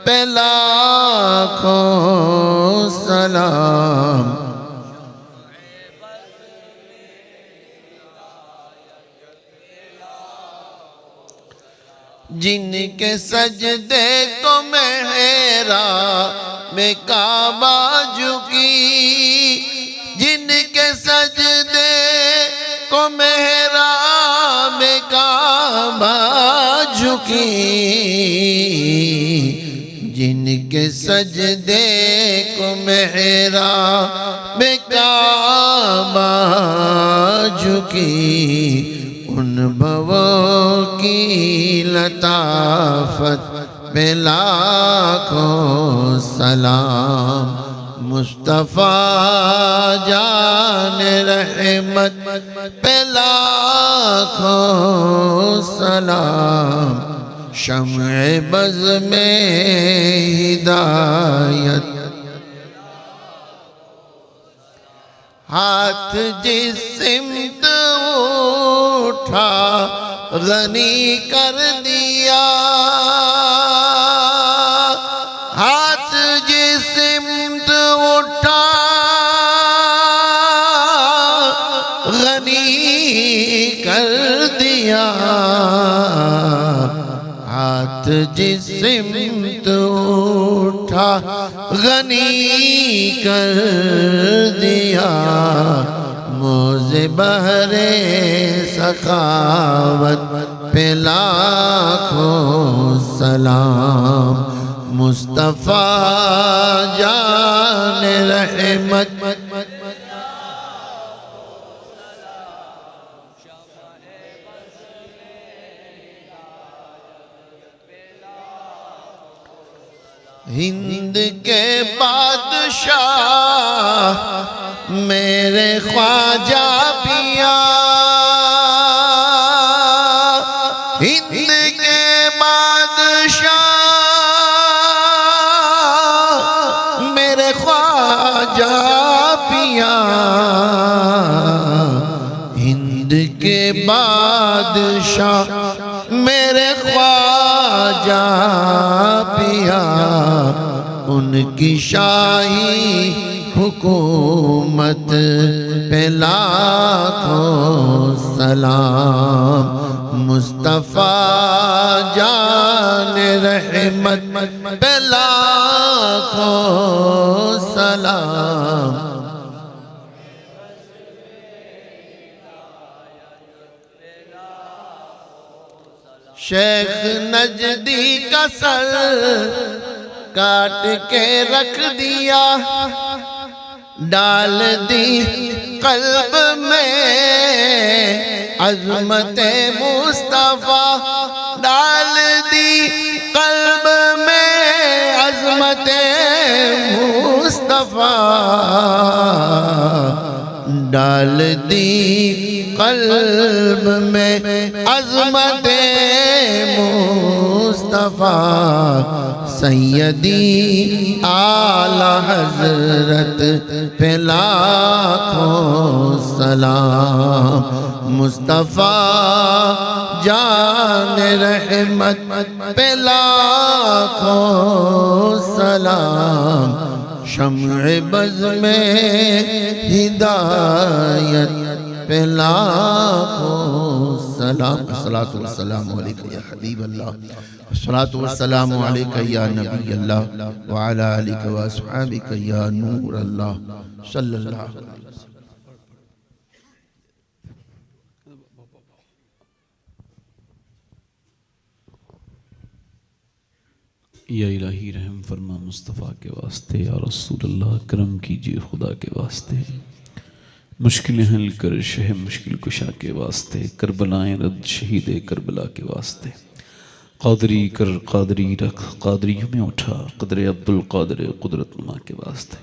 पे लाखों सलाम जिनके सजदे को मेहरा में काबा झुकी, जिनके सजदे को मेहरा में काबा झुकी, जिनके सजदे को मेहरा में काबा झुकी, उन भवों की लताफत पे लाखों सलाम। मुस्तफ़ा जान रहमत पे लाखों सलाम। शम्अ बज़ में हिदायत हाथ जिस सिमत उठा गनी कर दिया, हाथ जिस सिमत उठा गनी कर दिया, हाथ जिस सिमत उठा गनी कर दिया। मोज़े बहरे सखावत पे लाखों सलाम। मुस्तफ़ा जान रहमत हिंद के बादशाह मेरे ख्वाजा पिया, हिंद के बादशाह मेरे ख्वाजा पिया, हिंद के बादशाह मेरे ख्वाजा पिया। उनकी शाही हुकूमत पे लाखों सलाम। मुस्तफ़ा जान रहमत पे लाखों सलाम। शेख नजदी का सर काट के रख दिया, डाल दी कल्ब में अज़मत मुस्तफ़ा, डाल दी कल्ब में अज़मत मुस्तफ़ा, डाल दी कल्ब में अज़मत मुस्तफ़ा। सैयदी आला हज़रत पे लाखों सलाम। मुस्तफ़ा जान रहमत पे लाखों सलाम। शम्अ बज़ में हिदायत पे लाखों सलाम। सलाम अस्सलातु वस्सलामु अलैका या हबीब अल्लाह अस्सलातु वस्सलामु अलैका या नबी अल्लाह व अला आलिका व अस्हाबिका या नूर अल्लाह सल्लल्लाहु अलैहि वसल्लम। या इलाही रहम फरमा मुस्तफ़ा के वास्ते, या रसूल अल्लाह करम कीजिए खुदा के वास्ते, मुश्किल हल कर शह मुश्किल कुशा के वास्ते, करबलाएं रद शहीद करबला के वास्ते, कादरी कर कादरी रख कादरियों में उठा, कदर अब्दुल कादर कुदरत नुमा के वास्ते।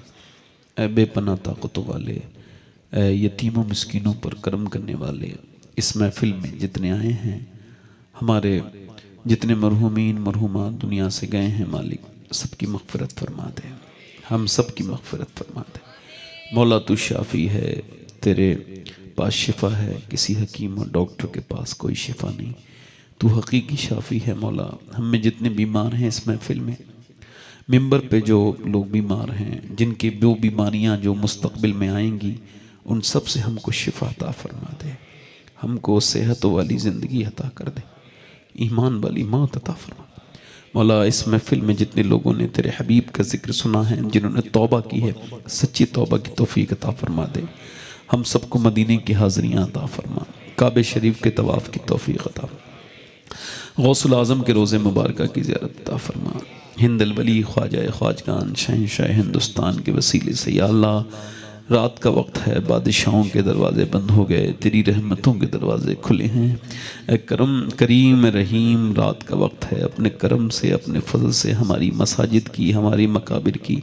ऐ बेपना ताकतों वाले, ऐ यतीमों मिस्कीनों पर करम करने वाले, इस महफिल में जितने आए हैं, हमारे जितने मरहूमीन मरहूमात दुनिया से गए हैं मालिक, सबकी मग़फ़िरत फरमा दे, हम सब की मग़फ़िरत फरमा दे। मौला तू शाफ़ी है, तेरे पास शिफ़ा है, किसी हकीम और डॉक्टर के पास कोई शिफ़ा नहीं, तू हकीकी शाफ़ी है। मौला हम में जितने बीमार हैं इस महफिल में, मिंबर पे जो लोग बीमार हैं, जिनकी वो बीमारियां जो मुस्तक़बिल में आएंगी, उन सब से हमको शिफ़ा अता फरमा दे, हमको सेहत वाली ज़िंदगी अता कर दे, ईमान वाली मौत अता फरमा। मौला इस महफिल में जितने लोगों ने तेरे हबीब का जिक्र सुना है, जिन्होंने तौबा की है, सच्ची तौबा की तौफीक अता फरमा दे। हम सबको मदीने की हाज़रियाँ अता फरमा, काबे शरीफ के तवाफ़ की तौफीक अता, गौसुल आज़म के रोज़े मुबारक की ज़ियारत अता फरमा। हिंद अल वली ख्वाजा ख्वाजगान शहंशाह हिंदुस्तान के वसीले से या अल्लाह, रात का वक्त है, बादशाहों के दरवाज़े बंद हो गए, तेरी रहमतों के दरवाज़े खुले हैं। ए करम करीम रहीम, रात का वक्त है, अपने करम से अपने फजल से हमारी मसाजिद की, हमारी मकाबिर की,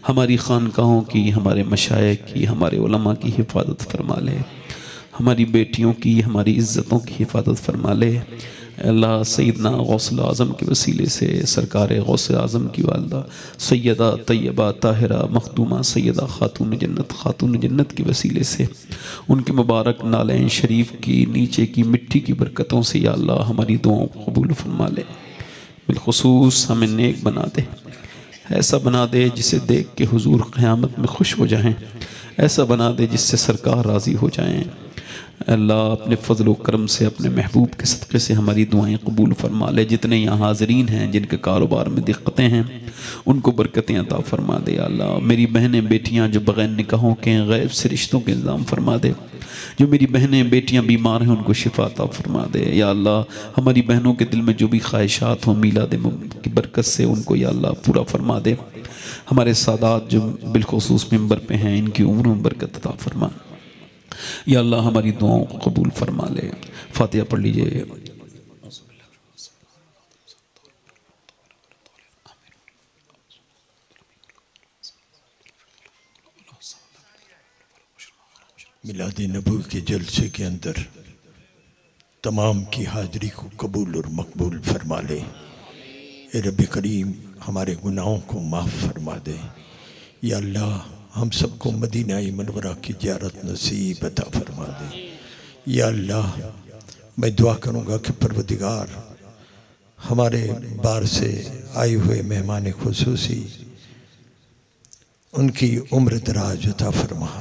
हमारी खानकाहों की, हमारे मशाइख की, हमारे उलमा की हिफाजत फरमा ले, हमारी बेटियों की, हमारी इज़्ज़तों की हिफाजत फरमा ले। अल्लाह सैयदना गौसल आज़म के वसीले से सरकार गौसल आज़म की वालदा सैयदा तैयबा ताहिरा मखदूमा सैयदा खातून जन्नत के वसीले से उनके मुबारक नालैन शरीफ की नीचे की मिट्टी की बरकतों से या अल्लाह हमारी दुआओं को कबूल फरमा ले। बिलखुसूस हमें नेक बना दे, ऐसा बना दे जिसे देख के हुजूर क़यामत में खुश हो जाएं, ऐसा बना दे जिससे सरकार राज़ी हो जाएं। अल्लाह अपने फ़ज़ल व करम से, अपने महबूब के सदक़े से हमारी दुआएं कबूल फरमा ले। जितने यहाँ हाज़रीन हैं जिनके कारोबार में दिक्कतें हैं, उनको बरकतें अता फरमा दे। अल्लाह मेरी बहनें बेटियाँ जो बग़ैर निकाहों के गैब से रिश्तों के इंतज़ाम फरमा दे, जो मेरी बहनें बेटियाँ बीमार हैं उनको शिफा अता फरमा दे। या अल्लाह हमारी बहनों के दिल में जो भी ख्वाहिशात हों मीलाद की बरकत से उनको या अल्लाह पूरा फरमा दे। हमारे सादात जो बिलखुसूस मिंबर पे हैं, इनकी उम्र में बरकत अता फरमा। या अल्लाह हमारी दुआओं को कबूल फरमा ले। फातिहा पढ़ लीजिए। मिलाद नबी के जलसे के अंदर तमाम की हाज़री को कबूल और मकबूल फरमा ले। ए रब करीम हमारे गुनाहों को माफ़ फरमा दे। या अल्लाह हम सबको मदीना मनवरा की ज़ियारत नसीब अता फरमा दे। या अल्लाह मैं दुआ करूँगा कि परवदिगार हमारे बाहर से आए हुए मेहमान खुसूसी उनकी उम्र दराज अता फरमा,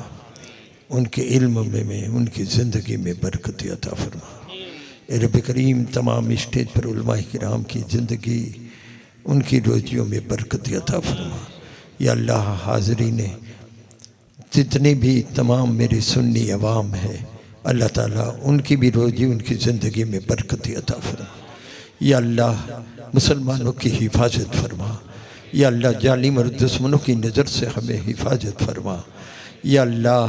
उनके इल्म में उनकी ज़िंदगी में बरकत अता फरमा। ए रब करीम तमाम स्टेज पर उलमा किराम की ज़िंदगी, उनकी रोजियों में बरकत अता फरमा। या अल्लाह हाज़रीन जितने भी तमाम मेरे सुन्नी अवाम है, अल्लाह ताला उनकी भी रोजी उनकी ज़िंदगी में बरकत अता फरमा। या अल्लाह मुसलमानों की हिफाजत फरमा। या अल्लाह जालिम और दुश्मनों की नज़र से हमें हिफाजत फरमा। या अल्लाह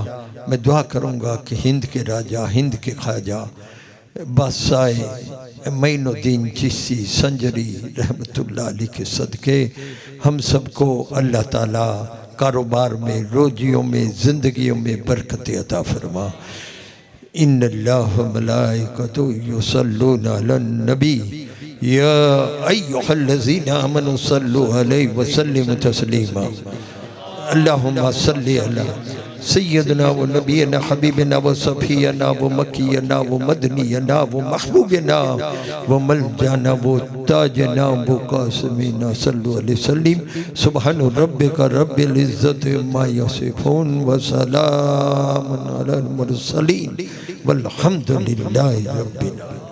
मैं दुआ करूँगा कि हिंद के राजा, हिंद के ख्वाजा बादशाह मोइनुद्दीन चिश्ती संजरी रहमतुल्लाह अलैह के सदक़े हम सबको अल्लाह ताला कारोबार में, रोजियों में, ज़िंदगियों में बरकत अता फरमा। इन्नल्लाह व मलाइकतुहु युसल्लूना अलन नबी या अय्युहल्लज़ीना आमनू सल्लु अलैहि व सल्लिमू तस्लीमा। अल्लाहुम्मा सल्लि अला सय्यदना व नबीना हबीबना व सफीना व मक्कीना व मदनीना व महबूबना व मलजाना व ताजना व कासिमीना सल्लु अलैहि सल्लिम। सुब्हान रब्बिका रब्बिल इज्जति अम्मा यसिफून व सलामुन अलल मुरसलीन वल्हम्दुलिल्लाहि रब्बिल आलमीन।